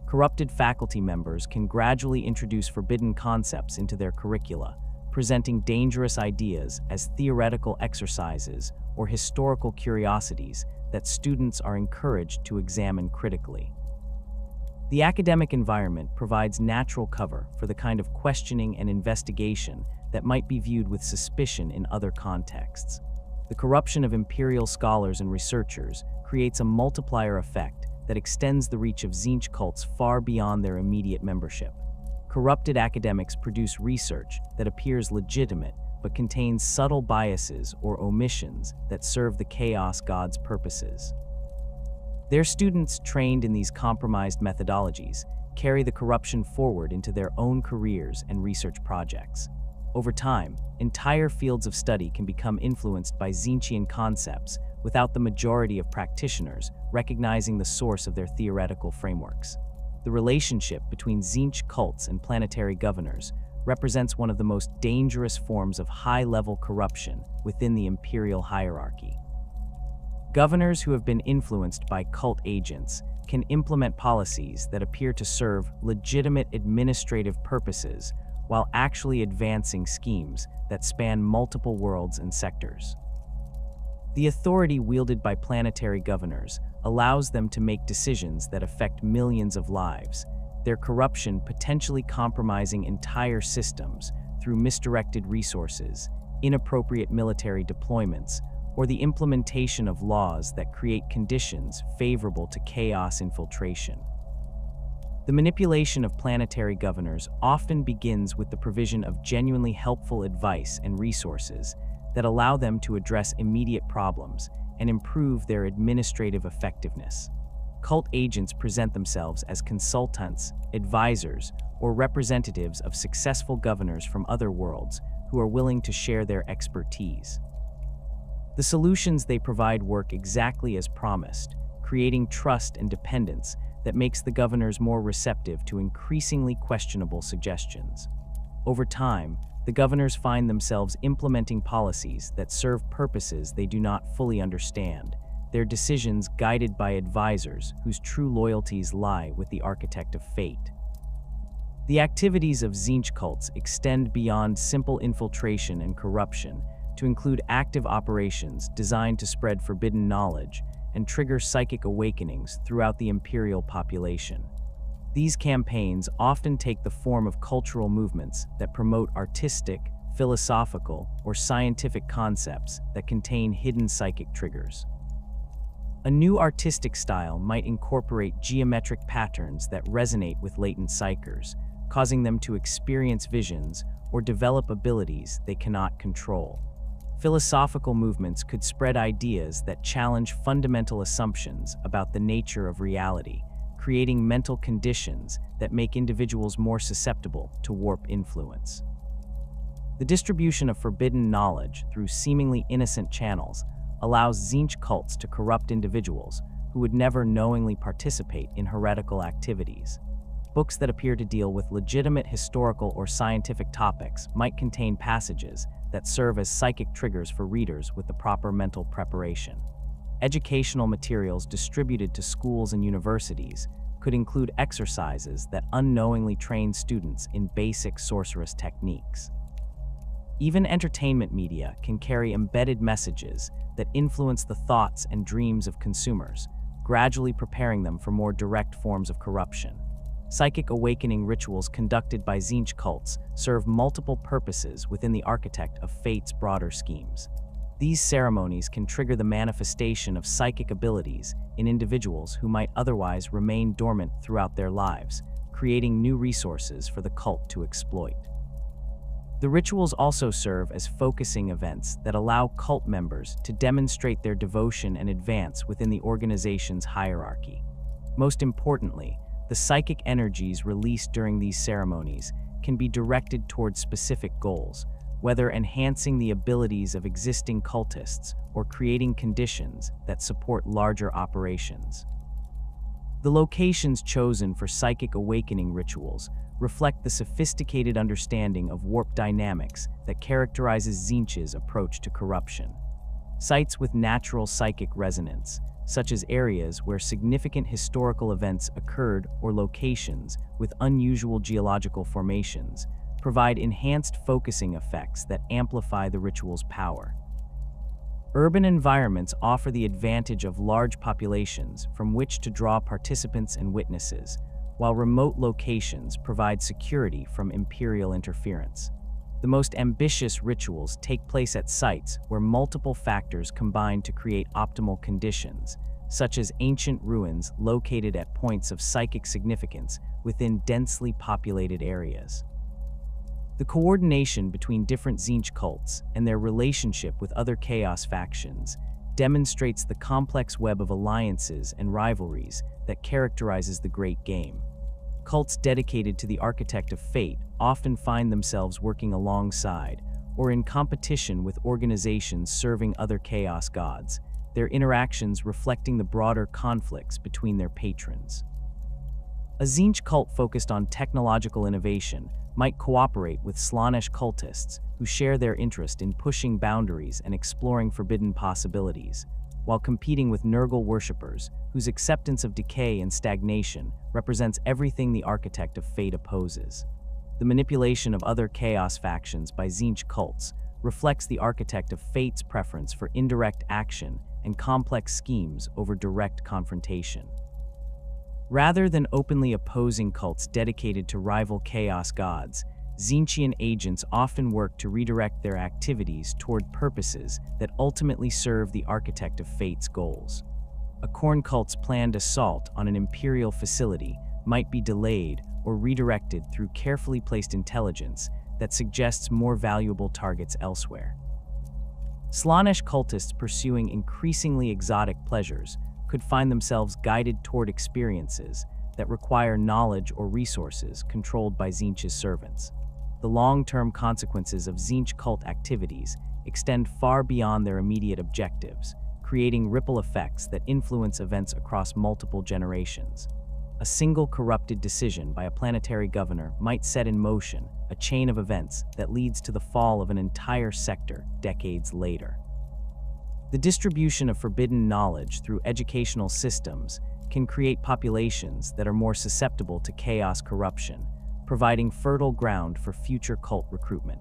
Corrupted faculty members can gradually introduce forbidden concepts into their curricula, presenting dangerous ideas as theoretical exercises or historical curiosities that students are encouraged to examine critically. The academic environment provides natural cover for the kind of questioning and investigation that might be viewed with suspicion in other contexts. The corruption of imperial scholars and researchers creates a multiplier effect that extends the reach of Tzeentch cults far beyond their immediate membership. Corrupted academics produce research that appears legitimate but contains subtle biases or omissions that serve the Chaos God's purposes. Their students trained in these compromised methodologies carry the corruption forward into their own careers and research projects. Over time, entire fields of study can become influenced by Tzeentchian concepts without the majority of practitioners recognizing the source of their theoretical frameworks. The relationship between Tzeentch cults and planetary governors represents one of the most dangerous forms of high-level corruption within the imperial hierarchy. Governors who have been influenced by cult agents can implement policies that appear to serve legitimate administrative purposes while actually advancing schemes that span multiple worlds and sectors. The authority wielded by planetary governors allows them to make decisions that affect millions of lives, their corruption potentially compromising entire systems through misdirected resources, inappropriate military deployments, or the implementation of laws that create conditions favorable to chaos infiltration. The manipulation of planetary governors often begins with the provision of genuinely helpful advice and resources that allow them to address immediate problems and improve their administrative effectiveness. Cult agents present themselves as consultants, advisors, or representatives of successful governors from other worlds who are willing to share their expertise. The solutions they provide work exactly as promised, creating trust and dependence that makes the governors more receptive to increasingly questionable suggestions. Over time, the governors find themselves implementing policies that serve purposes they do not fully understand, their decisions guided by advisors whose true loyalties lie with the architect of fate. The activities of Tzeentch cults extend beyond simple infiltration and corruption to include active operations designed to spread forbidden knowledge and trigger psychic awakenings throughout the imperial population. These campaigns often take the form of cultural movements that promote artistic, philosophical, or scientific concepts that contain hidden psychic triggers. A new artistic style might incorporate geometric patterns that resonate with latent psychers, causing them to experience visions or develop abilities they cannot control. Philosophical movements could spread ideas that challenge fundamental assumptions about the nature of reality, creating mental conditions that make individuals more susceptible to warp influence. The distribution of forbidden knowledge through seemingly innocent channels allows Tzeentch cults to corrupt individuals who would never knowingly participate in heretical activities. Books that appear to deal with legitimate historical or scientific topics might contain passages that serve as psychic triggers for readers with the proper mental preparation. Educational materials distributed to schools and universities could include exercises that unknowingly train students in basic sorceress techniques. Even entertainment media can carry embedded messages that influence the thoughts and dreams of consumers, gradually preparing them for more direct forms of corruption. Psychic awakening rituals conducted by Tzeentch cults serve multiple purposes within the architect of fate's broader schemes. These ceremonies can trigger the manifestation of psychic abilities in individuals who might otherwise remain dormant throughout their lives, creating new resources for the cult to exploit. The rituals also serve as focusing events that allow cult members to demonstrate their devotion and advance within the organization's hierarchy. Most importantly, the psychic energies released during these ceremonies can be directed towards specific goals, whether enhancing the abilities of existing cultists or creating conditions that support larger operations. The locations chosen for psychic awakening rituals reflect the sophisticated understanding of warp dynamics that characterizes Tzeentch's approach to corruption. Sites with natural psychic resonance, such as areas where significant historical events occurred or locations with unusual geological formations, provide enhanced focusing effects that amplify the ritual's power. Urban environments offer the advantage of large populations from which to draw participants and witnesses, while remote locations provide security from imperial interference. The most ambitious rituals take place at sites where multiple factors combine to create optimal conditions, such as ancient ruins located at points of psychic significance within densely populated areas. The coordination between different Tzeentch cults and their relationship with other chaos factions demonstrates the complex web of alliances and rivalries that characterizes the Great Game. Cults dedicated to the architect of fate often find themselves working alongside or in competition with organizations serving other chaos gods, their interactions reflecting the broader conflicts between their patrons. A Tzeentch cult focused on technological innovation might cooperate with Slaanesh cultists who share their interest in pushing boundaries and exploring forbidden possibilities, while competing with Nurgle worshippers whose acceptance of decay and stagnation represents everything the architect of fate opposes. The manipulation of other chaos factions by Tzeentch cults reflects the architect of fate's preference for indirect action and complex schemes over direct confrontation. Rather than openly opposing cults dedicated to rival chaos gods, Tzeentchian agents often work to redirect their activities toward purposes that ultimately serve the architect of fate's goals. A Khorne cult's planned assault on an imperial facility might be delayed or redirected through carefully placed intelligence that suggests more valuable targets elsewhere. Slaanesh cultists pursuing increasingly exotic pleasures could find themselves guided toward experiences that require knowledge or resources controlled by Tzeentch's servants. The long-term consequences of Tzeentch cult activities extend far beyond their immediate objectives, creating ripple effects that influence events across multiple generations. A single corrupted decision by a planetary governor might set in motion a chain of events that leads to the fall of an entire sector decades later. The distribution of forbidden knowledge through educational systems can create populations that are more susceptible to chaos corruption, providing fertile ground for future cult recruitment.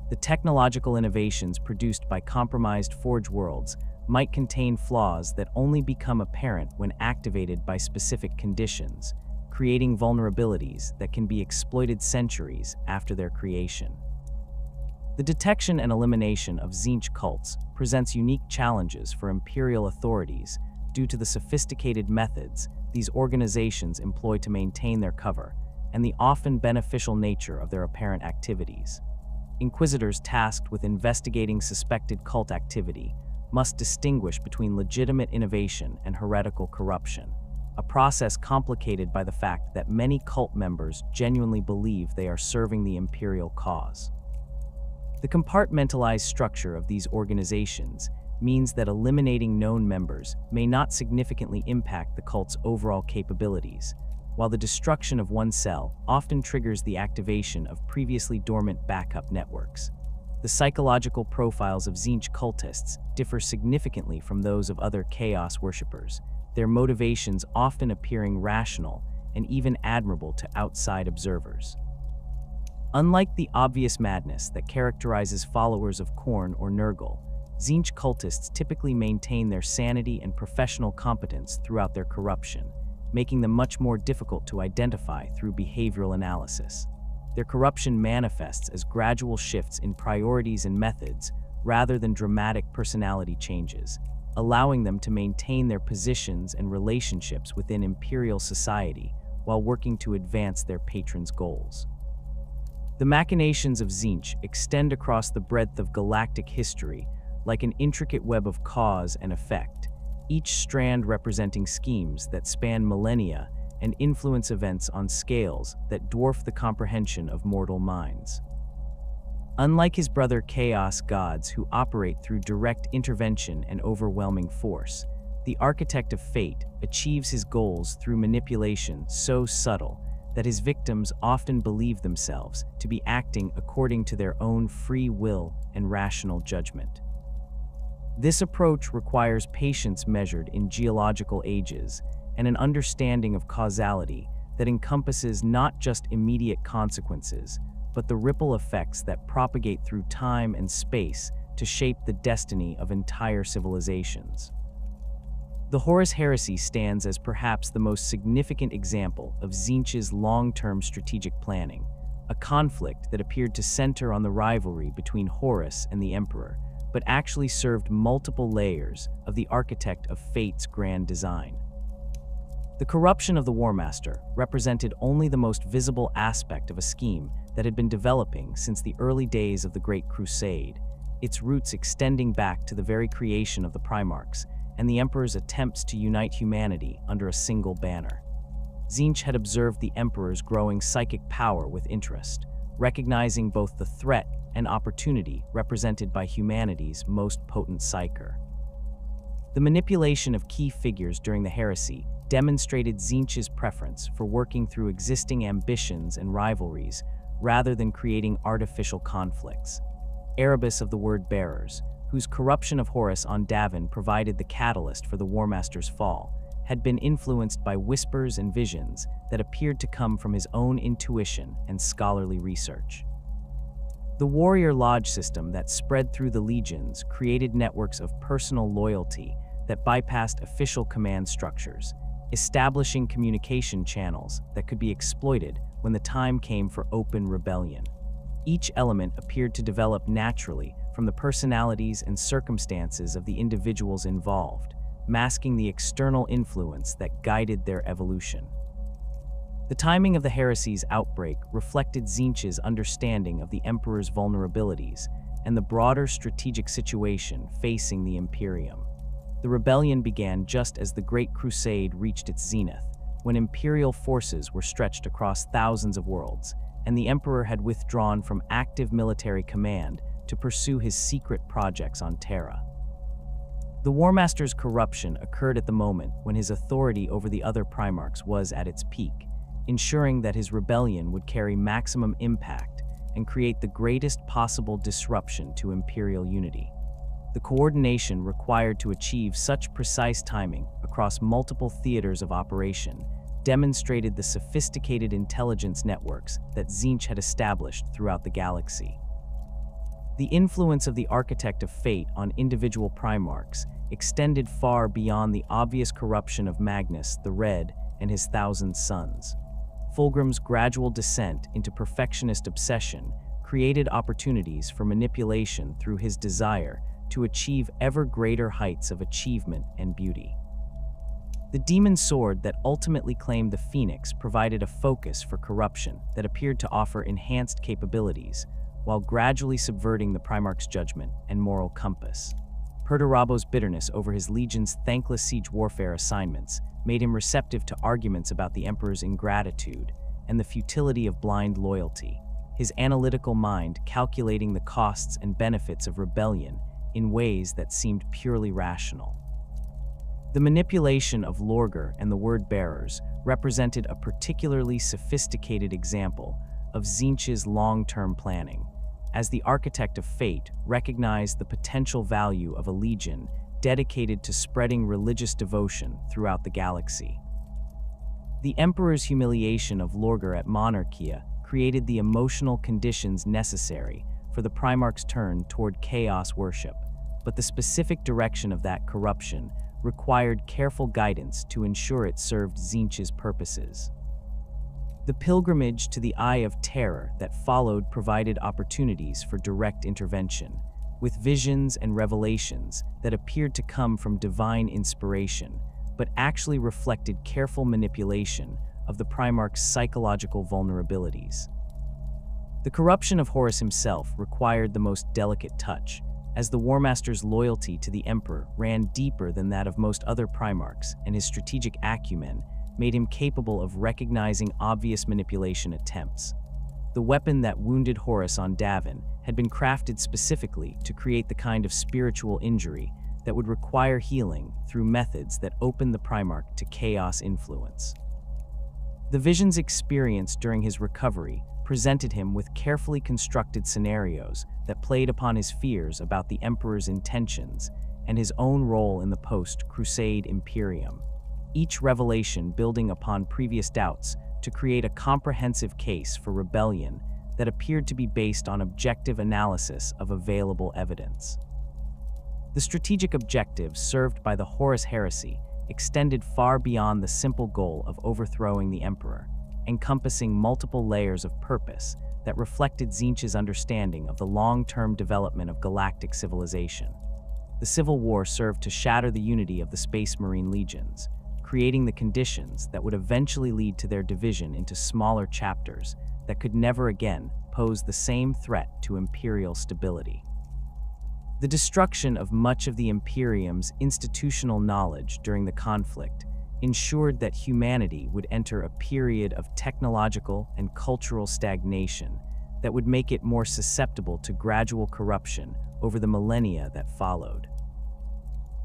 The technological innovations produced by compromised Forge worlds might contain flaws that only become apparent when activated by specific conditions, creating vulnerabilities that can be exploited centuries after their creation. The detection and elimination of Tzeentch cults presents unique challenges for Imperial authorities due to the sophisticated methods these organizations employ to maintain their cover and the often beneficial nature of their apparent activities. Inquisitors tasked with investigating suspected cult activity must distinguish between legitimate innovation and heretical corruption, a process complicated by the fact that many cult members genuinely believe they are serving the Imperial cause. The compartmentalized structure of these organizations means that eliminating known members may not significantly impact the cult's overall capabilities, while the destruction of one cell often triggers the activation of previously dormant backup networks. The psychological profiles of Tzeentch cultists differ significantly from those of other Chaos worshippers, their motivations often appearing rational and even admirable to outside observers. Unlike the obvious madness that characterizes followers of Khorne or Nurgle, Tzeentch cultists typically maintain their sanity and professional competence throughout their corruption, making them much more difficult to identify through behavioral analysis. Their corruption manifests as gradual shifts in priorities and methods rather than dramatic personality changes, allowing them to maintain their positions and relationships within Imperial society while working to advance their patrons' goals. The machinations of Tzeentch extend across the breadth of galactic history like an intricate web of cause and effect, each strand representing schemes that span millennia and influence events on scales that dwarf the comprehension of mortal minds. Unlike his brother Chaos gods who operate through direct intervention and overwhelming force, the Architect of Fate achieves his goals through manipulation so subtle that his victims often believe themselves to be acting according to their own free will and rational judgment. This approach requires patience measured in geological ages and an understanding of causality that encompasses not just immediate consequences, but the ripple effects that propagate through time and space to shape the destiny of entire civilizations. The Horus Heresy stands as perhaps the most significant example of Tzeentch's long-term strategic planning, a conflict that appeared to center on the rivalry between Horus and the Emperor, but actually served multiple layers of the Architect of Fate's grand design. The corruption of the War Master represented only the most visible aspect of a scheme that had been developing since the early days of the Great Crusade, its roots extending back to the very creation of the Primarchs and the Emperor's attempts to unite humanity under a single banner. Tzeentch had observed the Emperor's growing psychic power with interest, recognizing both the threat and opportunity represented by humanity's most potent psyker. The manipulation of key figures during the heresy demonstrated Tzeentch's preference for working through existing ambitions and rivalries rather than creating artificial conflicts. Erebus of the Word Bearers, whose corruption of Horus on Davin provided the catalyst for the War Master's fall, had been influenced by whispers and visions that appeared to come from his own intuition and scholarly research. The Warrior Lodge system that spread through the legions created networks of personal loyalty that bypassed official command structures, establishing communication channels that could be exploited when the time came for open rebellion. Each element appeared to develop naturally from the personalities and circumstances of the individuals involved, masking the external influence that guided their evolution. The timing of the heresy's outbreak reflected Tzeentch's understanding of the Emperor's vulnerabilities and the broader strategic situation facing the Imperium. The rebellion began just as the Great Crusade reached its zenith, when Imperial forces were stretched across thousands of worlds, and the Emperor had withdrawn from active military command to pursue his secret projects on Terra. The War Master's corruption occurred at the moment when his authority over the other Primarchs was at its peak, ensuring that his rebellion would carry maximum impact and create the greatest possible disruption to Imperial unity. The coordination required to achieve such precise timing across multiple theaters of operation demonstrated the sophisticated intelligence networks that Tzeentch had established throughout the galaxy. The influence of the Architect of Fate on individual Primarchs extended far beyond the obvious corruption of Magnus the Red and his 1,000 sons. Fulgrim's gradual descent into perfectionist obsession created opportunities for manipulation through his desire to achieve ever greater heights of achievement and beauty. The demon sword that ultimately claimed the Phoenix provided a focus for corruption that appeared to offer enhanced capabilities, while gradually subverting the Primarch's judgment and moral compass. Perdurabo's bitterness over his legion's thankless siege warfare assignments made him receptive to arguments about the Emperor's ingratitude and the futility of blind loyalty, his analytical mind calculating the costs and benefits of rebellion in ways that seemed purely rational. The manipulation of Lorgar and the Word-Bearers represented a particularly sophisticated example of Tzeentch's long-term planning, as the Architect of Fate recognized the potential value of a legion dedicated to spreading religious devotion throughout the galaxy. The Emperor's humiliation of Lorgar at Monarchia created the emotional conditions necessary for the Primarch's turn toward chaos worship, but the specific direction of that corruption required careful guidance to ensure it served Tzeentch's purposes. The pilgrimage to the Eye of Terror that followed provided opportunities for direct intervention, with visions and revelations that appeared to come from divine inspiration, but actually reflected careful manipulation of the Primarch's psychological vulnerabilities. The corruption of Horus himself required the most delicate touch, as the Warmaster's loyalty to the Emperor ran deeper than that of most other Primarchs, and his strategic acumen made him capable of recognizing obvious manipulation attempts. The weapon that wounded Horus on Davin had been crafted specifically to create the kind of spiritual injury that would require healing through methods that opened the Primarch to chaos influence. The visions experienced during his recovery presented him with carefully constructed scenarios that played upon his fears about the Emperor's intentions and his own role in the post-Crusade Imperium, each revelation building upon previous doubts to create a comprehensive case for rebellion that appeared to be based on objective analysis of available evidence. The strategic objectives served by the Horus heresy extended far beyond the simple goal of overthrowing the Emperor, encompassing multiple layers of purpose that reflected Tzeentch's understanding of the long-term development of galactic civilization. The Civil War served to shatter the unity of the Space Marine legions, creating the conditions that would eventually lead to their division into smaller chapters that could never again pose the same threat to Imperial stability. The destruction of much of the Imperium's institutional knowledge during the conflict ensured that humanity would enter a period of technological and cultural stagnation that would make it more susceptible to gradual corruption over the millennia that followed.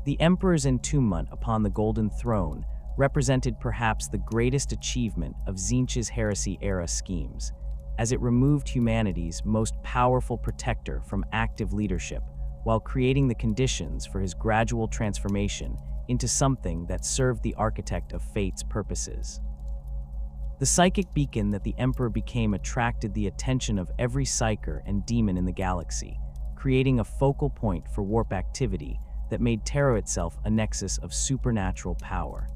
The Emperor's entombment upon the Golden Throne represented perhaps the greatest achievement of Tzeentch's heresy-era schemes, as it removed humanity's most powerful protector from active leadership while creating the conditions for his gradual transformation into something that served the Architect of Fate's purposes. The psychic beacon that the Emperor became attracted the attention of every psyker and demon in the galaxy, creating a focal point for warp activity that made Terra itself a nexus of supernatural power.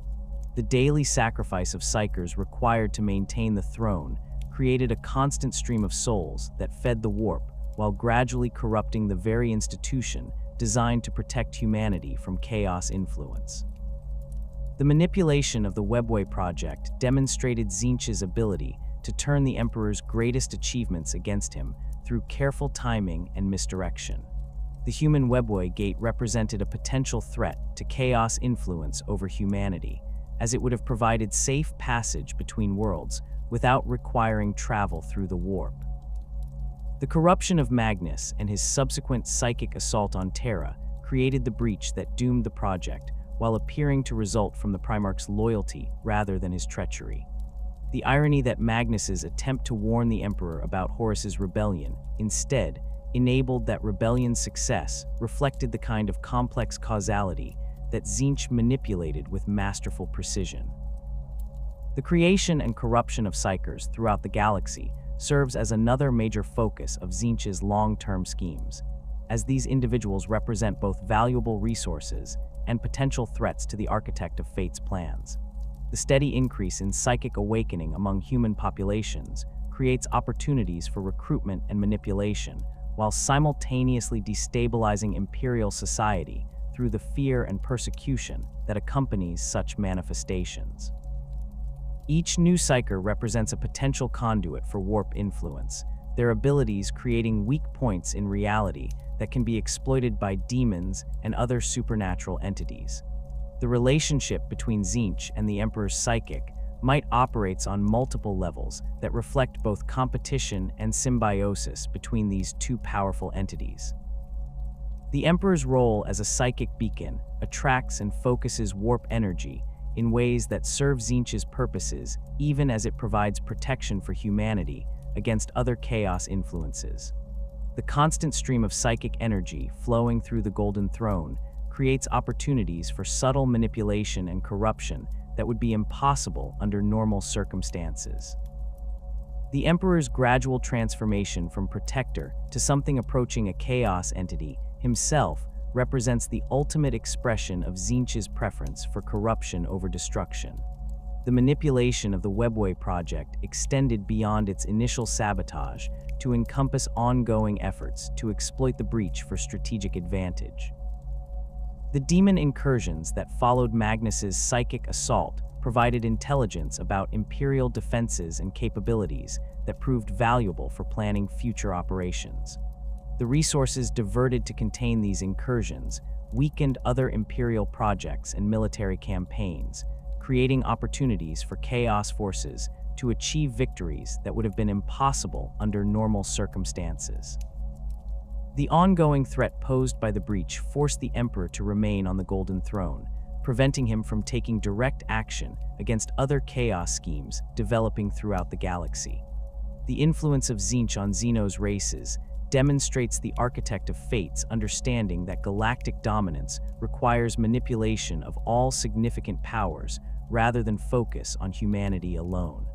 The daily sacrifice of psykers required to maintain the throne created a constant stream of souls that fed the warp while gradually corrupting the very institution designed to protect humanity from chaos influence. The manipulation of the Webway project demonstrated Tzeentch's ability to turn the Emperor's greatest achievements against him through careful timing and misdirection. The human Webway gate represented a potential threat to chaos influence over humanity, as it would have provided safe passage between worlds without requiring travel through the warp. The corruption of Magnus and his subsequent psychic assault on Terra created the breach that doomed the project, while appearing to result from the Primarch's loyalty rather than his treachery. The irony that Magnus's attempt to warn the Emperor about Horus's rebellion instead enabled that rebellion's success reflected the kind of complex causality that Tzeentch manipulated with masterful precision. The The creation and corruption of psykers throughout the galaxy serves as another major focus of Tzeentch's long-term schemes, as these individuals represent both valuable resources and potential threats to the Architect of Fate's plans. The steady increase in psychic awakening among human populations creates opportunities for recruitment and manipulation, while simultaneously destabilizing imperial society through the fear and persecution that accompanies such manifestations. Each new psyker represents a potential conduit for warp influence, their abilities creating weak points in reality that can be exploited by demons and other supernatural entities. The relationship between Tzeentch and the Emperor's psychic might operate on multiple levels that reflect both competition and symbiosis between these two powerful entities. The Emperor's role as a psychic beacon attracts and focuses warp energy in ways that serve Tzeentch's purposes, even as it provides protection for humanity against other chaos influences. The constant stream of psychic energy flowing through the Golden Throne creates opportunities for subtle manipulation and corruption that would be impossible under normal circumstances. The Emperor's gradual transformation from protector to something approaching a chaos entity himself represents the ultimate expression of Tzeentch's preference for corruption over destruction. The manipulation of the Webway project extended beyond its initial sabotage to encompass ongoing efforts to exploit the breach for strategic advantage. The demon incursions that followed Magnus's psychic assault provided intelligence about Imperial defenses and capabilities that proved valuable for planning future operations. The resources diverted to contain these incursions weakened other Imperial projects and military campaigns, creating opportunities for chaos forces to achieve victories that would have been impossible under normal circumstances. The ongoing threat posed by the breach forced the Emperor to remain on the Golden Throne, preventing him from taking direct action against other chaos schemes developing throughout the galaxy. The influence of Tzeentch on Xeno's races demonstrates the Architect of Fate's understanding that galactic dominance requires manipulation of all significant powers rather than focus on humanity alone.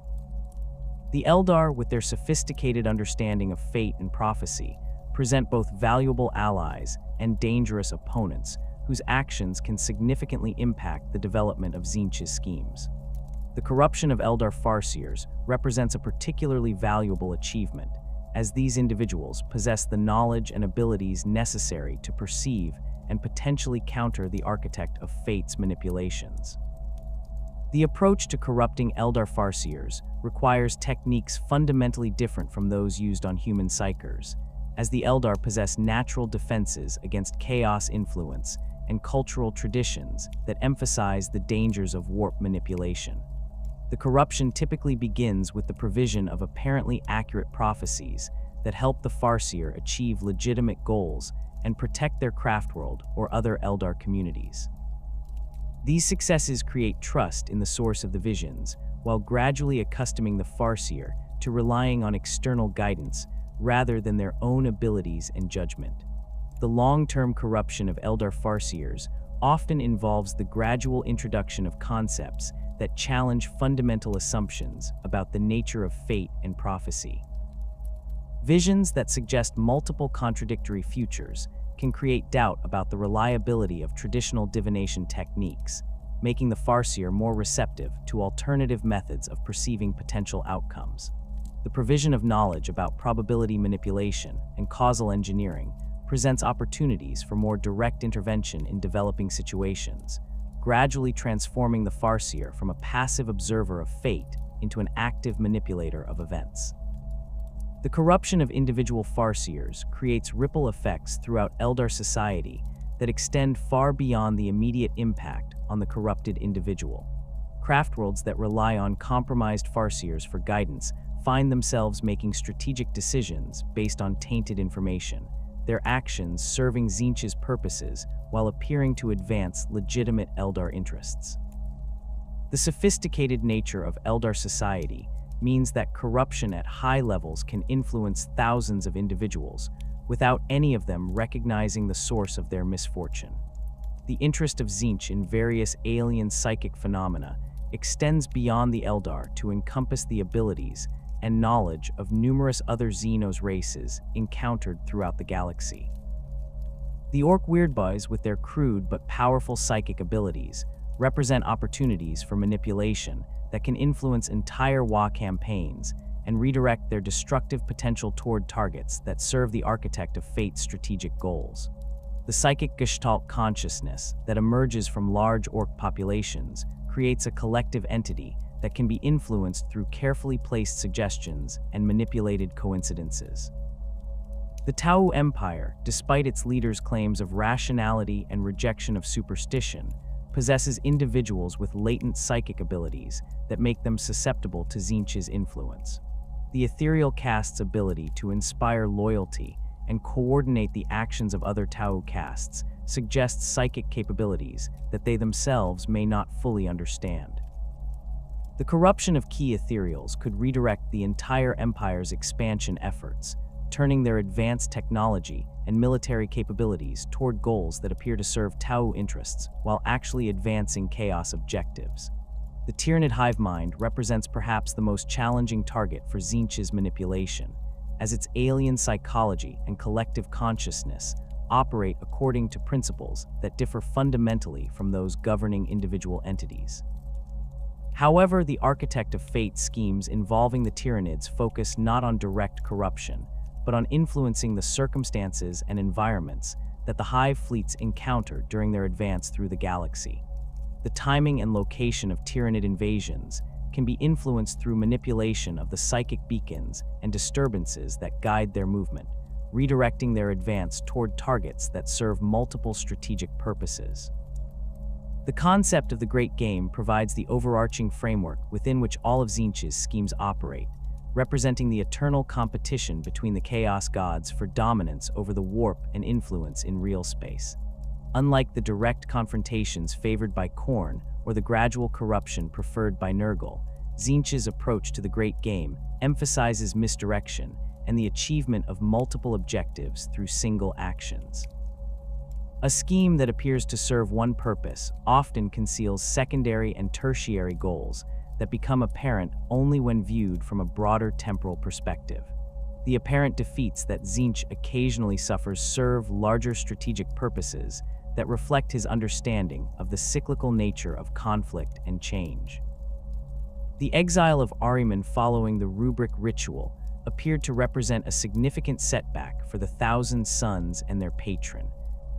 The Eldar, with their sophisticated understanding of fate and prophecy, present both valuable allies and dangerous opponents whose actions can significantly impact the development of Tzeentch's schemes. The corruption of Eldar Farseers represents a particularly valuable achievement, as these individuals possess the knowledge and abilities necessary to perceive and potentially counter the Architect of Fate's manipulations. The approach to corrupting Eldar Farseers requires techniques fundamentally different from those used on human psykers, as the Eldar possess natural defenses against chaos influence and cultural traditions that emphasize the dangers of warp manipulation. The corruption typically begins with the provision of apparently accurate prophecies that help the Farseer achieve legitimate goals and protect their craftworld or other Eldar communities. These successes create trust in the source of the visions, while gradually accustoming the Farseer to relying on external guidance rather than their own abilities and judgment. The long-term corruption of Eldar Farseers often involves the gradual introduction of concepts that challenge fundamental assumptions about the nature of fate and prophecy. Visions that suggest multiple contradictory futures can create doubt about the reliability of traditional divination techniques, making the Farseer more receptive to alternative methods of perceiving potential outcomes. The provision of knowledge about probability manipulation and causal engineering presents opportunities for more direct intervention in developing situations, gradually transforming the Farseer from a passive observer of fate into an active manipulator of events. The corruption of individual Farseers creates ripple effects throughout Eldar society that extend far beyond the immediate impact on the corrupted individual. Craftworlds that rely on compromised Farseers for guidance find themselves making strategic decisions based on tainted information, their actions serving Tzeentch's purposes while appearing to advance legitimate Eldar interests. The sophisticated nature of Eldar society means that corruption at high levels can influence thousands of individuals without any of them recognizing the source of their misfortune. The interest of Tzeentch in various alien psychic phenomena extends beyond the Eldar to encompass the abilities and knowledge of numerous other Xenos races encountered throughout the galaxy. The Orc Weirdbuys, with their crude but powerful psychic abilities, represent opportunities for manipulation that can influence entire WoW campaigns and redirect their destructive potential toward targets that serve the Architect of Fate's strategic goals. The psychic gestalt consciousness that emerges from large orc populations creates a collective entity that can be influenced through carefully placed suggestions and manipulated coincidences. The Tau Empire, despite its leaders' claims of rationality and rejection of superstition, possesses individuals with latent psychic abilities that make them susceptible to Tzeentch's influence. The ethereal cast's ability to inspire loyalty and coordinate the actions of other Tau castes suggests psychic capabilities that they themselves may not fully understand. The corruption of key ethereals could redirect the entire Empire's expansion efforts, turning their advanced technology and military capabilities toward goals that appear to serve Tau interests while actually advancing Chaos objectives. The Tyranid hive mind represents perhaps the most challenging target for Tzeentch's manipulation, as its alien psychology and collective consciousness operate according to principles that differ fundamentally from those governing individual entities. However, the Architect of Fate schemes involving the Tyranids focus not on direct corruption, but on influencing the circumstances and environments that the Hive fleets encounter during their advance through the galaxy. The timing and location of Tyranid invasions can be influenced through manipulation of the psychic beacons and disturbances that guide their movement, redirecting their advance toward targets that serve multiple strategic purposes. The concept of the Great Game provides the overarching framework within which all of Tzeentch's schemes operate, representing the eternal competition between the Chaos Gods for dominance over the warp and influence in real space. Unlike the direct confrontations favored by Khorne or the gradual corruption preferred by Nurgle, Tzeentch's approach to the Great Game emphasizes misdirection and the achievement of multiple objectives through single actions. A scheme that appears to serve one purpose often conceals secondary and tertiary goals that become apparent only when viewed from a broader temporal perspective. The apparent defeats that Tzeentch occasionally suffers serve larger strategic purposes that reflect his understanding of the cyclical nature of conflict and change. The exile of Ahriman following the Rubric ritual appeared to represent a significant setback for the Thousand Sons and their patron,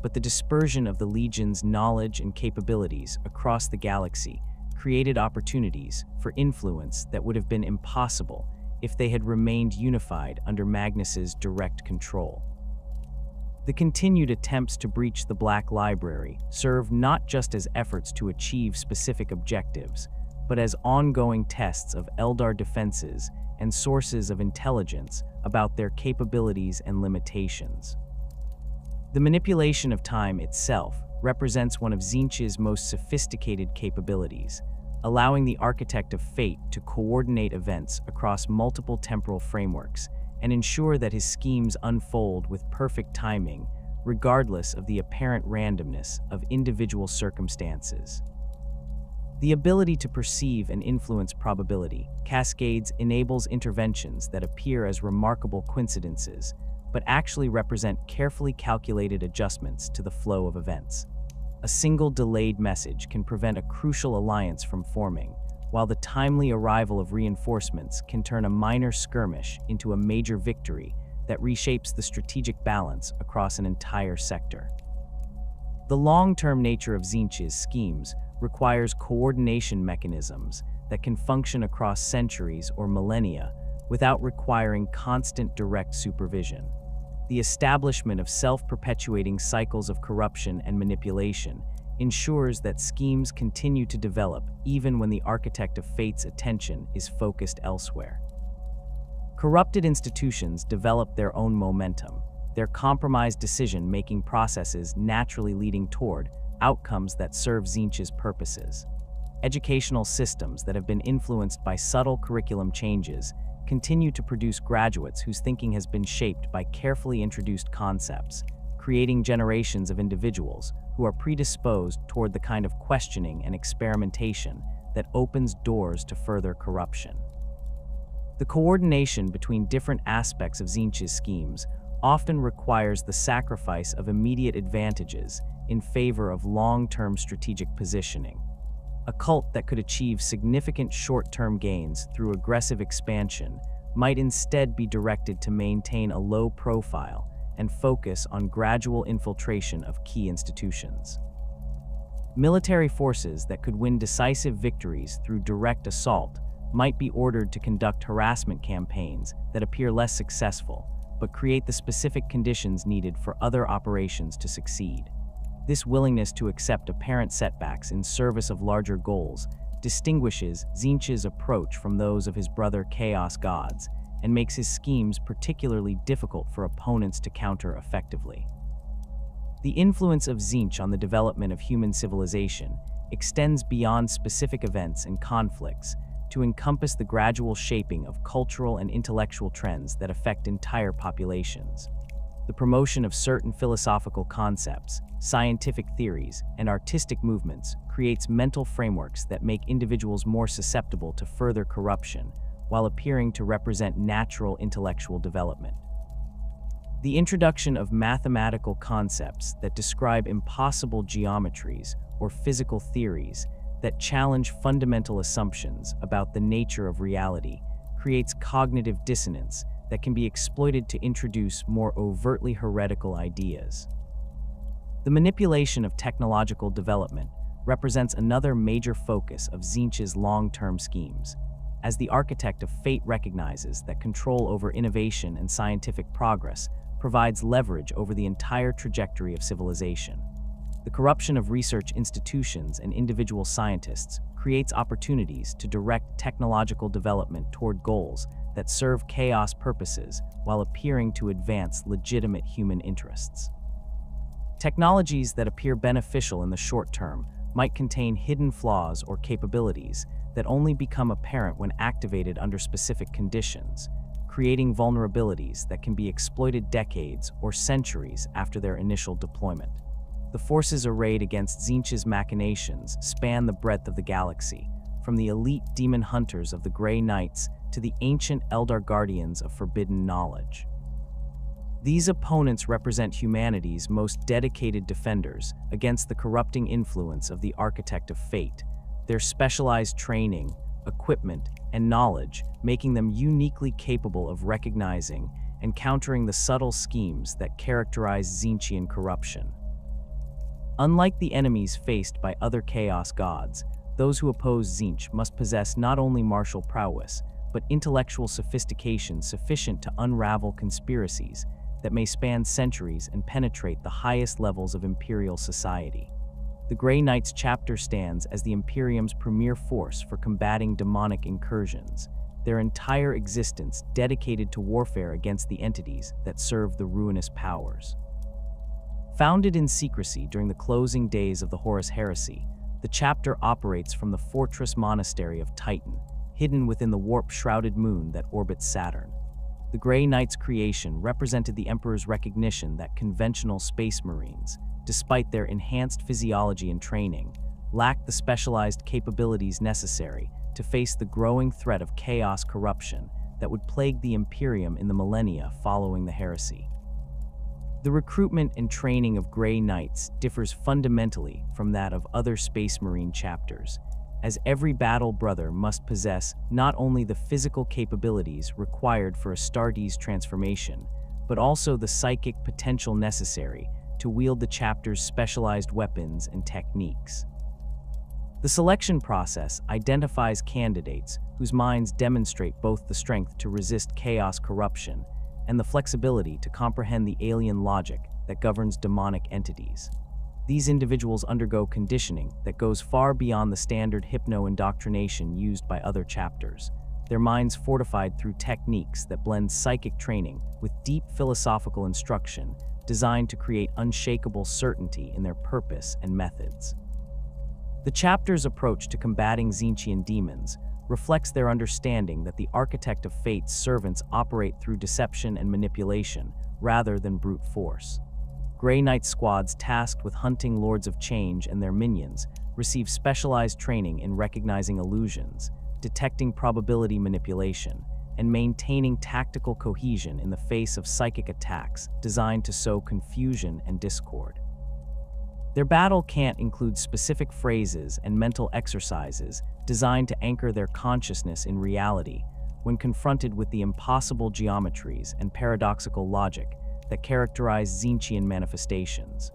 but the dispersion of the Legion's knowledge and capabilities across the galaxy created opportunities for influence that would have been impossible if they had remained unified under Magnus's direct control. The continued attempts to breach the Black Library serve not just as efforts to achieve specific objectives, but as ongoing tests of Eldar defenses and sources of intelligence about their capabilities and limitations. The manipulation of time itself represents one of Tzeentch's most sophisticated capabilities, allowing the Architect of Fate to coordinate events across multiple temporal frameworks and ensure that his schemes unfold with perfect timing, regardless of the apparent randomness of individual circumstances. The ability to perceive and influence probability cascades enables interventions that appear as remarkable coincidences, but actually represent carefully calculated adjustments to the flow of events. A single delayed message can prevent a crucial alliance from forming, while the timely arrival of reinforcements can turn a minor skirmish into a major victory that reshapes the strategic balance across an entire sector. The long-term nature of Tzeentch's schemes requires coordination mechanisms that can function across centuries or millennia without requiring constant direct supervision. The establishment of self-perpetuating cycles of corruption and manipulation ensures that schemes continue to develop even when the Architect of Fate's attention is focused elsewhere. Corrupted institutions develop their own momentum, their compromised decision-making processes naturally leading toward outcomes that serve Tzeentch's purposes. Educational systems that have been influenced by subtle curriculum changes continue to produce graduates whose thinking has been shaped by carefully introduced concepts, creating generations of individuals who are predisposed toward the kind of questioning and experimentation that opens doors to further corruption. The coordination between different aspects of Tzeentch's schemes often requires the sacrifice of immediate advantages in favor of long-term strategic positioning. A cult that could achieve significant short-term gains through aggressive expansion might instead be directed to maintain a low profile and focus on gradual infiltration of key institutions. Military forces that could win decisive victories through direct assault might be ordered to conduct harassment campaigns that appear less successful, but create the specific conditions needed for other operations to succeed. This willingness to accept apparent setbacks in service of larger goals distinguishes Tzeentch's approach from those of his brother Chaos gods and makes his schemes particularly difficult for opponents to counter effectively. The influence of Tzeentch on the development of human civilization extends beyond specific events and conflicts to encompass the gradual shaping of cultural and intellectual trends that affect entire populations. The promotion of certain philosophical concepts, scientific theories, and artistic movements creates mental frameworks that make individuals more susceptible to further corruption, while appearing to represent natural intellectual development. The introduction of mathematical concepts that describe impossible geometries or physical theories that challenge fundamental assumptions about the nature of reality creates cognitive dissonance that can be exploited to introduce more overtly heretical ideas. The manipulation of technological development represents another major focus of Tzeentch's long-term schemes, as the architect of fate recognizes that control over innovation and scientific progress provides leverage over the entire trajectory of civilization. The corruption of research institutions and individual scientists creates opportunities to direct technological development toward goals that serve chaos purposes while appearing to advance legitimate human interests. Technologies that appear beneficial in the short term might contain hidden flaws or capabilities that only become apparent when activated under specific conditions, creating vulnerabilities that can be exploited decades or centuries after their initial deployment. The forces arrayed against Tzeentch's machinations span the breadth of the galaxy, from the elite demon hunters of the Grey Knights to the ancient Eldar guardians of forbidden knowledge. These opponents represent humanity's most dedicated defenders against the corrupting influence of the Architect of Fate, their specialized training, equipment, and knowledge making them uniquely capable of recognizing and countering the subtle schemes that characterize Tzeentchian corruption. Unlike the enemies faced by other Chaos gods, those who oppose Tzeentch must possess not only martial prowess, but intellectual sophistication sufficient to unravel conspiracies that may span centuries and penetrate the highest levels of imperial society. The Grey Knights chapter stands as the Imperium's premier force for combating demonic incursions, their entire existence dedicated to warfare against the entities that serve the Ruinous Powers. Founded in secrecy during the closing days of the Horus Heresy, the chapter operates from the fortress monastery of Titan, hidden within the warp-shrouded moon that orbits Saturn. The Grey Knights' creation represented the Emperor's recognition that conventional space marines, despite their enhanced physiology and training, lacked the specialized capabilities necessary to face the growing threat of chaos corruption that would plague the Imperium in the millennia following the heresy. The recruitment and training of Grey Knights differs fundamentally from that of other Space Marine chapters, as every battle brother must possess not only the physical capabilities required for Astartes' transformation, but also the psychic potential necessary to wield the chapter's specialized weapons and techniques. The selection process identifies candidates whose minds demonstrate both the strength to resist chaos corruption and the flexibility to comprehend the alien logic that governs demonic entities. These individuals undergo conditioning that goes far beyond the standard hypno-indoctrination used by other chapters, their minds fortified through techniques that blend psychic training with deep philosophical instruction designed to create unshakable certainty in their purpose and methods. The chapter's approach to combating Tzeentchian demons reflects their understanding that the Architect of Fate's servants operate through deception and manipulation rather than brute force. Grey Knight squads tasked with hunting Lords of Change and their minions receive specialized training in recognizing illusions, detecting probability manipulation, and maintaining tactical cohesion in the face of psychic attacks designed to sow confusion and discord. Their battle cant includes specific phrases and mental exercises designed to anchor their consciousness in reality when confronted with the impossible geometries and paradoxical logic that characterize Tzeentchian manifestations.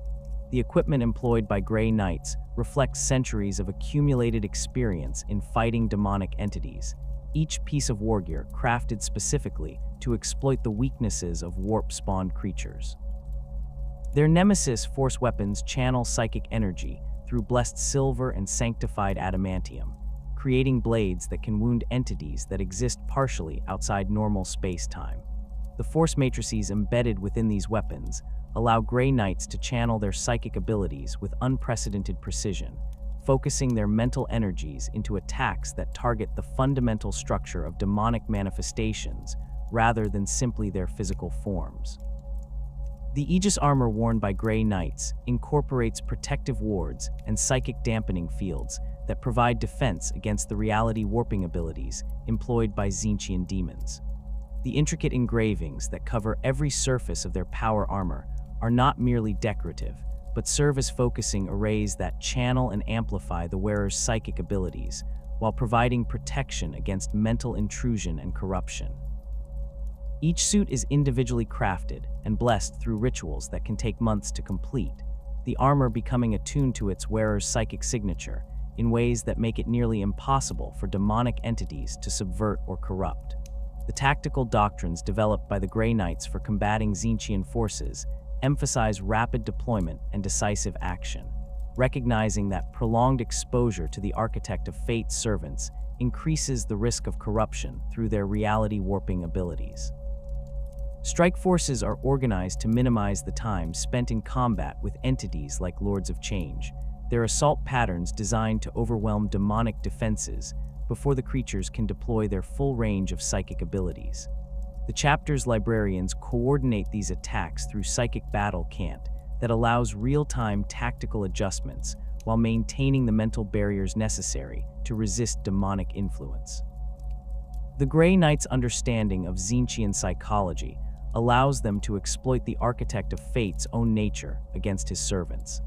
The equipment employed by Grey Knights reflects centuries of accumulated experience in fighting demonic entities, each piece of wargear crafted specifically to exploit the weaknesses of warp-spawned creatures. Their nemesis force weapons channel psychic energy through blessed silver and sanctified adamantium, creating blades that can wound entities that exist partially outside normal space-time. The force matrices embedded within these weapons allow Grey Knights to channel their psychic abilities with unprecedented precision, focusing their mental energies into attacks that target the fundamental structure of demonic manifestations rather than simply their physical forms. The Aegis armor worn by Grey Knights incorporates protective wards and psychic dampening fields that provide defense against the reality warping abilities employed by Tzeentchian demons. The intricate engravings that cover every surface of their power armor are not merely decorative, but serve as focusing arrays that channel and amplify the wearer's psychic abilities, while providing protection against mental intrusion and corruption. Each suit is individually crafted and blessed through rituals that can take months to complete, the armor becoming attuned to its wearer's psychic signature in ways that make it nearly impossible for demonic entities to subvert or corrupt. The tactical doctrines developed by the Grey Knights for combating Tzeentchian forces emphasize rapid deployment and decisive action, recognizing that prolonged exposure to the Architect of Fate's servants increases the risk of corruption through their reality-warping abilities. Strike forces are organized to minimize the time spent in combat with entities like Lords of Change, their assault patterns designed to overwhelm demonic defenses before the creatures can deploy their full range of psychic abilities. The chapter's librarians coordinate these attacks through psychic battle cant that allows real-time tactical adjustments while maintaining the mental barriers necessary to resist demonic influence. The Grey Knights' understanding of Tzeentchian psychology allows them to exploit the Architect of Fate's own nature against his servants.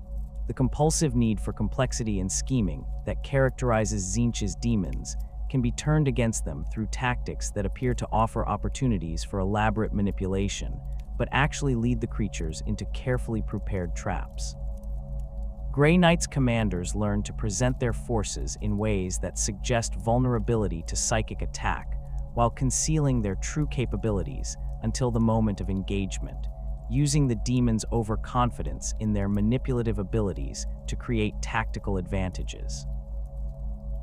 The compulsive need for complexity and scheming that characterizes Tzeentch's demons can be turned against them through tactics that appear to offer opportunities for elaborate manipulation, but actually lead the creatures into carefully prepared traps. Grey Knights' commanders learn to present their forces in ways that suggest vulnerability to psychic attack, while concealing their true capabilities until the moment of engagement, using the demons' overconfidence in their manipulative abilities to create tactical advantages.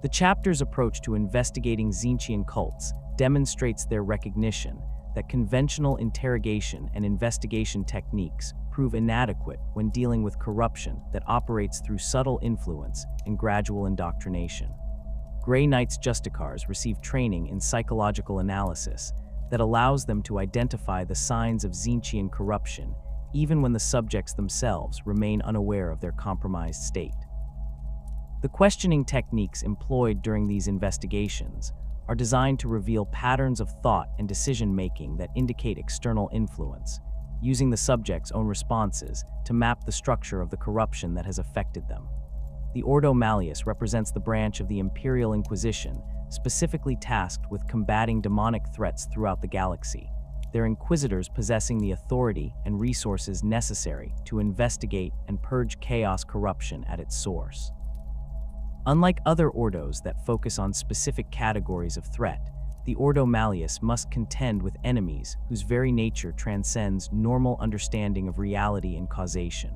The chapter's approach to investigating Tzeentchian cults demonstrates their recognition that conventional interrogation and investigation techniques prove inadequate when dealing with corruption that operates through subtle influence and gradual indoctrination. Grey Knights Justicars receive training in psychological analysis that allows them to identify the signs of Tzeentchian corruption even when the subjects themselves remain unaware of their compromised state. The questioning techniques employed during these investigations are designed to reveal patterns of thought and decision-making that indicate external influence, using the subject's own responses to map the structure of the corruption that has affected them. The Ordo Malleus represents the branch of the Imperial Inquisition specifically tasked with combating demonic threats throughout the galaxy, their inquisitors possessing the authority and resources necessary to investigate and purge chaos corruption at its source. Unlike other Ordos that focus on specific categories of threat, the Ordo Malleus must contend with enemies whose very nature transcends normal understanding of reality and causation.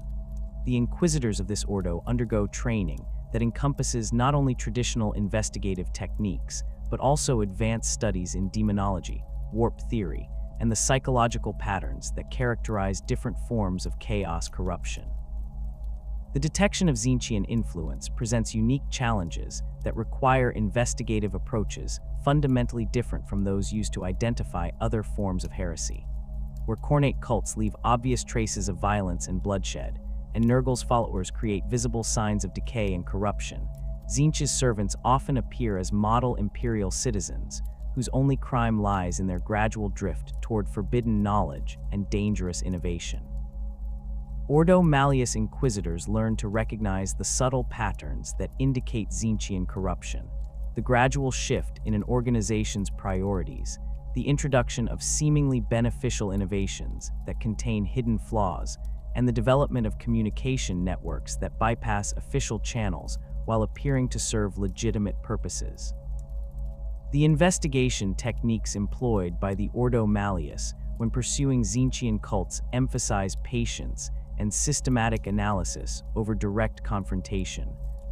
The inquisitors of this Ordo undergo training that encompasses not only traditional investigative techniques, but also advanced studies in demonology, warp theory, and the psychological patterns that characterize different forms of chaos corruption. The detection of Tzeentchian influence presents unique challenges that require investigative approaches fundamentally different from those used to identify other forms of heresy. Where cornate cults leave obvious traces of violence and bloodshed, and Nurgle's followers create visible signs of decay and corruption, Tzeentch's servants often appear as model imperial citizens, whose only crime lies in their gradual drift toward forbidden knowledge and dangerous innovation. Ordo Malleus Inquisitors learn to recognize the subtle patterns that indicate Tzeentchian corruption, the gradual shift in an organization's priorities, the introduction of seemingly beneficial innovations that contain hidden flaws, and the development of communication networks that bypass official channels while appearing to serve legitimate purposes. The investigation techniques employed by the Ordo Malleus when pursuing Tzeentchian cults emphasize patience and systematic analysis over direct confrontation,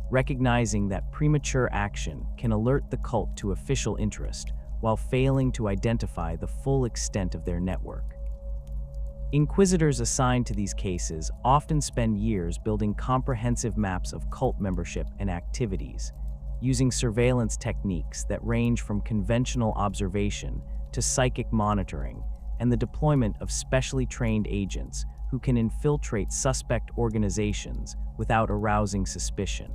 recognizing that premature action can alert the cult to official interest while failing to identify the full extent of their network. Inquisitors assigned to these cases often spend years building comprehensive maps of cult membership and activities, using surveillance techniques that range from conventional observation to psychic monitoring and the deployment of specially trained agents who can infiltrate suspect organizations without arousing suspicion.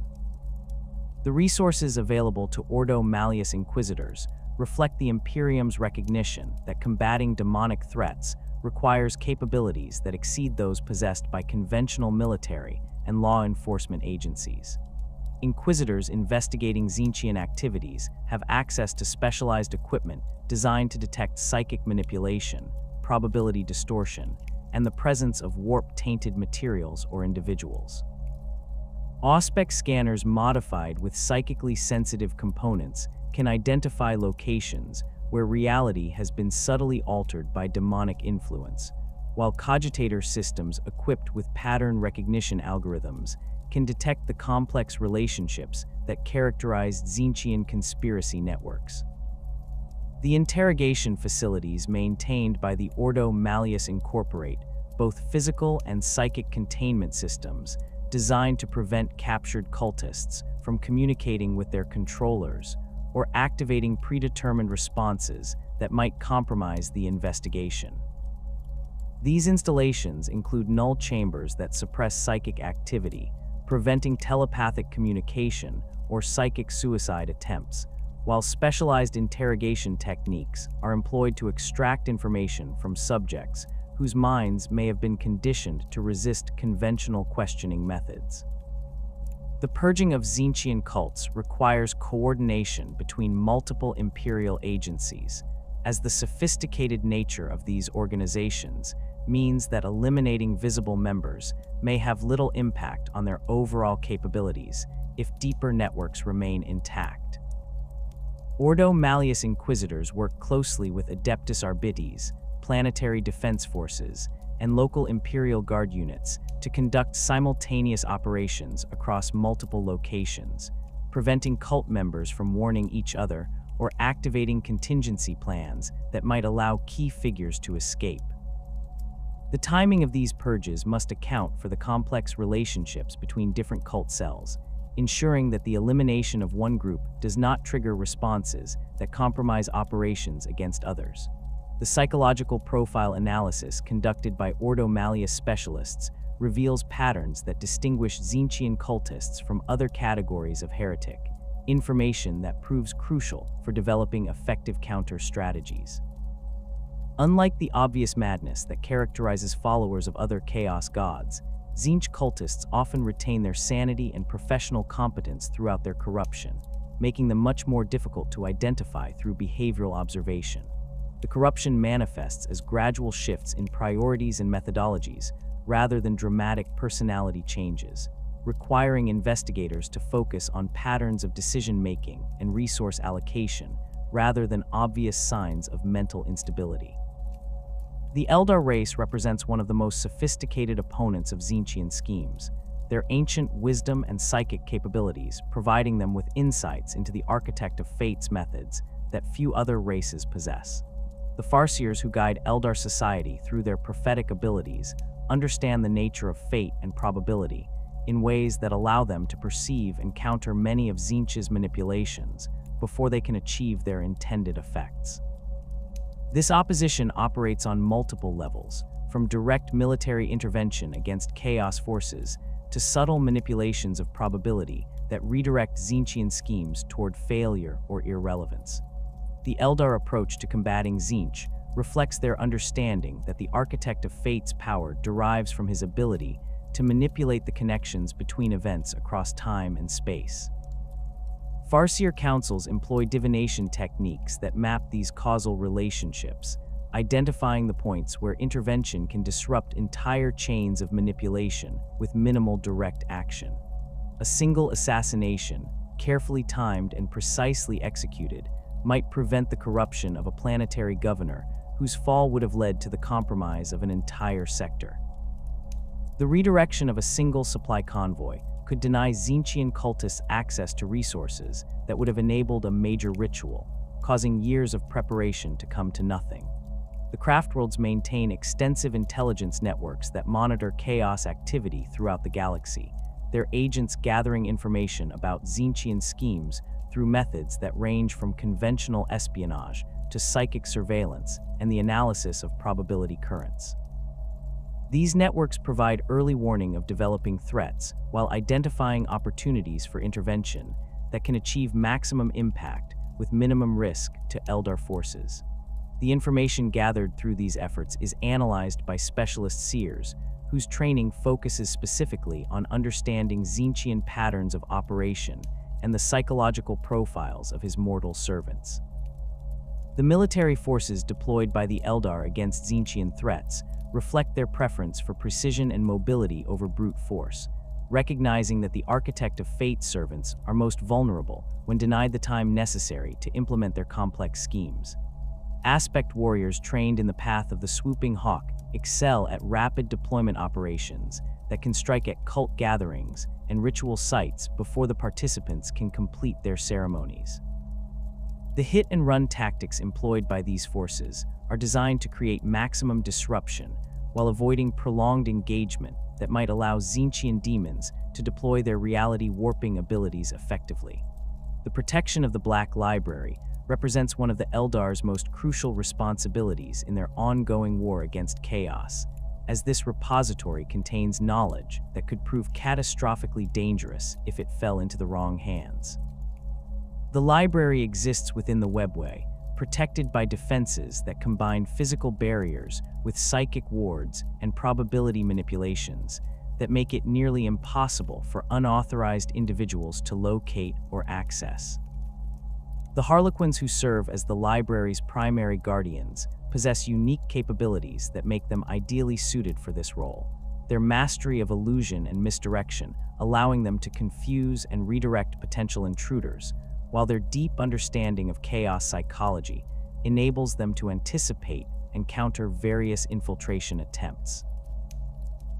The resources available to Ordo Malleus Inquisitors reflect the Imperium's recognition that combating demonic threats requires capabilities that exceed those possessed by conventional military and law enforcement agencies. Inquisitors investigating Tzeentchian activities have access to specialized equipment designed to detect psychic manipulation, probability distortion, and the presence of warp-tainted materials or individuals. Auspex scanners modified with psychically sensitive components can identify locations where reality has been subtly altered by demonic influence, while cogitator systems equipped with pattern recognition algorithms can detect the complex relationships that characterize Tzeentchian conspiracy networks. The interrogation facilities maintained by the Ordo Malleus incorporate both physical and psychic containment systems designed to prevent captured cultists from communicating with their controllers or activating predetermined responses that might compromise the investigation. These installations include null chambers that suppress psychic activity, preventing telepathic communication or psychic suicide attempts, while specialized interrogation techniques are employed to extract information from subjects whose minds may have been conditioned to resist conventional questioning methods. The purging of Tzeentchian cults requires coordination between multiple imperial agencies, as the sophisticated nature of these organizations means that eliminating visible members may have little impact on their overall capabilities if deeper networks remain intact. Ordo Malleus Inquisitors work closely with Adeptus Arbites, planetary defense forces, and local Imperial Guard units to conduct simultaneous operations across multiple locations, preventing cult members from warning each other or activating contingency plans that might allow key figures to escape. The timing of these purges must account for the complex relationships between different cult cells, ensuring that the elimination of one group does not trigger responses that compromise operations against others. The psychological profile analysis conducted by Ordo Malleus specialists reveals patterns that distinguish Tzeentchian cultists from other categories of heretic, information that proves crucial for developing effective counter strategies. Unlike the obvious madness that characterizes followers of other chaos gods, Tzeentch cultists often retain their sanity and professional competence throughout their corruption, making them much more difficult to identify through behavioral observation. The corruption manifests as gradual shifts in priorities and methodologies, rather than dramatic personality changes, requiring investigators to focus on patterns of decision-making and resource allocation, rather than obvious signs of mental instability. The Eldar race represents one of the most sophisticated opponents of Tzeentchian schemes, their ancient wisdom and psychic capabilities providing them with insights into the Architect of Fate's methods that few other races possess. The Farseers who guide Eldar society through their prophetic abilities understand the nature of fate and probability in ways that allow them to perceive and counter many of Tzeentch's manipulations before they can achieve their intended effects. This opposition operates on multiple levels, from direct military intervention against chaos forces to subtle manipulations of probability that redirect Tzeentchian schemes toward failure or irrelevance. The Eldar approach to combating Tzeentch reflects their understanding that the Architect of Fate's power derives from his ability to manipulate the connections between events across time and space. Farseer councils employ divination techniques that map these causal relationships, identifying the points where intervention can disrupt entire chains of manipulation with minimal direct action. A single assassination, carefully timed and precisely executed, might prevent the corruption of a planetary governor whose fall would have led to the compromise of an entire sector. The redirection of a single supply convoy could deny Tzeentchian cultists access to resources that would have enabled a major ritual, causing years of preparation to come to nothing. The Craftworlds maintain extensive intelligence networks that monitor chaos activity throughout the galaxy, their agents gathering information about Tzeentchian schemes through methods that range from conventional espionage to psychic surveillance and the analysis of probability currents. These networks provide early warning of developing threats while identifying opportunities for intervention that can achieve maximum impact with minimum risk to Eldar forces. The information gathered through these efforts is analyzed by specialist seers, whose training focuses specifically on understanding Tzeentchian patterns of operation and the psychological profiles of his mortal servants. The military forces deployed by the Eldar against Tzeentchian threats reflect their preference for precision and mobility over brute force, recognizing that the Architect of Fate's servants are most vulnerable when denied the time necessary to implement their complex schemes. Aspect warriors trained in the path of the swooping hawk excel at rapid deployment operations that can strike at cult gatherings and ritual sites before the participants can complete their ceremonies. The hit-and-run tactics employed by these forces are designed to create maximum disruption while avoiding prolonged engagement that might allow Tzeentchian demons to deploy their reality-warping abilities effectively. The protection of the Black Library represents one of the Eldar's most crucial responsibilities in their ongoing war against chaos, as this repository contains knowledge that could prove catastrophically dangerous if it fell into the wrong hands. The library exists within the webway, protected by defenses that combine physical barriers with psychic wards and probability manipulations that make it nearly impossible for unauthorized individuals to locate or access. The Harlequins who serve as the library's primary guardians possess unique capabilities that make them ideally suited for this role. Their mastery of illusion and misdirection, allowing them to confuse and redirect potential intruders, while their deep understanding of chaos psychology enables them to anticipate and counter various infiltration attempts.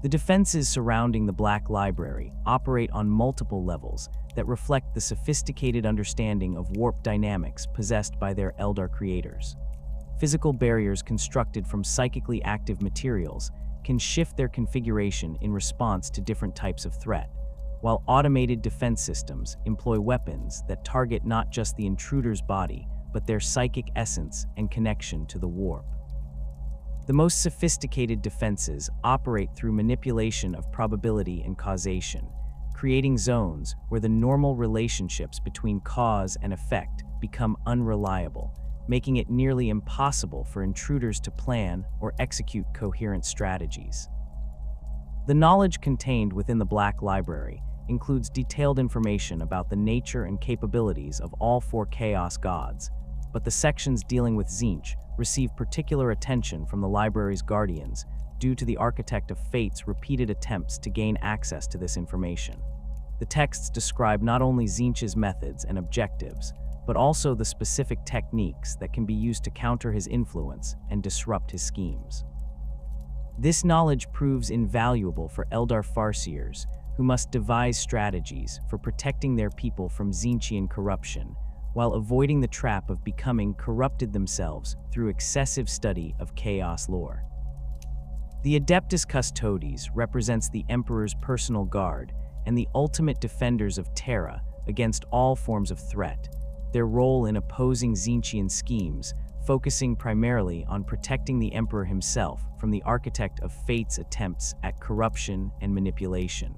The defenses surrounding the Black Library operate on multiple levels that reflect the sophisticated understanding of warp dynamics possessed by their Eldar creators. Physical barriers constructed from psychically active materials can shift their configuration in response to different types of threat, while automated defense systems employ weapons that target not just the intruder's body, but their psychic essence and connection to the warp. The most sophisticated defenses operate through manipulation of probability and causation, creating zones where the normal relationships between cause and effect become unreliable, making it nearly impossible for intruders to plan or execute coherent strategies. The knowledge contained within the Black Library includes detailed information about the nature and capabilities of all four Chaos Gods, but the sections dealing with Tzeentch receive particular attention from the library's guardians due to the Architect of Fate's repeated attempts to gain access to this information. The texts describe not only Tzeentch's methods and objectives, but also the specific techniques that can be used to counter his influence and disrupt his schemes. This knowledge proves invaluable for Eldar Farseers, who must devise strategies for protecting their people from Tzeentchian corruption, while avoiding the trap of becoming corrupted themselves through excessive study of chaos lore. The Adeptus Custodes represents the Emperor's personal guard and the ultimate defenders of Terra against all forms of threat. Their role in opposing Tzeentchian schemes focusing primarily on protecting the Emperor himself from the Architect of Fate's attempts at corruption and manipulation.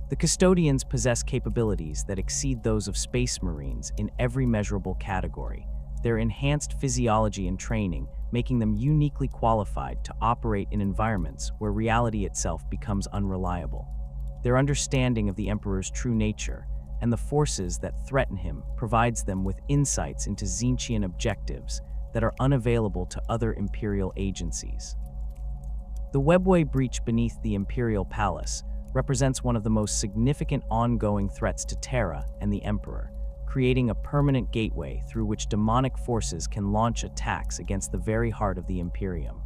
The Custodians possess capabilities that exceed those of Space Marines in every measurable category, their enhanced physiology and training making them uniquely qualified to operate in environments where reality itself becomes unreliable. Their understanding of the Emperor's true nature and the forces that threaten him provides them with insights into Tzeentchian objectives that are unavailable to other Imperial agencies. The webway breach beneath the Imperial Palace represents one of the most significant ongoing threats to Terra and the Emperor, creating a permanent gateway through which demonic forces can launch attacks against the very heart of the Imperium.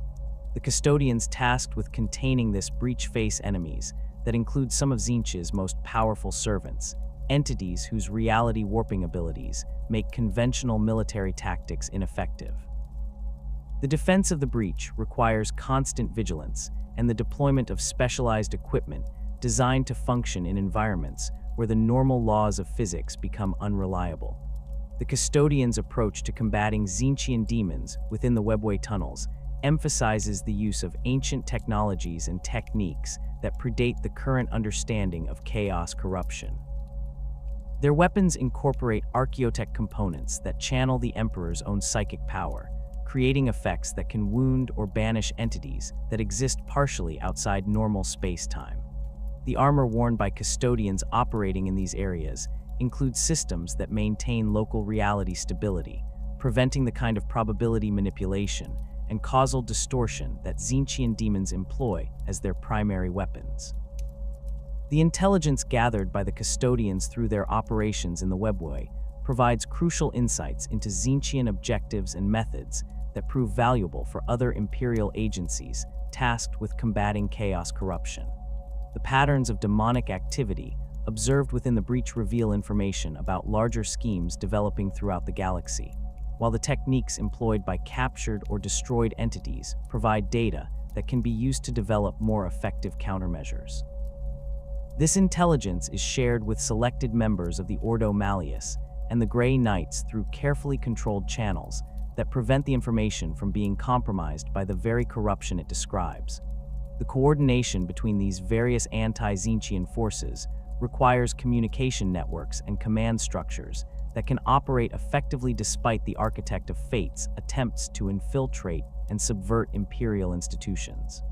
The Custodians tasked with containing this breach face enemies that include some of Tzeentch's most powerful servants, entities whose reality warping abilities make conventional military tactics ineffective. The defense of the breach requires constant vigilance and the deployment of specialized equipment designed to function in environments where the normal laws of physics become unreliable. The Custodians' approach to combating Tzeentchian demons within the webway tunnels emphasizes the use of ancient technologies and techniques that predate the current understanding of chaos corruption. Their weapons incorporate archaeotech components that channel the Emperor's own psychic power, creating effects that can wound or banish entities that exist partially outside normal space-time. The armor worn by Custodians operating in these areas includes systems that maintain local reality stability, preventing the kind of probability manipulation and causal distortion that Tzeentchian demons employ as their primary weapons. The intelligence gathered by the Custodians through their operations in the webway provides crucial insights into Tzeentchian objectives and methods that prove valuable for other Imperial agencies tasked with combating chaos corruption. The patterns of demonic activity observed within the breach reveal information about larger schemes developing throughout the galaxy, while the techniques employed by captured or destroyed entities provide data that can be used to develop more effective countermeasures. This intelligence is shared with selected members of the Ordo Malleus and the Grey Knights through carefully controlled channels that prevent the information from being compromised by the very corruption it describes. The coordination between these various anti-Tzeentchian forces requires communication networks and command structures that can operate effectively despite the Architect of Fate's attempts to infiltrate and subvert Imperial institutions.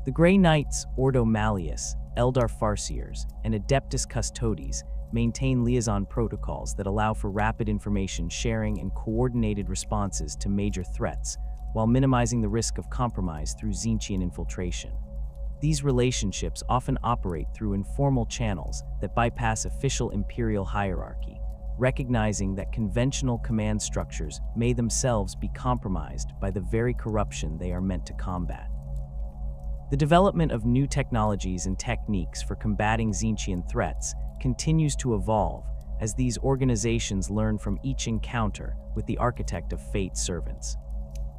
The Grey Knights, Ordo Malleus, Eldar Farseers, and Adeptus Custodes maintain liaison protocols that allow for rapid information sharing and coordinated responses to major threats, while minimizing the risk of compromise through Tzeentchian infiltration. These relationships often operate through informal channels that bypass official Imperial hierarchy, recognizing that conventional command structures may themselves be compromised by the very corruption they are meant to combat. The development of new technologies and techniques for combating Tzeentchian threats continues to evolve as these organizations learn from each encounter with the Architect of Fate's servants.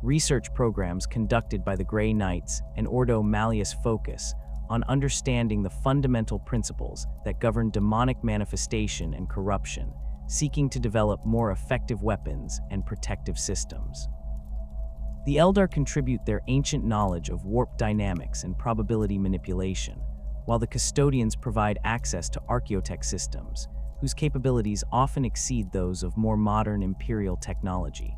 Research programs conducted by the Grey Knights and Ordo Malleus focus on understanding the fundamental principles that govern demonic manifestation and corruption, seeking to develop more effective weapons and protective systems. The Eldar contribute their ancient knowledge of warp dynamics and probability manipulation, while the Custodians provide access to archaeotech systems, whose capabilities often exceed those of more modern Imperial technology.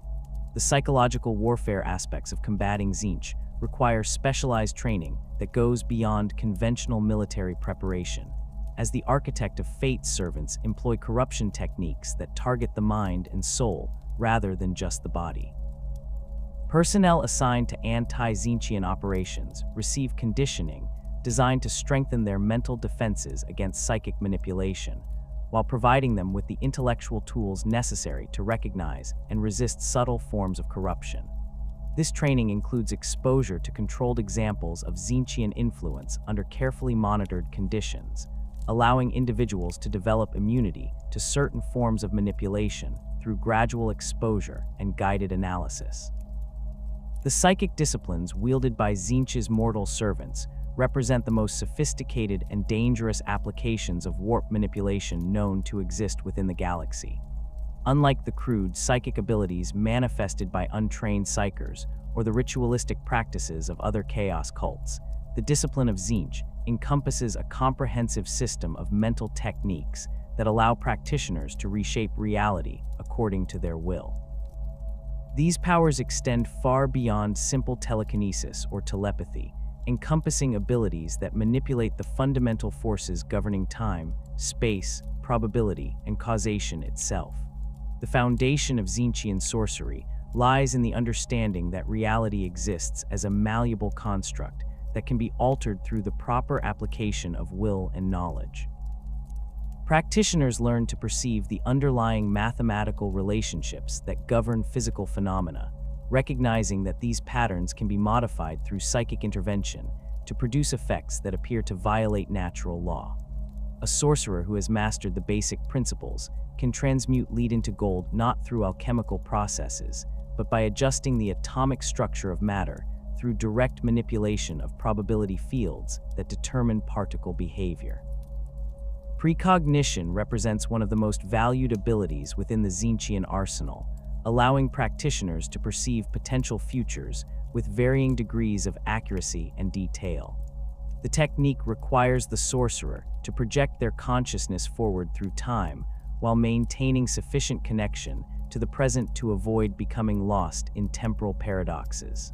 The psychological warfare aspects of combating Tzeentch require specialized training that goes beyond conventional military preparation, as the Architect of Fate's servants employ corruption techniques that target the mind and soul rather than just the body. Personnel assigned to anti-Tzeentchian operations receive conditioning designed to strengthen their mental defenses against psychic manipulation, while providing them with the intellectual tools necessary to recognize and resist subtle forms of corruption. This training includes exposure to controlled examples of Tzeentchian influence under carefully monitored conditions, allowing individuals to develop immunity to certain forms of manipulation through gradual exposure and guided analysis. The psychic disciplines wielded by Tzeentch's mortal servants represent the most sophisticated and dangerous applications of warp manipulation known to exist within the galaxy. Unlike the crude psychic abilities manifested by untrained psychers or the ritualistic practices of other chaos cults, the discipline of Tzeentch encompasses a comprehensive system of mental techniques that allow practitioners to reshape reality according to their will. These powers extend far beyond simple telekinesis or telepathy, encompassing abilities that manipulate the fundamental forces governing time, space, probability, and causation itself. The foundation of Tzeentchian sorcery lies in the understanding that reality exists as a malleable construct that can be altered through the proper application of will and knowledge. Practitioners learn to perceive the underlying mathematical relationships that govern physical phenomena, recognizing that these patterns can be modified through psychic intervention to produce effects that appear to violate natural law. A sorcerer who has mastered the basic principles can transmute lead into gold not through alchemical processes, but by adjusting the atomic structure of matter through direct manipulation of probability fields that determine particle behavior. Precognition represents one of the most valued abilities within the Tzeentchian arsenal, allowing practitioners to perceive potential futures with varying degrees of accuracy and detail. The technique requires the sorcerer to project their consciousness forward through time while maintaining sufficient connection to the present to avoid becoming lost in temporal paradoxes.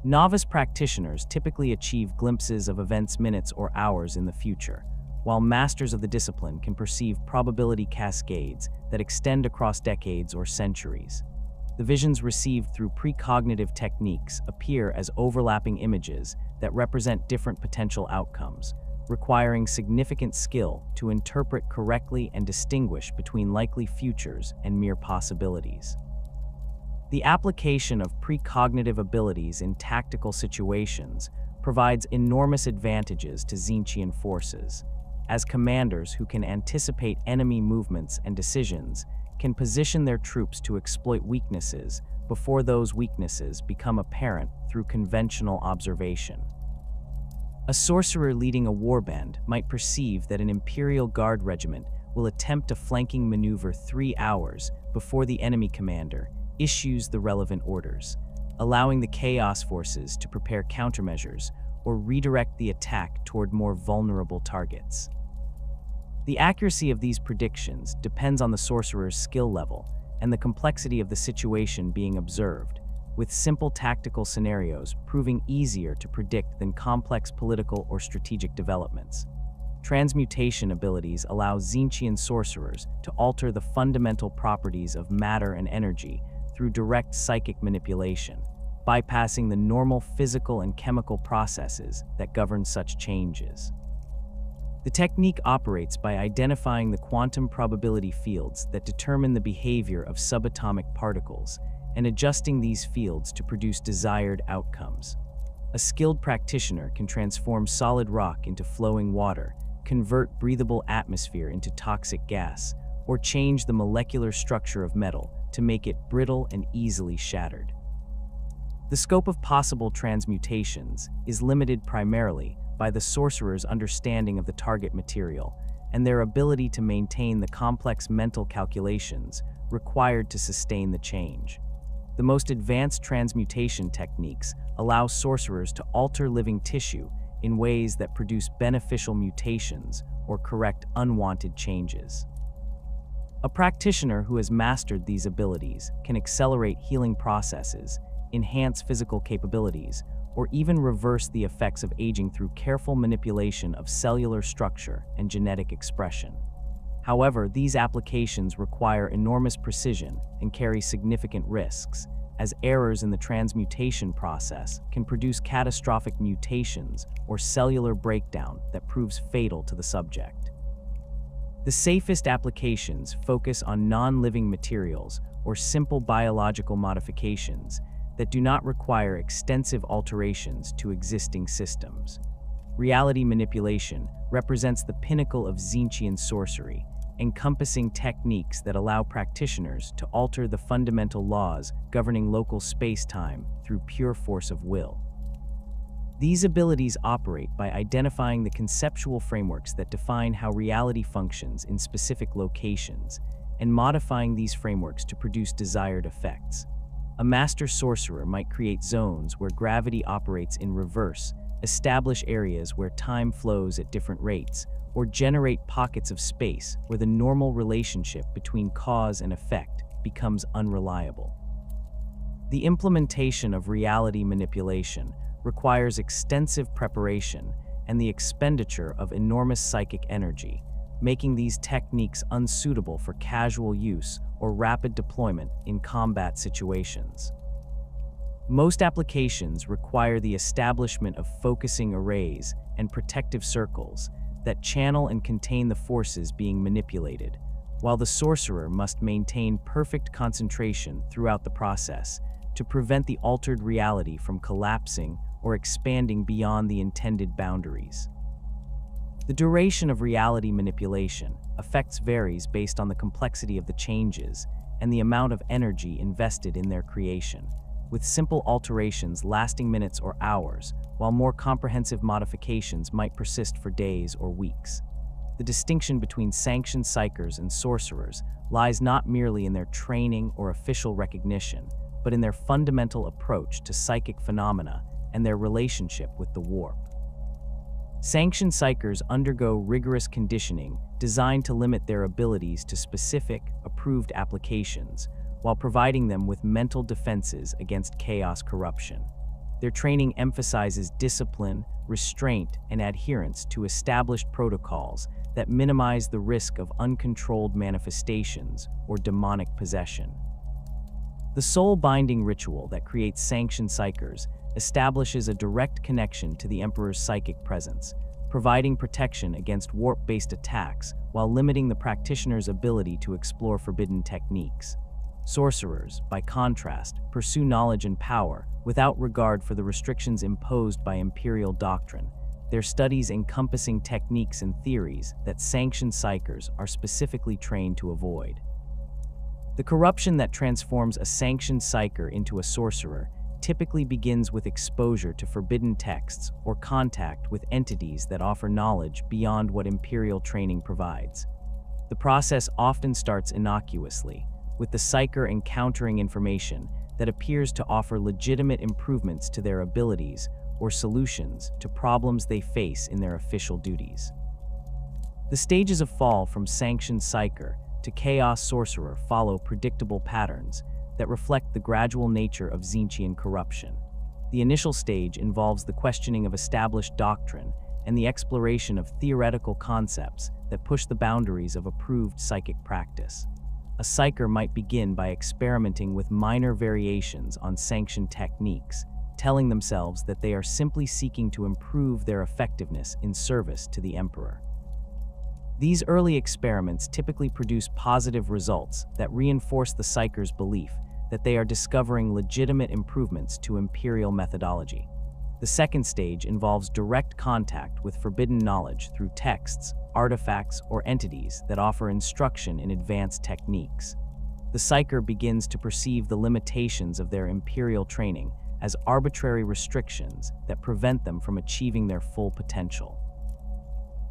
Novice practitioners typically achieve glimpses of events minutes or hours in the future, while masters of the discipline can perceive probability cascades that extend across decades or centuries. The visions received through precognitive techniques appear as overlapping images that represent different potential outcomes, requiring significant skill to interpret correctly and distinguish between likely futures and mere possibilities. The application of precognitive abilities in tactical situations provides enormous advantages to Tzeentchian forces, as commanders who can anticipate enemy movements and decisions can position their troops to exploit weaknesses before those weaknesses become apparent through conventional observation. A sorcerer leading a warband might perceive that an Imperial Guard regiment will attempt a flanking maneuver 3 hours before the enemy commander issues the relevant orders, allowing the Chaos forces to prepare countermeasures or redirect the attack toward more vulnerable targets. The accuracy of these predictions depends on the sorcerer's skill level and the complexity of the situation being observed, with simple tactical scenarios proving easier to predict than complex political or strategic developments. Transmutation abilities allow Tzeentchian sorcerers to alter the fundamental properties of matter and energy through direct psychic manipulation, bypassing the normal physical and chemical processes that govern such changes. The technique operates by identifying the quantum probability fields that determine the behavior of subatomic particles and adjusting these fields to produce desired outcomes. A skilled practitioner can transform solid rock into flowing water, convert breathable atmosphere into toxic gas, or change the molecular structure of metal to make it brittle and easily shattered. The scope of possible transmutations is limited primarily by the sorcerer's understanding of the target material and their ability to maintain the complex mental calculations required to sustain the change. The most advanced transmutation techniques allow sorcerers to alter living tissue in ways that produce beneficial mutations or correct unwanted changes. A practitioner who has mastered these abilities can accelerate healing processes, enhance physical capabilities, or even reverse the effects of aging through careful manipulation of cellular structure and genetic expression. However, these applications require enormous precision and carry significant risks, as errors in the transmutation process can produce catastrophic mutations or cellular breakdown that proves fatal to the subject. The safest applications focus on non-living materials or simple biological modifications that do not require extensive alterations to existing systems. Reality manipulation represents the pinnacle of Tzeentchian sorcery, encompassing techniques that allow practitioners to alter the fundamental laws governing local space-time through pure force of will. These abilities operate by identifying the conceptual frameworks that define how reality functions in specific locations and modifying these frameworks to produce desired effects. A master sorcerer might create zones where gravity operates in reverse, establish areas where time flows at different rates, or generate pockets of space where the normal relationship between cause and effect becomes unreliable. The implementation of reality manipulation requires extensive preparation and the expenditure of enormous psychic energy, making these techniques unsuitable for casual use or rapid deployment in combat situations. Most applications require the establishment of focusing arrays and protective circles that channel and contain the forces being manipulated, while the sorcerer must maintain perfect concentration throughout the process to prevent the altered reality from collapsing or expanding beyond the intended boundaries. The duration of reality manipulation effects varies based on the complexity of the changes and the amount of energy invested in their creation, with simple alterations lasting minutes or hours, while more comprehensive modifications might persist for days or weeks. The distinction between sanctioned psychers and sorcerers lies not merely in their training or official recognition, but in their fundamental approach to psychic phenomena and their relationship with the warp. Sanctioned psychers undergo rigorous conditioning designed to limit their abilities to specific, approved applications, while providing them with mental defenses against chaos corruption. Their training emphasizes discipline, restraint, and adherence to established protocols that minimize the risk of uncontrolled manifestations or demonic possession. The soul-binding ritual that creates sanctioned psychers establishes a direct connection to the Emperor's psychic presence, providing protection against warp-based attacks while limiting the practitioner's ability to explore forbidden techniques. Sorcerers, by contrast, pursue knowledge and power without regard for the restrictions imposed by imperial doctrine, their studies encompassing techniques and theories that sanctioned psychers are specifically trained to avoid. The corruption that transforms a sanctioned psycher into a sorcerer typically begins with exposure to forbidden texts or contact with entities that offer knowledge beyond what imperial training provides. The process often starts innocuously, with the psycher encountering information that appears to offer legitimate improvements to their abilities or solutions to problems they face in their official duties. The stages of fall from sanctioned psycher to chaos sorcerer follow predictable patterns that reflect the gradual nature of Tzeentchian corruption. The initial stage involves the questioning of established doctrine and the exploration of theoretical concepts that push the boundaries of approved psychic practice. A psycher might begin by experimenting with minor variations on sanctioned techniques, telling themselves that they are simply seeking to improve their effectiveness in service to the Emperor. These early experiments typically produce positive results that reinforce the psycher's belief that they are discovering legitimate improvements to imperial methodology. The second stage involves direct contact with forbidden knowledge through texts, artifacts, or entities that offer instruction in advanced techniques. The psycher begins to perceive the limitations of their imperial training as arbitrary restrictions that prevent them from achieving their full potential.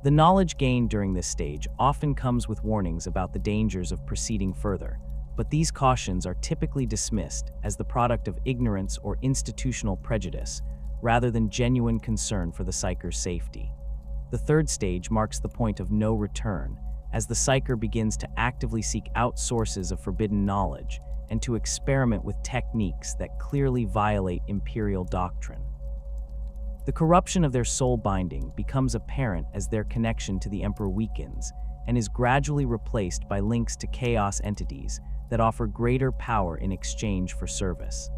The knowledge gained during this stage often comes with warnings about the dangers of proceeding further, but these cautions are typically dismissed as the product of ignorance or institutional prejudice, rather than genuine concern for the psycher's safety. The third stage marks the point of no return, as the psycher begins to actively seek out sources of forbidden knowledge and to experiment with techniques that clearly violate imperial doctrine. The corruption of their soul binding becomes apparent as their connection to the Emperor weakens and is gradually replaced by links to chaos entities that offer greater power in exchange for service.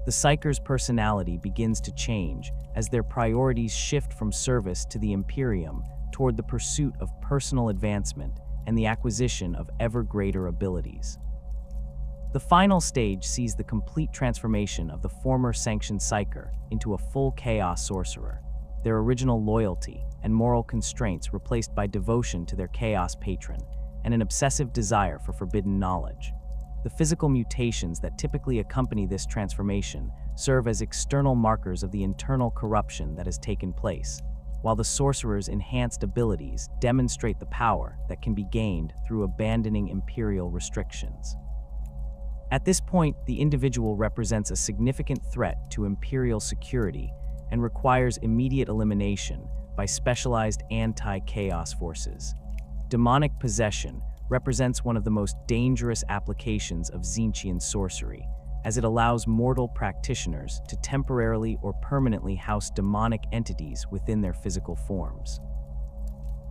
The psycher's personality begins to change as their priorities shift from service to the Imperium toward the pursuit of personal advancement and the acquisition of ever greater abilities. The final stage sees the complete transformation of the former sanctioned psycher into a full chaos sorcerer, their original loyalty and moral constraints replaced by devotion to their chaos patron and an obsessive desire for forbidden knowledge. The physical mutations that typically accompany this transformation serve as external markers of the internal corruption that has taken place, while the sorcerer's enhanced abilities demonstrate the power that can be gained through abandoning imperial restrictions. At this point, the individual represents a significant threat to imperial security and requires immediate elimination by specialized anti-chaos forces. Demonic possession represents one of the most dangerous applications of Tzeentchian sorcery, as it allows mortal practitioners to temporarily or permanently house demonic entities within their physical forms.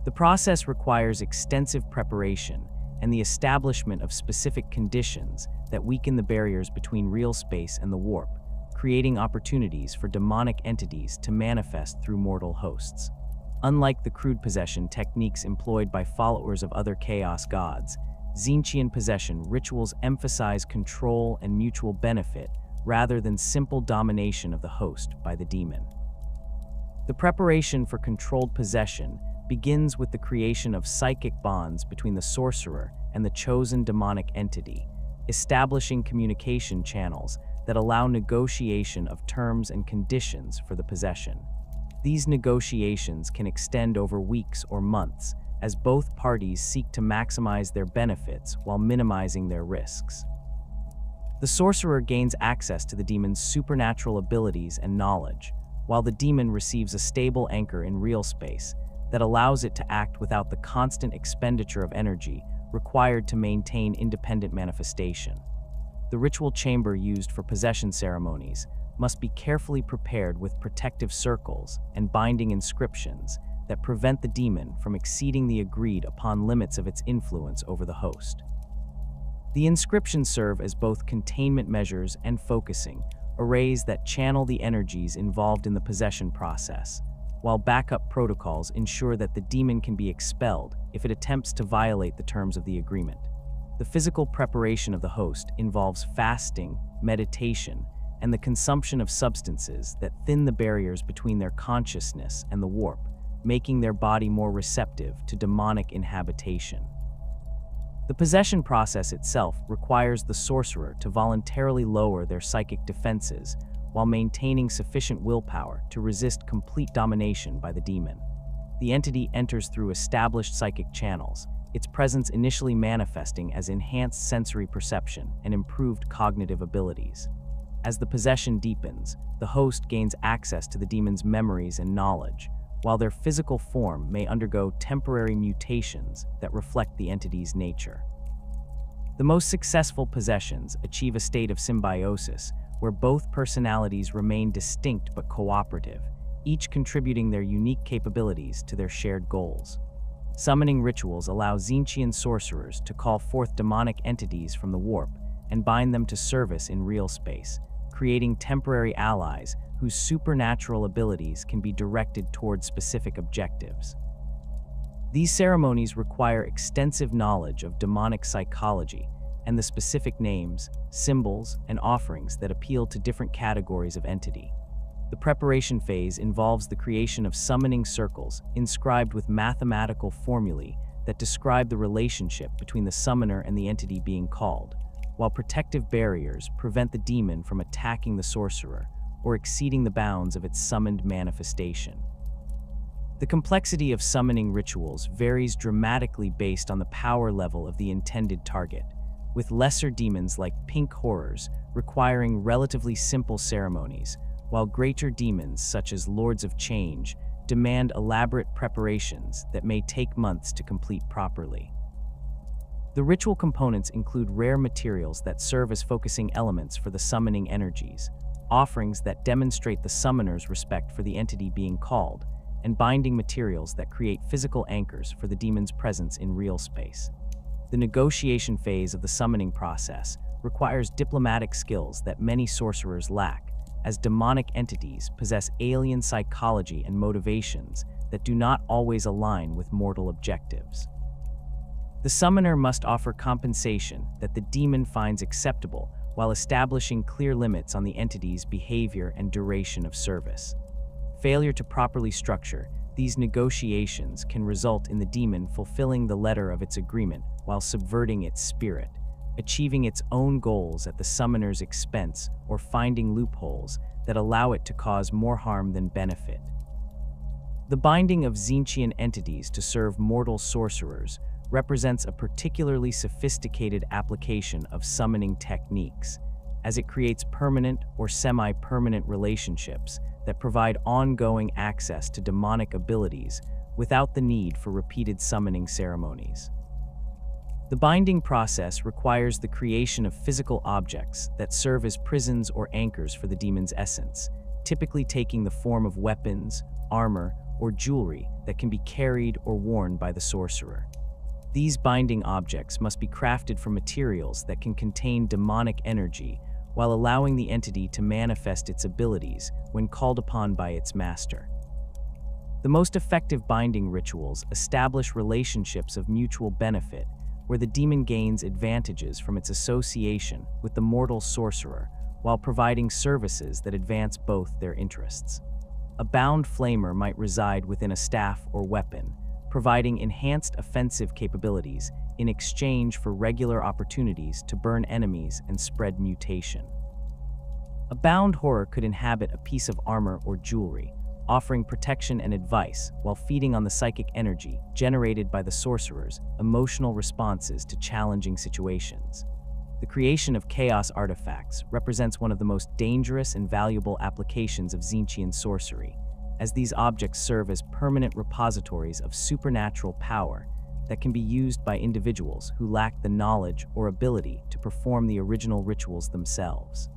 The process requires extensive preparation and the establishment of specific conditions that weaken the barriers between real space and the warp, creating opportunities for demonic entities to manifest through mortal hosts. Unlike the crude possession techniques employed by followers of other chaos gods, Tzeentchian possession rituals emphasize control and mutual benefit rather than simple domination of the host by the demon. The preparation for controlled possession begins with the creation of psychic bonds between the sorcerer and the chosen demonic entity, establishing communication channels that allow negotiation of terms and conditions for the possession. These negotiations can extend over weeks or months, as both parties seek to maximize their benefits while minimizing their risks. The sorcerer gains access to the demon's supernatural abilities and knowledge, while the demon receives a stable anchor in real space that allows it to act without the constant expenditure of energy required to maintain independent manifestation. The ritual chamber used for possession ceremonies must be carefully prepared with protective circles and binding inscriptions that prevent the demon from exceeding the agreed-upon limits of its influence over the host. The inscriptions serve as both containment measures and focusing arrays that channel the energies involved in the possession process, while backup protocols ensure that the demon can be expelled if it attempts to violate the terms of the agreement. The physical preparation of the host involves fasting, meditation, and the consumption of substances that thin the barriers between their consciousness and the warp, making their body more receptive to demonic inhabitation. The possession process itself requires the sorcerer to voluntarily lower their psychic defenses while maintaining sufficient willpower to resist complete domination by the demon. The entity enters through established psychic channels, its presence initially manifesting as enhanced sensory perception and improved cognitive abilities. As the possession deepens, the host gains access to the demon's memories and knowledge, while their physical form may undergo temporary mutations that reflect the entity's nature. The most successful possessions achieve a state of symbiosis where both personalities remain distinct but cooperative, each contributing their unique capabilities to their shared goals. Summoning rituals allow Tzeentchian sorcerers to call forth demonic entities from the warp and bind them to service in real space, creating temporary allies whose supernatural abilities can be directed toward specific objectives. These ceremonies require extensive knowledge of demonic psychology and the specific names, symbols, and offerings that appeal to different categories of entity. The preparation phase involves the creation of summoning circles inscribed with mathematical formulae that describe the relationship between the summoner and the entity being called, while protective barriers prevent the demon from attacking the sorcerer or exceeding the bounds of its summoned manifestation. The complexity of summoning rituals varies dramatically based on the power level of the intended target, with lesser demons like pink horrors requiring relatively simple ceremonies, while greater demons such as Lords of Change demand elaborate preparations that may take months to complete properly. The ritual components include rare materials that serve as focusing elements for the summoning energies, offerings that demonstrate the summoner's respect for the entity being called, and binding materials that create physical anchors for the demon's presence in real space. The negotiation phase of the summoning process requires diplomatic skills that many sorcerers lack, as demonic entities possess alien psychology and motivations that do not always align with mortal objectives. The summoner must offer compensation that the demon finds acceptable while establishing clear limits on the entity's behavior and duration of service. Failure to properly structure these negotiations can result in the demon fulfilling the letter of its agreement while subverting its spirit, achieving its own goals at the summoner's expense or finding loopholes that allow it to cause more harm than benefit. The binding of Tzeentchian entities to serve mortal sorcerers represents a particularly sophisticated application of summoning techniques, as it creates permanent or semi-permanent relationships that provide ongoing access to demonic abilities without the need for repeated summoning ceremonies. The binding process requires the creation of physical objects that serve as prisons or anchors for the demon's essence, typically taking the form of weapons, armor, or jewelry that can be carried or worn by the sorcerer. These binding objects must be crafted from materials that can contain demonic energy while allowing the entity to manifest its abilities when called upon by its master. The most effective binding rituals establish relationships of mutual benefit where the demon gains advantages from its association with the mortal sorcerer while providing services that advance both their interests. A bound flamer might reside within a staff or weapon, providing enhanced offensive capabilities in exchange for regular opportunities to burn enemies and spread mutation. A bound horror could inhabit a piece of armor or jewelry, offering protection and advice while feeding on the psychic energy generated by the sorcerer's emotional responses to challenging situations. The creation of chaos artifacts represents one of the most dangerous and valuable applications of Tzeentchian sorcery, as these objects serve as permanent repositories of supernatural power that can be used by individuals who lack the knowledge or ability to perform the original rituals themselves.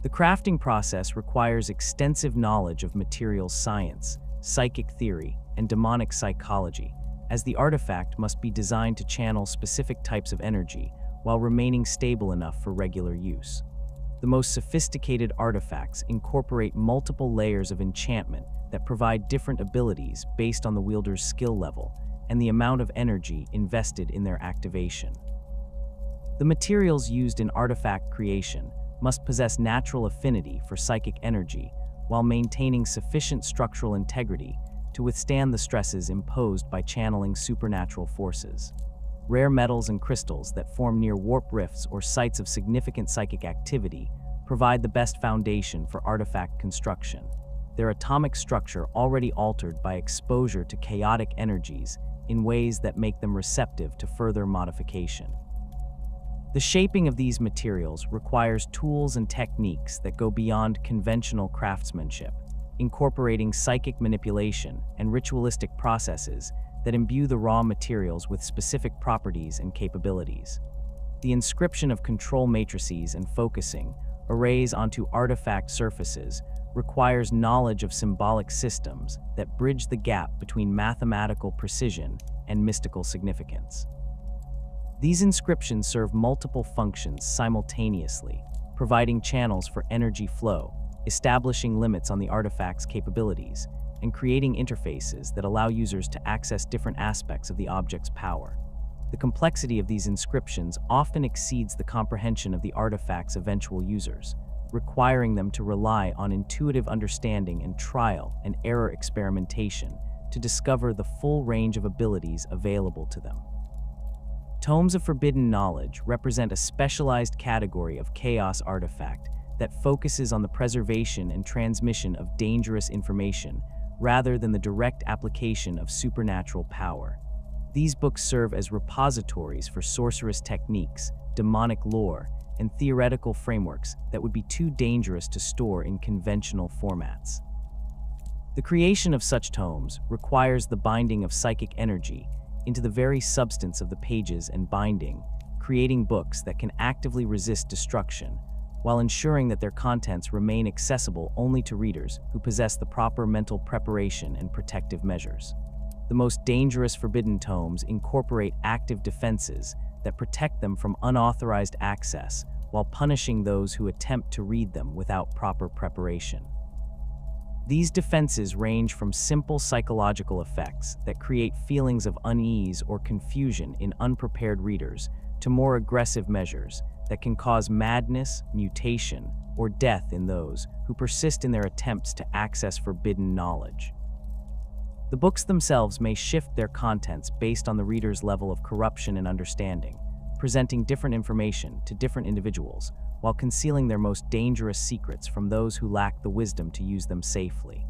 The crafting process requires extensive knowledge of materials science, psychic theory, and demonic psychology, as the artifact must be designed to channel specific types of energy while remaining stable enough for regular use. The most sophisticated artifacts incorporate multiple layers of enchantment that provide different abilities based on the wielder's skill level and the amount of energy invested in their activation. The materials used in artifact creation must possess natural affinity for psychic energy while maintaining sufficient structural integrity to withstand the stresses imposed by channeling supernatural forces. Rare metals and crystals that form near warp rifts or sites of significant psychic activity provide the best foundation for artifact construction, their atomic structure already altered by exposure to chaotic energies in ways that make them receptive to further modification. The shaping of these materials requires tools and techniques that go beyond conventional craftsmanship, incorporating psychic manipulation and ritualistic processes that imbue the raw materials with specific properties and capabilities. The inscription of control matrices and focusing arrays onto artifact surfaces requires knowledge of symbolic systems that bridge the gap between mathematical precision and mystical significance. These inscriptions serve multiple functions simultaneously, providing channels for energy flow, establishing limits on the artifact's capabilities, and creating interfaces that allow users to access different aspects of the object's power. The complexity of these inscriptions often exceeds the comprehension of the artifact's eventual users, requiring them to rely on intuitive understanding and trial and error experimentation to discover the full range of abilities available to them. Tomes of Forbidden Knowledge represent a specialized category of chaos artifact that focuses on the preservation and transmission of dangerous information rather than the direct application of supernatural power. These books serve as repositories for sorcerous techniques, demonic lore, and theoretical frameworks that would be too dangerous to store in conventional formats. The creation of such tomes requires the binding of psychic energy into the very substance of the pages and binding, creating books that can actively resist destruction, while ensuring that their contents remain accessible only to readers who possess the proper mental preparation and protective measures. The most dangerous forbidden tomes incorporate active defenses that protect them from unauthorized access while punishing those who attempt to read them without proper preparation. These defenses range from simple psychological effects that create feelings of unease or confusion in unprepared readers to more aggressive measures that can cause madness, mutation, or death in those who persist in their attempts to access forbidden knowledge. The books themselves may shift their contents based on the reader's level of corruption and understanding, presenting different information to different individuals while concealing their most dangerous secrets from those who lack the wisdom to use them safely.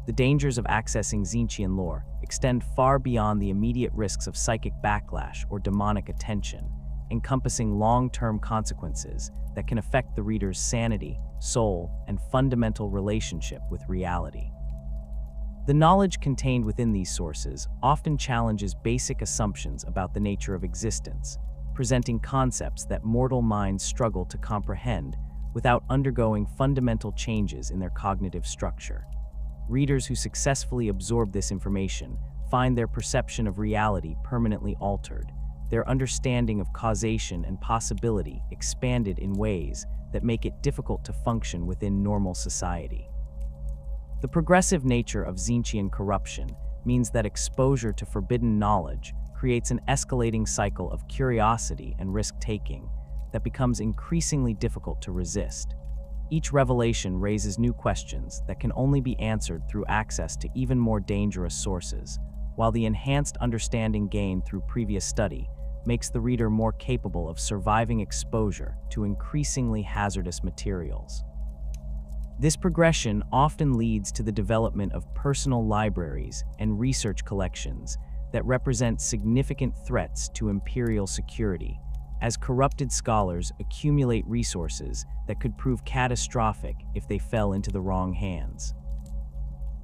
The dangers of accessing Tzeentchian lore extend far beyond the immediate risks of psychic backlash or demonic attention, encompassing long-term consequences that can affect the reader's sanity, soul, and fundamental relationship with reality. The knowledge contained within these sources often challenges basic assumptions about the nature of existence, presenting concepts that mortal minds struggle to comprehend without undergoing fundamental changes in their cognitive structure. Readers who successfully absorb this information find their perception of reality permanently altered, their understanding of causation and possibility expanded in ways that make it difficult to function within normal society. The progressive nature of Tzeentchian corruption means that exposure to forbidden knowledge creates an escalating cycle of curiosity and risk-taking that becomes increasingly difficult to resist. Each revelation raises new questions that can only be answered through access to even more dangerous sources, while the enhanced understanding gained through previous study makes the reader more capable of surviving exposure to increasingly hazardous materials. This progression often leads to the development of personal libraries and research collections that represent significant threats to imperial security, as corrupted scholars accumulate resources that could prove catastrophic if they fell into the wrong hands.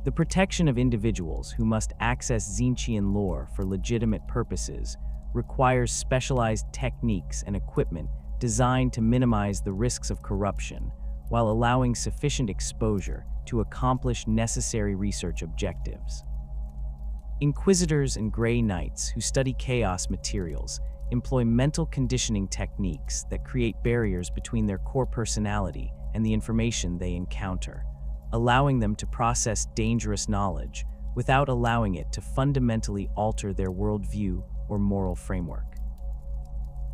The protection of individuals who must access Tzeentchian lore for legitimate purposes requires specialized techniques and equipment designed to minimize the risks of corruption, while allowing sufficient exposure to accomplish necessary research objectives. Inquisitors and Grey Knights who study chaos materials employ mental conditioning techniques that create barriers between their core personality and the information they encounter, allowing them to process dangerous knowledge without allowing it to fundamentally alter their worldview or moral framework.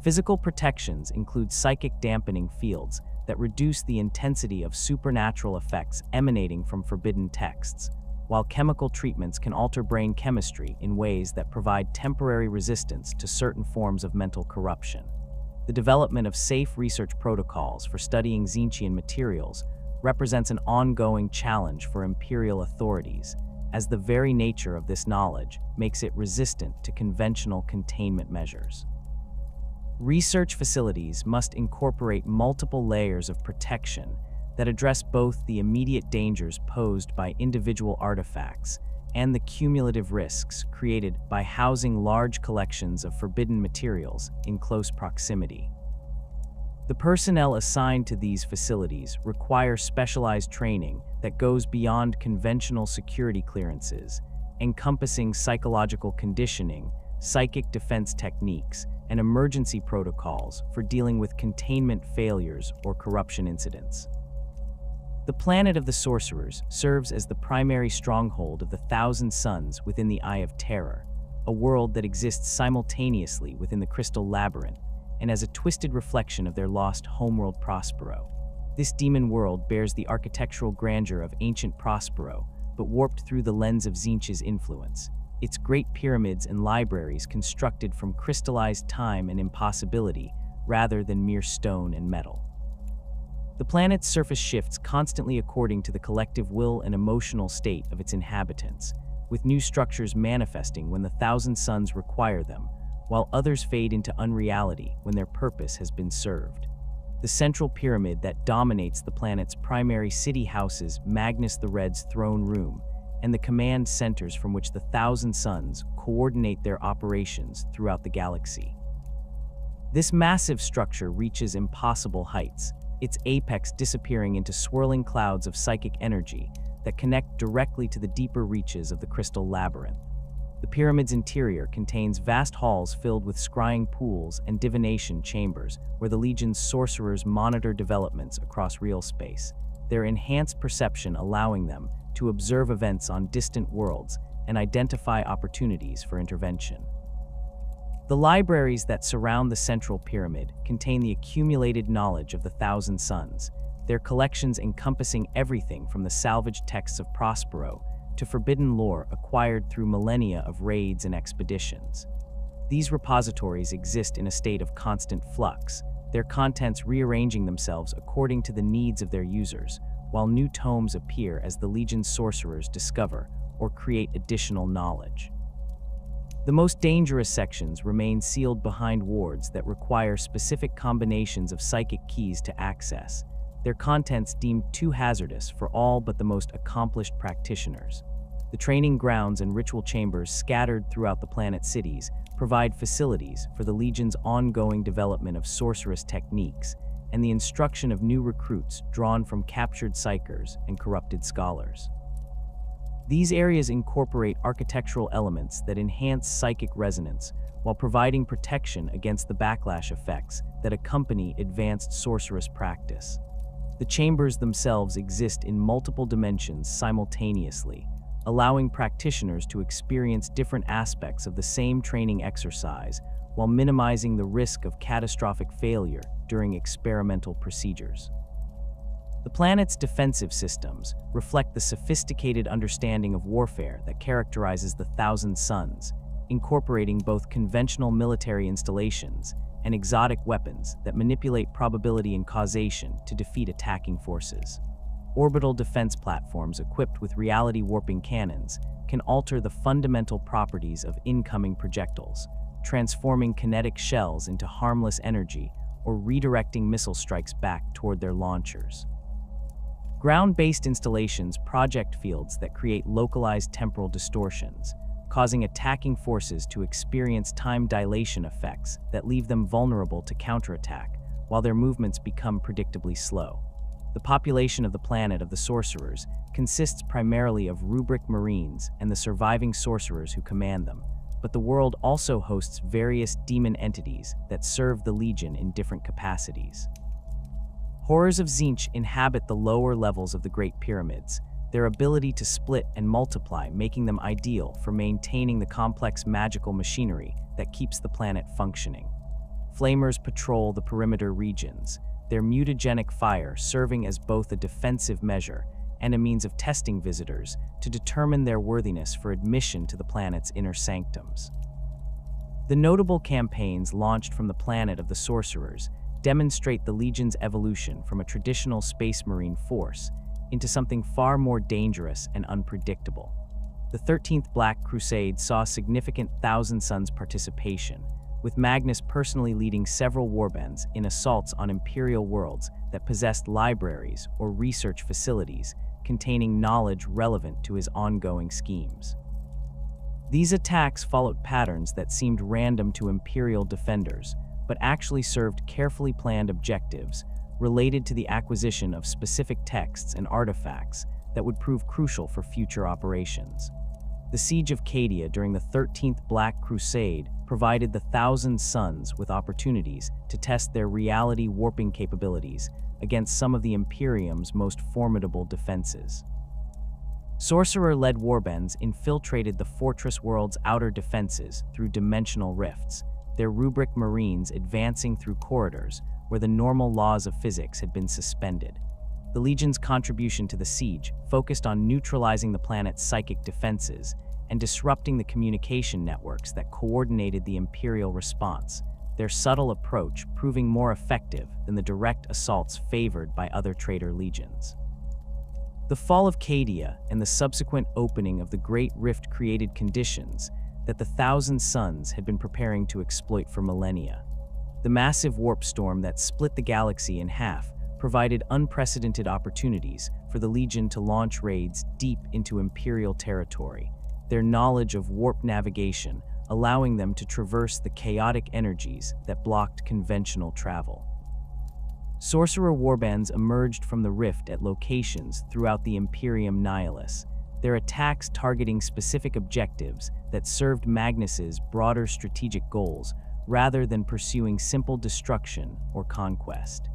Physical protections include psychic dampening fields that reduce the intensity of supernatural effects emanating from forbidden texts, while chemical treatments can alter brain chemistry in ways that provide temporary resistance to certain forms of mental corruption. The development of safe research protocols for studying Tzeentchian materials represents an ongoing challenge for imperial authorities, as the very nature of this knowledge makes it resistant to conventional containment measures. Research facilities must incorporate multiple layers of protection that address both the immediate dangers posed by individual artifacts and the cumulative risks created by housing large collections of forbidden materials in close proximity. The personnel assigned to these facilities require specialized training that goes beyond conventional security clearances, encompassing psychological conditioning, psychic defense techniques, and emergency protocols for dealing with containment failures or corruption incidents. The planet of the sorcerers serves as the primary stronghold of the Thousand Suns within the Eye of Terror, a world that exists simultaneously within the Crystal Labyrinth and as a twisted reflection of their lost homeworld Prospero. This demon world bears the architectural grandeur of ancient Prospero, but warped through the lens of Tzeentch's influence, its great pyramids and libraries constructed from crystallized time and impossibility rather than mere stone and metal. The planet's surface shifts constantly according to the collective will and emotional state of its inhabitants, with new structures manifesting when the Thousand Suns require them, while others fade into unreality when their purpose has been served. The central pyramid that dominates the planet's primary city houses Magnus the Red's throne room, and the command centers from which the Thousand Suns coordinate their operations throughout the galaxy. This massive structure reaches impossible heights, its apex disappearing into swirling clouds of psychic energy that connect directly to the deeper reaches of the Crystal Labyrinth. The pyramid's interior contains vast halls filled with scrying pools and divination chambers where the Legion's sorcerers monitor developments across real space, their enhanced perception allowing them to observe events on distant worlds and identify opportunities for intervention. The libraries that surround the central pyramid contain the accumulated knowledge of the Thousand Suns, their collections encompassing everything from the salvaged texts of Prospero to forbidden lore acquired through millennia of raids and expeditions. These repositories exist in a state of constant flux, their contents rearranging themselves according to the needs of their users, while new tomes appear as the Legion's sorcerers discover or create additional knowledge. The most dangerous sections remain sealed behind wards that require specific combinations of psychic keys to access, their contents deemed too hazardous for all but the most accomplished practitioners. The training grounds and ritual chambers scattered throughout the planet's cities provide facilities for the Legion's ongoing development of sorcerous techniques and the instruction of new recruits drawn from captured psychers and corrupted scholars. These areas incorporate architectural elements that enhance psychic resonance while providing protection against the backlash effects that accompany advanced sorcerous practice. The chambers themselves exist in multiple dimensions simultaneously, allowing practitioners to experience different aspects of the same training exercise while minimizing the risk of catastrophic failure during experimental procedures. The planet's defensive systems reflect the sophisticated understanding of warfare that characterizes the Thousand Suns, incorporating both conventional military installations and exotic weapons that manipulate probability and causation to defeat attacking forces. Orbital defense platforms equipped with reality-warping cannons can alter the fundamental properties of incoming projectiles, transforming kinetic shells into harmless energy or redirecting missile strikes back toward their launchers. Ground-based installations project fields that create localized temporal distortions, causing attacking forces to experience time dilation effects that leave them vulnerable to counterattack, while their movements become predictably slow. The population of the planet of the sorcerers consists primarily of rubric marines and the surviving sorcerers who command them, but the world also hosts various demon entities that serve the Legion in different capacities. Horrors of Tzeentch inhabit the lower levels of the Great Pyramids, their ability to split and multiply making them ideal for maintaining the complex magical machinery that keeps the planet functioning. Flamers patrol the perimeter regions, their mutagenic fire serving as both a defensive measure and a means of testing visitors to determine their worthiness for admission to the planet's inner sanctums. The notable campaigns launched from the planet of the sorcerers demonstrate the Legion's evolution from a traditional space marine force into something far more dangerous and unpredictable. The 13th Black Crusade saw significant Thousand Suns participation, with Magnus personally leading several warbands in assaults on Imperial worlds that possessed libraries or research facilities containing knowledge relevant to his ongoing schemes. These attacks followed patterns that seemed random to Imperial defenders, but actually served carefully planned objectives related to the acquisition of specific texts and artifacts that would prove crucial for future operations. The Siege of Cadia during the 13th Black Crusade provided the Thousand Suns with opportunities to test their reality warping capabilities against some of the Imperium's most formidable defenses. Sorcerer-led warbands infiltrated the fortress world's outer defenses through dimensional rifts, their rubric marines advancing through corridors where the normal laws of physics had been suspended. The Legion's contribution to the siege focused on neutralizing the planet's psychic defenses and disrupting the communication networks that coordinated the Imperial response, their subtle approach proving more effective than the direct assaults favored by other traitor legions. The fall of Cadia and the subsequent opening of the Great Rift created conditions that the Thousand Suns had been preparing to exploit for millennia. The massive warp storm that split the galaxy in half provided unprecedented opportunities for the Legion to launch raids deep into Imperial territory, their knowledge of warp navigation allowing them to traverse the chaotic energies that blocked conventional travel. Sorcerer warbands emerged from the rift at locations throughout the Imperium Nihilus, their attacks targeting specific objectives that served Magnus's broader strategic goals rather than pursuing simple destruction or conquest.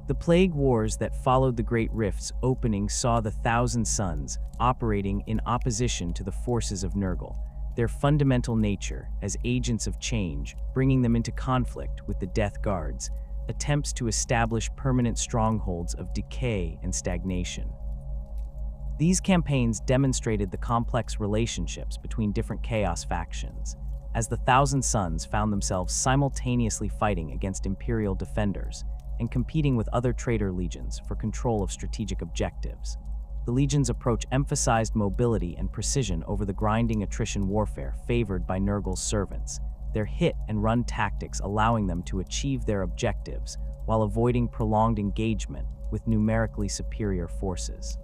The plague wars that followed the Great Rift's opening saw the Thousand Suns operating in opposition to the forces of Nurgle, their fundamental nature as agents of change, bringing them into conflict with the Death Guards, attempts to establish permanent strongholds of decay and stagnation. These campaigns demonstrated the complex relationships between different Chaos factions, as the Thousand Suns found themselves simultaneously fighting against Imperial defenders and competing with other traitor legions for control of strategic objectives. The legion's approach emphasized mobility and precision over the grinding attrition warfare favored by Nurgle's servants, their hit-and-run tactics allowing them to achieve their objectives while avoiding prolonged engagement with numerically superior forces.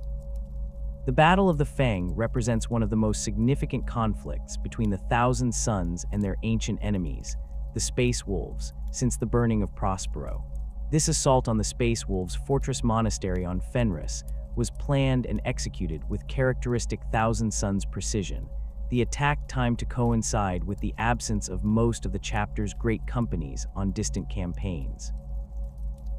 The Battle of the Fang represents one of the most significant conflicts between the Thousand Sons and their ancient enemies, the Space Wolves, since the burning of Prospero. This assault on the Space Wolves' fortress monastery on Fenris was planned and executed with characteristic Thousand Sons precision, the attack timed to coincide with the absence of most of the chapter's great companies on distant campaigns.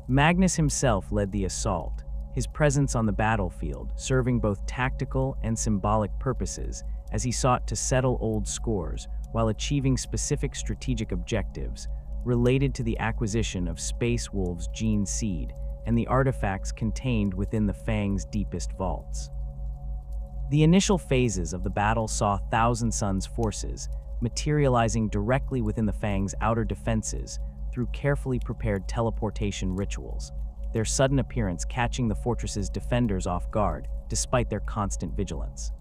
Magnus himself led the assault, his presence on the battlefield serving both tactical and symbolic purposes as he sought to settle old scores while achieving specific strategic objectives related to the acquisition of Space Wolves' gene seed and the artifacts contained within the Fang's deepest vaults. The initial phases of the battle saw Thousand Sons forces materializing directly within the Fang's outer defenses through carefully prepared teleportation rituals, their sudden appearance catching the fortress's defenders off guard despite their constant vigilance.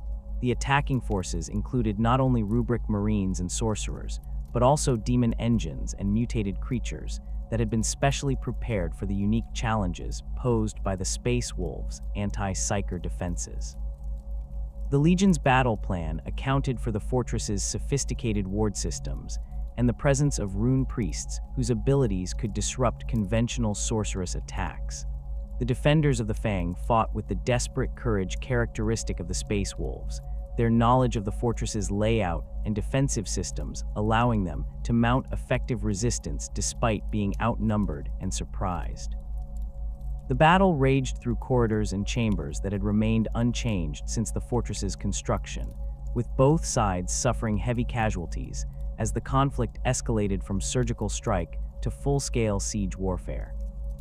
The attacking forces included not only rubric marines and sorcerers, but also demon engines and mutated creatures that had been specially prepared for the unique challenges posed by the Space Wolves' anti-psyker defenses. The Legion's battle plan accounted for the fortress's sophisticated ward systems and the presence of rune priests whose abilities could disrupt conventional sorceress attacks. The defenders of the Fang fought with the desperate courage characteristic of the Space Wolves, their knowledge of the fortress's layout and defensive systems allowing them to mount effective resistance despite being outnumbered and surprised. The battle raged through corridors and chambers that had remained unchanged since the fortress's construction, with both sides suffering heavy casualties as the conflict escalated from surgical strike to full-scale siege warfare.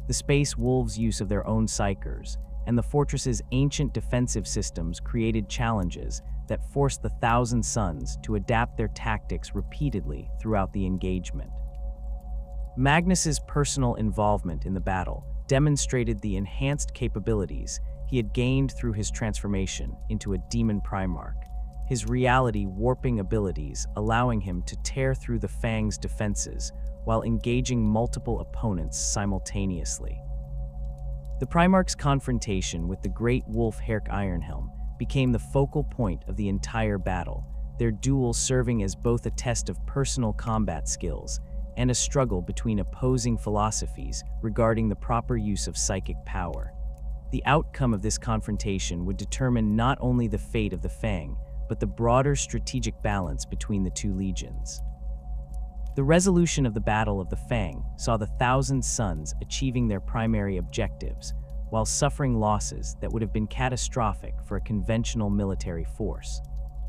The Space Wolves' use of their own psykers and the fortress's ancient defensive systems created challenges that forced the Thousand Sons to adapt their tactics repeatedly throughout the engagement. Magnus's personal involvement in the battle demonstrated the enhanced capabilities he had gained through his transformation into a demon Primarch, his reality-warping abilities allowing him to tear through the Fang's defenses while engaging multiple opponents simultaneously. The Primarch's confrontation with the Great Wolf Herc Ironhelm became the focal point of the entire battle, their duel serving as both a test of personal combat skills and a struggle between opposing philosophies regarding the proper use of psychic power. The outcome of this confrontation would determine not only the fate of the Fang, but the broader strategic balance between the two legions. The resolution of the Battle of the Fang saw the Thousand Sons achieving their primary objectives, while suffering losses that would have been catastrophic for a conventional military force.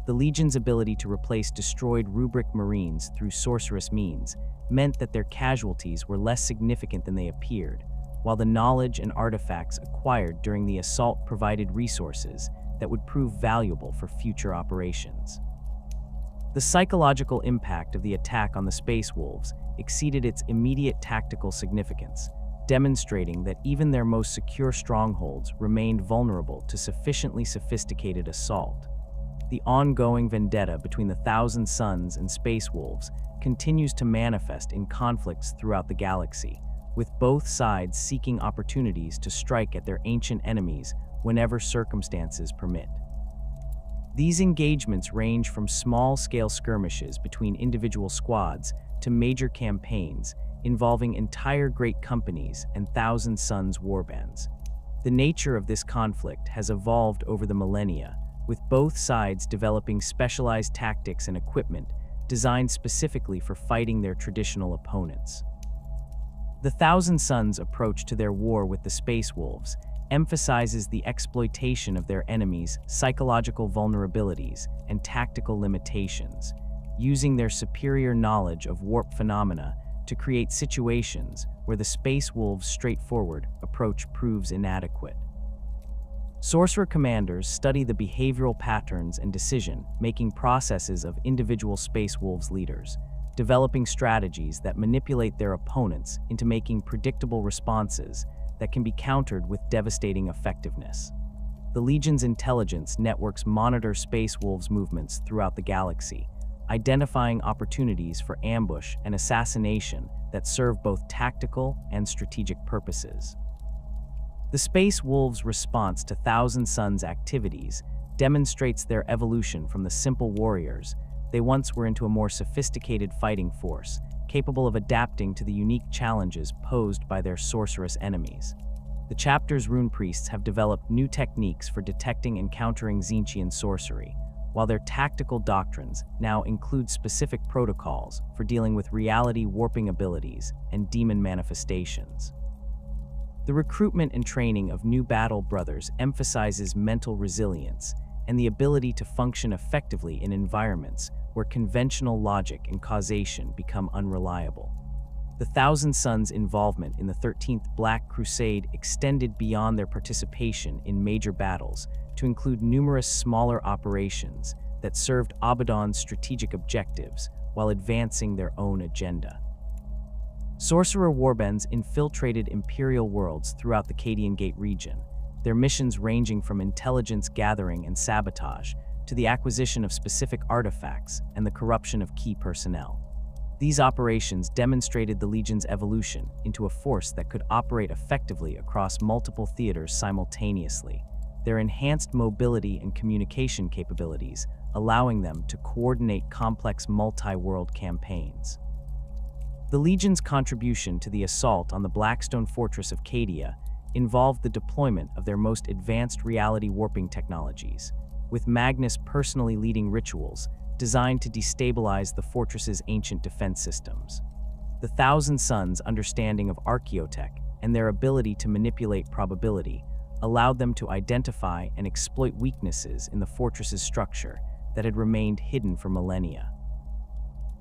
The Legion's ability to replace destroyed rubric marines through sorceress means meant that their casualties were less significant than they appeared, while the knowledge and artifacts acquired during the assault provided resources that would prove valuable for future operations. The psychological impact of the attack on the Space Wolves exceeded its immediate tactical significance, demonstrating that even their most secure strongholds remained vulnerable to sufficiently sophisticated assault. The ongoing vendetta between the Thousand Sons and Space Wolves continues to manifest in conflicts throughout the galaxy, with both sides seeking opportunities to strike at their ancient enemies whenever circumstances permit. These engagements range from small-scale skirmishes between individual squads to major campaigns involving entire great companies and Thousand Sons warbands. The nature of this conflict has evolved over the millennia, with both sides developing specialized tactics and equipment designed specifically for fighting their traditional opponents. The Thousand Sons' approach to their war with the Space Wolves emphasizes the exploitation of their enemies' psychological vulnerabilities and tactical limitations, using their superior knowledge of warp phenomena to create situations where the Space Wolves' straightforward approach proves inadequate. Sorcerer commanders study the behavioral patterns and decision-making processes of individual Space Wolves leaders, developing strategies that manipulate their opponents into making predictable responses that can be countered with devastating effectiveness. The Legion's intelligence networks monitor Space Wolves' movements throughout the galaxy, identifying opportunities for ambush and assassination that serve both tactical and strategic purposes. The Space Wolves' response to Thousand Suns' activities demonstrates their evolution from the simple warriors they once were into a more sophisticated fighting force, capable of adapting to the unique challenges posed by their sorcerous enemies. The chapter's rune priests have developed new techniques for detecting and countering Tzeentchian sorcery, while their tactical doctrines now include specific protocols for dealing with reality warping abilities and demon manifestations. The recruitment and training of new battle brothers emphasizes mental resilience and the ability to function effectively in environments where conventional logic and causation become unreliable. The Thousand Suns' involvement in the 13th Black Crusade extended beyond their participation in major battles to include numerous smaller operations that served Abaddon's strategic objectives while advancing their own agenda. Sorcerer warbands infiltrated Imperial worlds throughout the Cadian Gate region, their missions ranging from intelligence gathering and sabotage to the acquisition of specific artifacts and the corruption of key personnel. These operations demonstrated the Legion's evolution into a force that could operate effectively across multiple theaters simultaneously, their enhanced mobility and communication capabilities allowing them to coordinate complex multi-world campaigns. The Legion's contribution to the assault on the Blackstone Fortress of Cadia involved the deployment of their most advanced reality warping technologies, with Magnus personally leading rituals designed to destabilize the fortress's ancient defense systems. The Thousand Suns' understanding of archaeotech and their ability to manipulate probability allowed them to identify and exploit weaknesses in the fortress's structure that had remained hidden for millennia.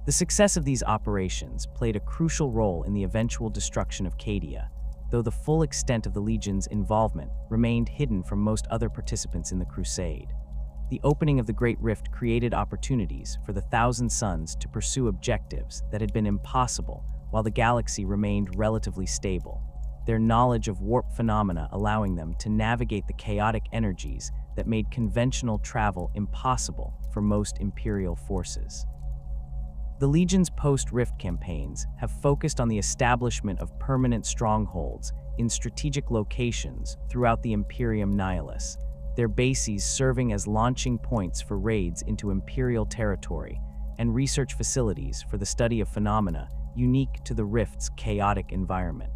The success of these operations played a crucial role in the eventual destruction of Cadia, though the full extent of the Legion's involvement remained hidden from most other participants in the Crusade. The opening of the Great Rift created opportunities for the Thousand Suns to pursue objectives that had been impossible while the galaxy remained relatively stable, their knowledge of warp phenomena allowing them to navigate the chaotic energies that made conventional travel impossible for most Imperial forces. The Legion's post-Rift campaigns have focused on the establishment of permanent strongholds in strategic locations throughout the Imperium Nihilus, their bases serving as launching points for raids into Imperial territory and research facilities for the study of phenomena unique to the Rift's chaotic environment.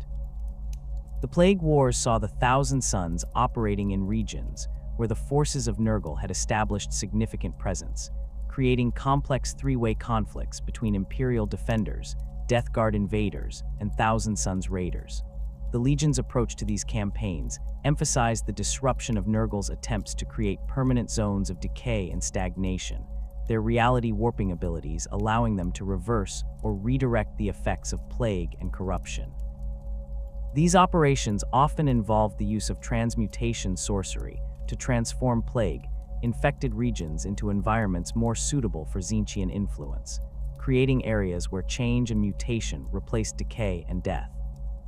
The Plague Wars saw the Thousand Suns operating in regions where the forces of Nurgle had established significant presence, creating complex three-way conflicts between Imperial defenders, Death Guard invaders, and Thousand Suns raiders. The Legion's approach to these campaigns emphasized the disruption of Nurgle's attempts to create permanent zones of decay and stagnation, their reality warping abilities allowing them to reverse or redirect the effects of plague and corruption. These operations often involved the use of transmutation sorcery to transform plague-infected regions into environments more suitable for Tzeentchian influence, creating areas where change and mutation replaced decay and death.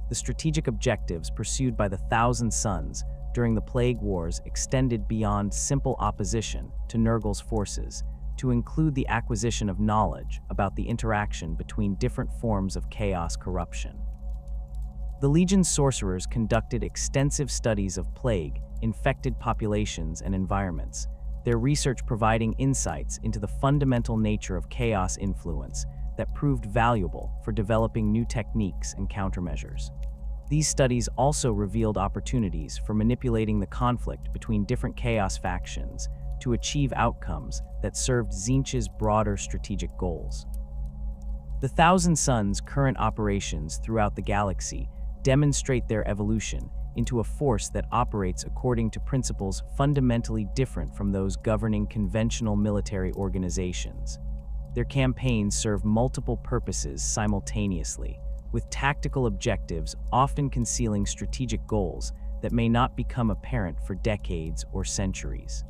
The strategic objectives pursued by the Thousand Suns during the Plague Wars extended beyond simple opposition to Nurgle's forces to include the acquisition of knowledge about the interaction between different forms of chaos corruption. The Legion's sorcerers conducted extensive studies of plague-infected populations and environments, their research providing insights into the fundamental nature of chaos influence that proved valuable for developing new techniques and countermeasures. These studies also revealed opportunities for manipulating the conflict between different chaos factions to achieve outcomes that served Tzeentch's broader strategic goals. The Thousand Suns' current operations throughout the galaxy demonstrate their evolution into a force that operates according to principles fundamentally different from those governing conventional military organizations. Their campaigns serve multiple purposes simultaneously, with tactical objectives often concealing strategic goals that may not become apparent for decades or centuries.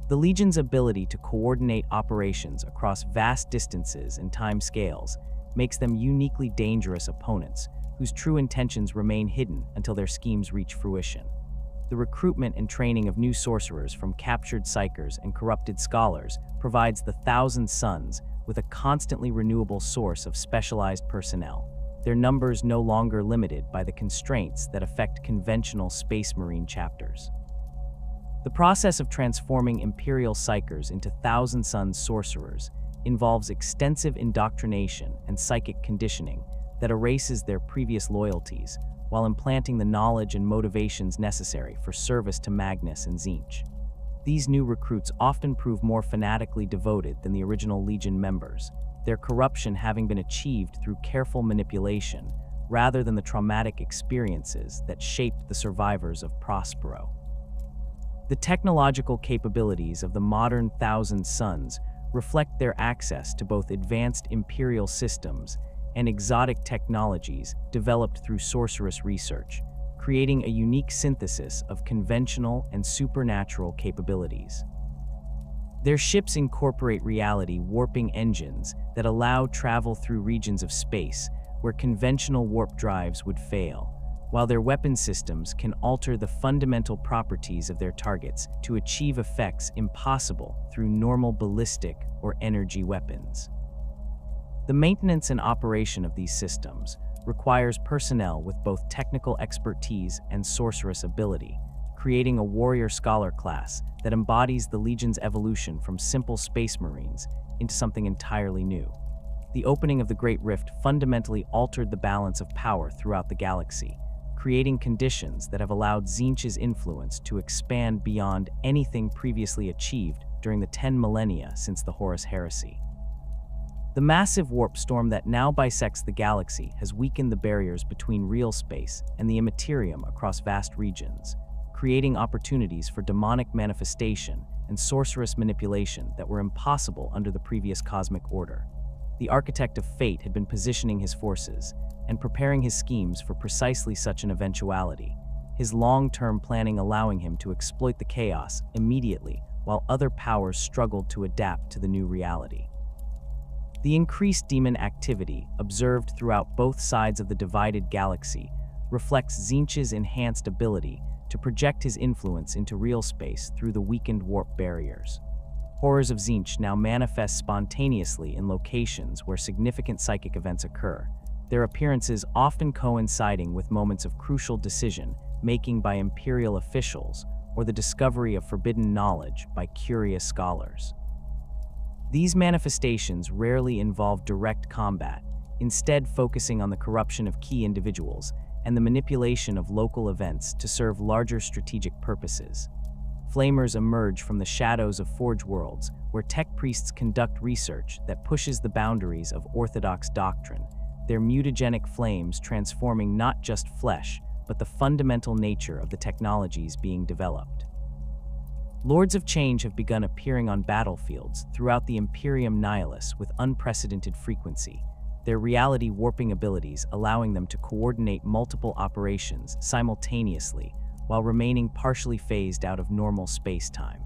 The Legion's ability to coordinate operations across vast distances and time scales makes them uniquely dangerous opponents whose true intentions remain hidden until their schemes reach fruition. The recruitment and training of new sorcerers from captured psychers and corrupted scholars provides the Thousand Sons with a constantly renewable source of specialized personnel, their numbers no longer limited by the constraints that affect conventional Space Marine chapters. The process of transforming Imperial psychers into Thousand Sons sorcerers involves extensive indoctrination and psychic conditioning that erases their previous loyalties while implanting the knowledge and motivations necessary for service to Magnus and Tzeentch. These new recruits often prove more fanatically devoted than the original Legion members, their corruption having been achieved through careful manipulation rather than the traumatic experiences that shaped the survivors of Prospero. The technological capabilities of the modern Thousand Sons reflect their access to both advanced Imperial systems and exotic technologies developed through sorceress research, creating a unique synthesis of conventional and supernatural capabilities. Their ships incorporate reality warping engines that allow travel through regions of space where conventional warp drives would fail, while their weapon systems can alter the fundamental properties of their targets to achieve effects impossible through normal ballistic or energy weapons. The maintenance and operation of these systems requires personnel with both technical expertise and sorceress ability, creating a warrior scholar class that embodies the Legion's evolution from simple space marines into something entirely new. The opening of the Great Rift fundamentally altered the balance of power throughout the galaxy, creating conditions that have allowed Tzeentch's influence to expand beyond anything previously achieved during the 10 millennia since the Horus Heresy. The massive warp storm that now bisects the galaxy has weakened the barriers between real space and the immaterium across vast regions, creating opportunities for demonic manifestation and sorceress manipulation that were impossible under the previous cosmic order. The Architect of Fate had been positioning his forces and preparing his schemes for precisely such an eventuality, his long-term planning allowing him to exploit the chaos immediately while other powers struggled to adapt to the new reality. The increased demon activity observed throughout both sides of the divided galaxy reflects Tzeentch's enhanced ability to project his influence into real space through the weakened warp barriers. Horrors of Tzeentch now manifest spontaneously in locations where significant psychic events occur, their appearances often coinciding with moments of crucial decision-making by Imperial officials or the discovery of forbidden knowledge by curious scholars. These manifestations rarely involve direct combat, instead focusing on the corruption of key individuals and the manipulation of local events to serve larger strategic purposes. Flamers emerge from the shadows of Forge Worlds, where tech priests conduct research that pushes the boundaries of orthodox doctrine, their mutagenic flames transforming not just flesh, but the fundamental nature of the technologies being developed. Lords of Change have begun appearing on battlefields throughout the Imperium Nihilus with unprecedented frequency, their reality warping abilities allowing them to coordinate multiple operations simultaneously while remaining partially phased out of normal space-time.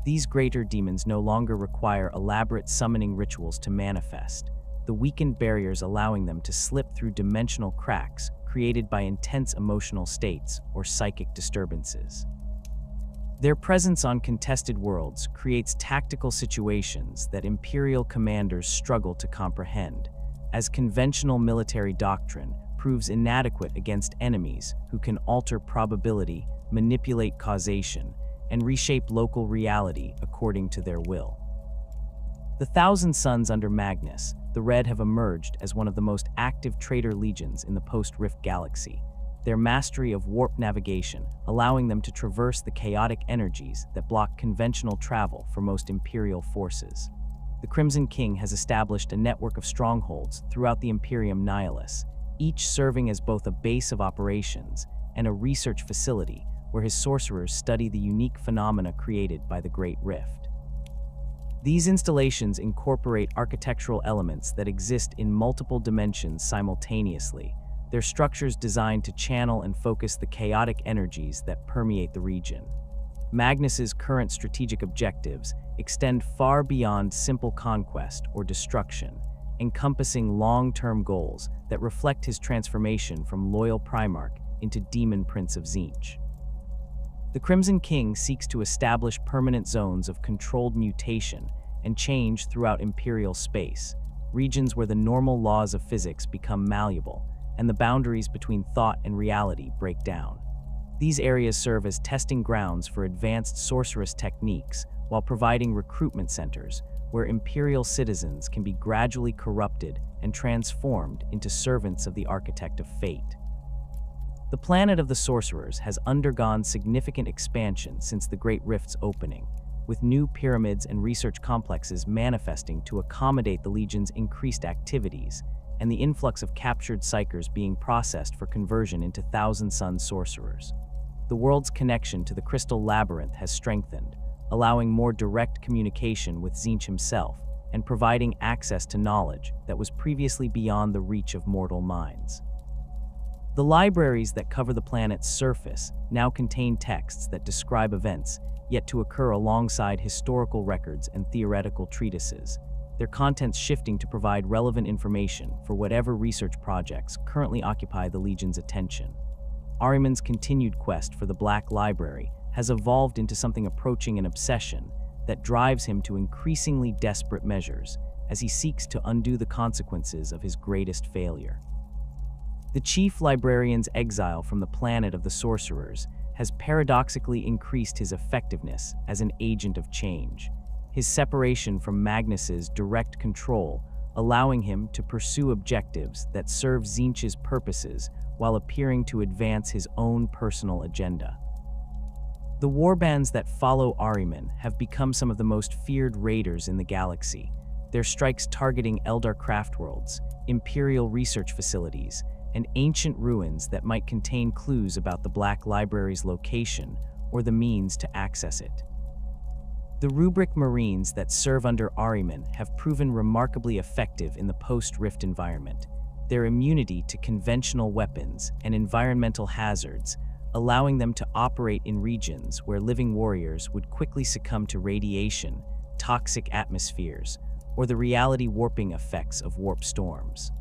These greater demons no longer require elaborate summoning rituals to manifest, the weakened barriers allowing them to slip through dimensional cracks created by intense emotional states or psychic disturbances. Their presence on contested worlds creates tactical situations that Imperial commanders struggle to comprehend, as conventional military doctrine proves inadequate against enemies who can alter probability, manipulate causation, and reshape local reality according to their will. The Thousand Sons under Magnus the Red have emerged as one of the most active traitor legions in the post-Rift galaxy, their mastery of warp navigation allowing them to traverse the chaotic energies that block conventional travel for most Imperial forces. The Crimson King has established a network of strongholds throughout the Imperium Nihilus, each serving as both a base of operations and a research facility where his sorcerers study the unique phenomena created by the Great Rift. These installations incorporate architectural elements that exist in multiple dimensions simultaneously, their structures designed to channel and focus the chaotic energies that permeate the region. Magnus's current strategic objectives extend far beyond simple conquest or destruction, encompassing long-term goals that reflect his transformation from loyal Primarch into Demon Prince of Tzeentch. The Crimson King seeks to establish permanent zones of controlled mutation and change throughout Imperial space, regions where the normal laws of physics become malleable and the boundaries between thought and reality break down. These areas serve as testing grounds for advanced sorceress techniques while providing recruitment centers where Imperial citizens can be gradually corrupted and transformed into servants of the Architect of Fate. The planet of the Sorcerers has undergone significant expansion since the Great Rift's opening, with new pyramids and research complexes manifesting to accommodate the Legion's increased activities, and the influx of captured psychers being processed for conversion into Thousand Sun sorcerers. The world's connection to the Crystal Labyrinth has strengthened, allowing more direct communication with Tzeentch himself and providing access to knowledge that was previously beyond the reach of mortal minds. The libraries that cover the planet's surface now contain texts that describe events yet to occur alongside historical records and theoretical treatises, their contents shifting to provide relevant information for whatever research projects currently occupy the Legion's attention. Ahriman's continued quest for the Black Library has evolved into something approaching an obsession that drives him to increasingly desperate measures as he seeks to undo the consequences of his greatest failure. The Chief Librarian's exile from the planet of the Sorcerers has paradoxically increased his effectiveness as an agent of change, his separation from Magnus's direct control allowing him to pursue objectives that serve Tzeentch's purposes while appearing to advance his own personal agenda. The warbands that follow Ahriman have become some of the most feared raiders in the galaxy, their strikes targeting Eldar craftworlds, Imperial research facilities, and ancient ruins that might contain clues about the Black Library's location or the means to access it. The rubric Marines that serve under Ahriman have proven remarkably effective in the post-Rift environment, their immunity to conventional weapons and environmental hazards, allowing them to operate in regions where living warriors would quickly succumb to radiation, toxic atmospheres, or the reality-warping effects of warp storms.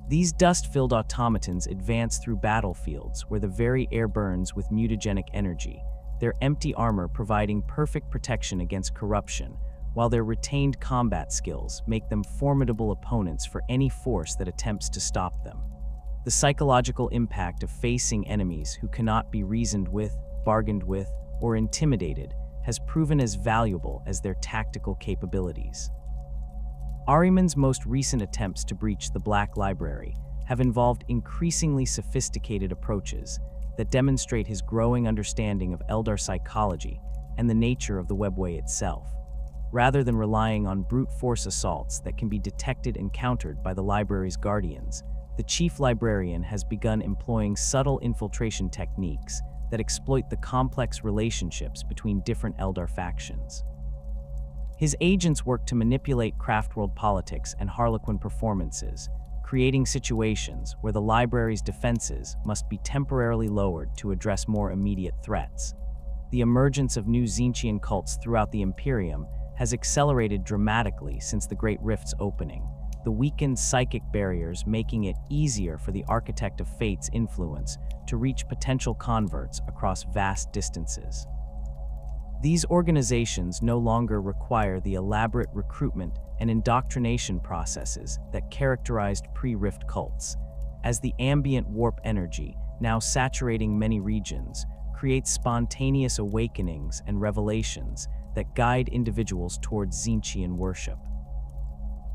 These dust-filled automatons advance through battlefields where the very air burns with mutagenic energy, their empty armor providing perfect protection against corruption, while their retained combat skills make them formidable opponents for any force that attempts to stop them. The psychological impact of facing enemies who cannot be reasoned with, bargained with, or intimidated has proven as valuable as their tactical capabilities. Ahriman's most recent attempts to breach the Black Library have involved increasingly sophisticated approaches that demonstrate his growing understanding of Eldar psychology and the nature of the webway itself, rather than relying on brute force assaults that can be detected and countered by the library's guardians. The Chief Librarian has begun employing subtle infiltration techniques that exploit the complex relationships between different Eldar factions. His agents work to manipulate craftworld politics and Harlequin performances, creating situations where the library's defenses must be temporarily lowered to address more immediate threats. The emergence of new Tzeentchian cults throughout the Imperium has accelerated dramatically since the Great Rift's opening, the weakened psychic barriers making it easier for the Architect of Fate's influence to reach potential converts across vast distances. These organizations no longer require the elaborate recruitment and indoctrination processes that characterized pre-Rift cults, as the ambient warp energy, now saturating many regions, creates spontaneous awakenings and revelations that guide individuals towards Tzeentchian worship.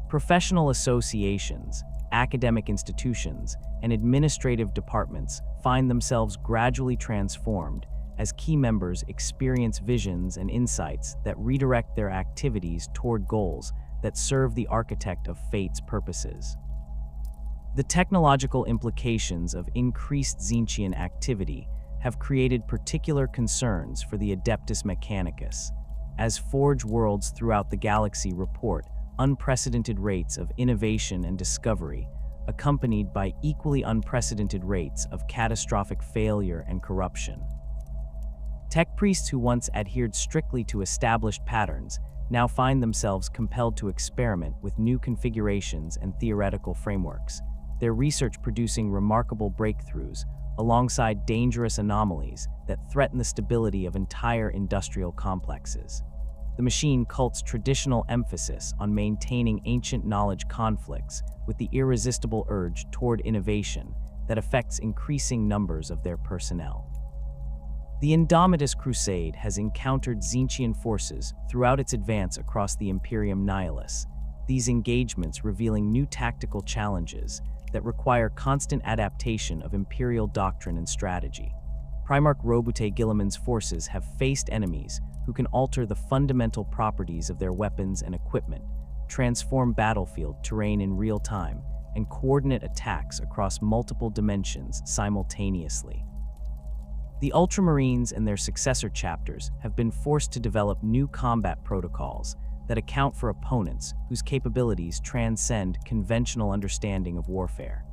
Professional associations, academic institutions, and administrative departments find themselves gradually transformed as key members experience visions and insights that redirect their activities toward goals that serve the Architect of Fate's purposes. The technological implications of increased Tzeentchian activity have created particular concerns for the Adeptus Mechanicus, as Forge worlds throughout the galaxy report unprecedented rates of innovation and discovery, accompanied by equally unprecedented rates of catastrophic failure and corruption. Tech priests who once adhered strictly to established patterns now find themselves compelled to experiment with new configurations and theoretical frameworks, their research producing remarkable breakthroughs alongside dangerous anomalies that threaten the stability of entire industrial complexes. The machine cult's traditional emphasis on maintaining ancient knowledge conflicts with the irresistible urge toward innovation that affects increasing numbers of their personnel. The Indomitus Crusade has encountered Tzeentchian forces throughout its advance across the Imperium Nihilus, these engagements revealing new tactical challenges that require constant adaptation of Imperial doctrine and strategy. Primarch Robute Guilliman's forces have faced enemies who can alter the fundamental properties of their weapons and equipment, transform battlefield terrain in real time, and coordinate attacks across multiple dimensions simultaneously. The Ultramarines and their successor chapters have been forced to develop new combat protocols that account for opponents whose capabilities transcend conventional understanding of warfare.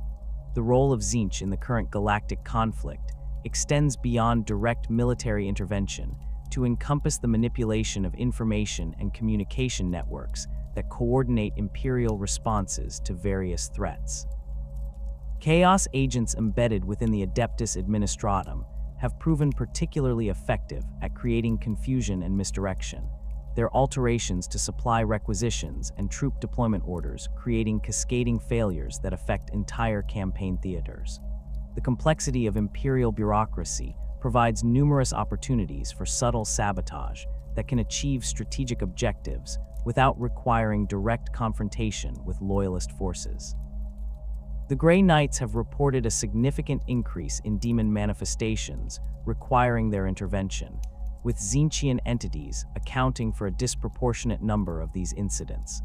The role of Tzeentch in the current galactic conflict extends beyond direct military intervention to encompass the manipulation of information and communication networks that coordinate Imperial responses to various threats. Chaos agents embedded within the Adeptus Administratum have proven particularly effective at creating confusion and misdirection, their alterations to supply requisitions and troop deployment orders creating cascading failures that affect entire campaign theaters. The complexity of Imperial bureaucracy provides numerous opportunities for subtle sabotage that can achieve strategic objectives without requiring direct confrontation with loyalist forces. The Grey Knights have reported a significant increase in demon manifestations requiring their intervention, with Tzeentchian entities accounting for a disproportionate number of these incidents.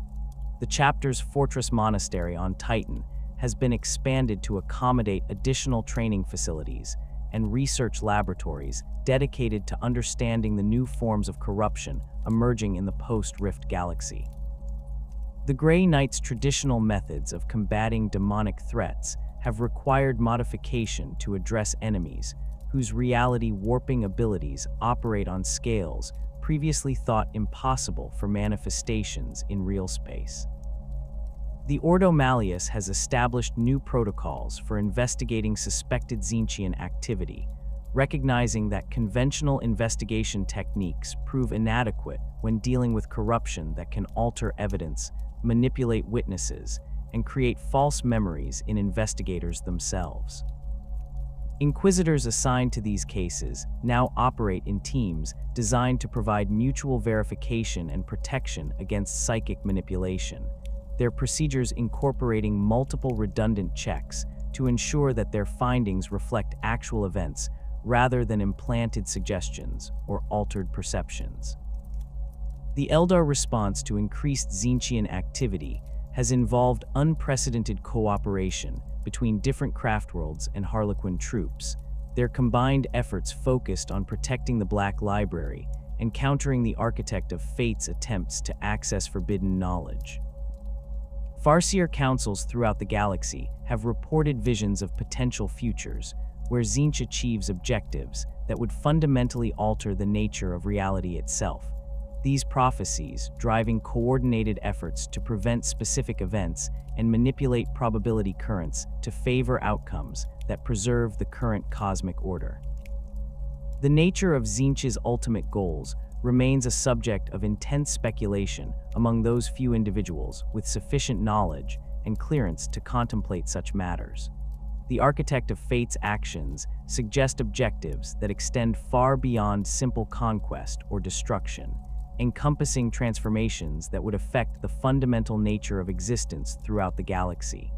The chapter's fortress monastery on Titan has been expanded to accommodate additional training facilities and research laboratories dedicated to understanding the new forms of corruption emerging in the post-Rift galaxy. The Grey Knights' traditional methods of combating demonic threats have required modification to address enemies whose reality-warping abilities operate on scales previously thought impossible for manifestations in real space. The Ordo Malleus has established new protocols for investigating suspected Tzeentchian activity, recognizing that conventional investigation techniques prove inadequate when dealing with corruption that can alter evidence, manipulate witnesses, and create false memories in investigators themselves. Inquisitors assigned to these cases now operate in teams designed to provide mutual verification and protection against psychic manipulation, their procedures incorporating multiple redundant checks to ensure that their findings reflect actual events rather than implanted suggestions or altered perceptions. The Eldar response to increased Tzeentchian activity has involved unprecedented cooperation between different craftworlds and Harlequin troops, their combined efforts focused on protecting the Black Library and countering the Architect of Fate's attempts to access forbidden knowledge. Farseer councils throughout the galaxy have reported visions of potential futures where Tzeentch achieves objectives that would fundamentally alter the nature of reality itself. These prophecies driving coordinated efforts to prevent specific events and manipulate probability currents to favor outcomes that preserve the current cosmic order. The nature of Tzeentch's ultimate goals remains a subject of intense speculation among those few individuals with sufficient knowledge and clearance to contemplate such matters. The Architect of Fate's actions suggest objectives that extend far beyond simple conquest or destruction, encompassing transformations that would affect the fundamental nature of existence throughout the galaxy.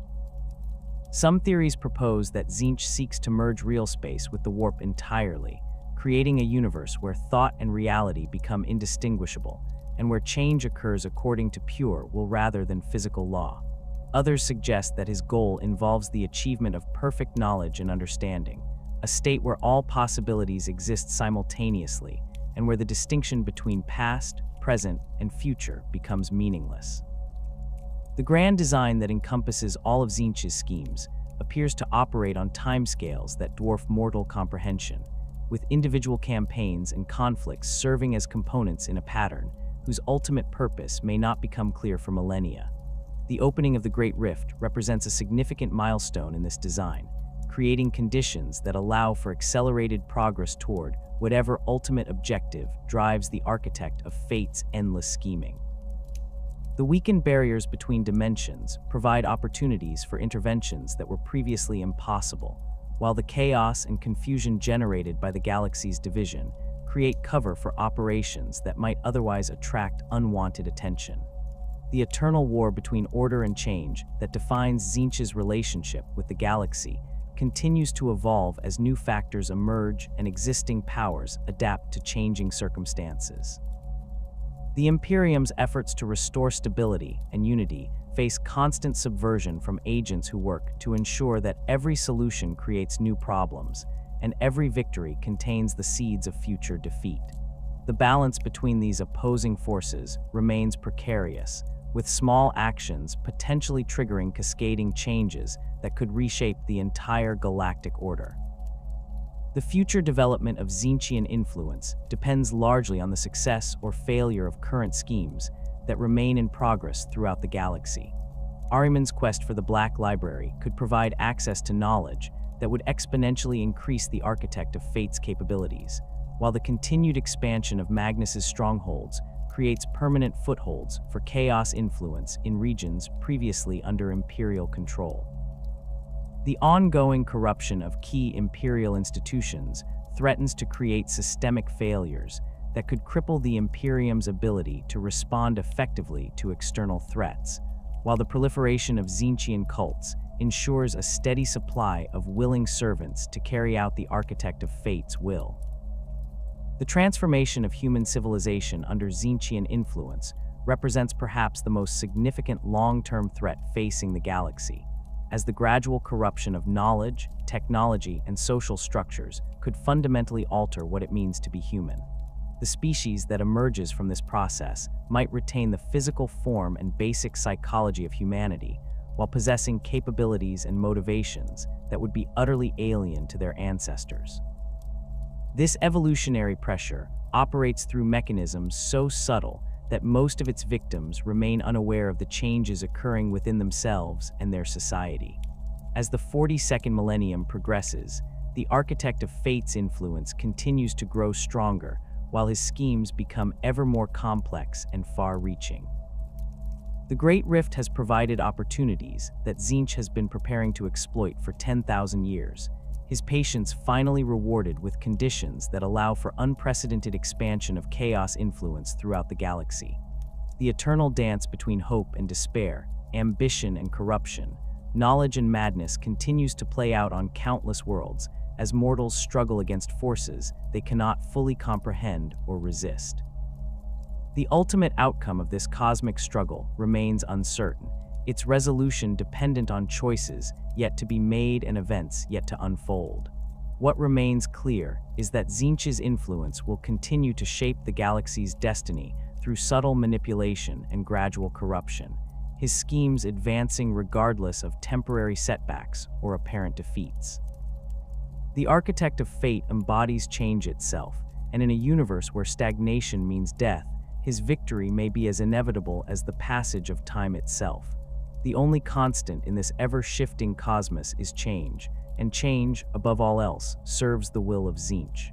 Some theories propose that Tzeentch seeks to merge real space with the warp entirely, creating a universe where thought and reality become indistinguishable, and where change occurs according to pure will rather than physical law. Others suggest that his goal involves the achievement of perfect knowledge and understanding, a state where all possibilities exist simultaneously, and where the distinction between past, present, and future becomes meaningless. The grand design that encompasses all of Tzeentch's schemes appears to operate on timescales that dwarf mortal comprehension, with individual campaigns and conflicts serving as components in a pattern whose ultimate purpose may not become clear for millennia. The opening of the Great Rift represents a significant milestone in this design, creating conditions that allow for accelerated progress toward whatever ultimate objective drives the architect of fate's endless scheming. The weakened barriers between dimensions provide opportunities for interventions that were previously impossible, while the chaos and confusion generated by the galaxy's division create cover for operations that might otherwise attract unwanted attention. The eternal war between order and change that defines Tzeentch's relationship with the galaxy continues to evolve as new factors emerge and existing powers adapt to changing circumstances. The Imperium's efforts to restore stability and unity face constant subversion from agents who work to ensure that every solution creates new problems, and every victory contains the seeds of future defeat. The balance between these opposing forces remains precarious, with small actions potentially triggering cascading changes that could reshape the entire galactic order. The future development of Tzeentchian influence depends largely on the success or failure of current schemes that remain in progress throughout the galaxy. Ahriman's quest for the Black Library could provide access to knowledge that would exponentially increase the Architect of Fate's capabilities, while the continued expansion of Magnus's strongholds creates permanent footholds for chaos influence in regions previously under Imperial control. The ongoing corruption of key Imperial institutions threatens to create systemic failures that could cripple the Imperium's ability to respond effectively to external threats, while the proliferation of Tzeentchian cults ensures a steady supply of willing servants to carry out the Architect of Fate's will. The transformation of human civilization under Tzeentchian influence represents perhaps the most significant long-term threat facing the galaxy, as the gradual corruption of knowledge, technology, and social structures could fundamentally alter what it means to be human. The species that emerges from this process might retain the physical form and basic psychology of humanity, while possessing capabilities and motivations that would be utterly alien to their ancestors. This evolutionary pressure operates through mechanisms so subtle that most of its victims remain unaware of the changes occurring within themselves and their society. As the 42nd millennium progresses, the Architect of Fate's influence continues to grow stronger, while his schemes become ever more complex and far-reaching. The Great Rift has provided opportunities that Tzeentch has been preparing to exploit for 10,000 years, his patience finally rewarded with conditions that allow for unprecedented expansion of chaos influence throughout the galaxy. The eternal dance between hope and despair, ambition and corruption, knowledge and madness continues to play out on countless worlds as mortals struggle against forces they cannot fully comprehend or resist. The ultimate outcome of this cosmic struggle remains uncertain, its resolution dependent on choices yet to be made and events yet to unfold. What remains clear is that Tzeentch's influence will continue to shape the galaxy's destiny through subtle manipulation and gradual corruption, his schemes advancing regardless of temporary setbacks or apparent defeats. The Architect of Fate embodies change itself, and in a universe where stagnation means death, his victory may be as inevitable as the passage of time itself. The only constant in this ever-shifting cosmos is change, and change, above all else, serves the will of Tzeentch.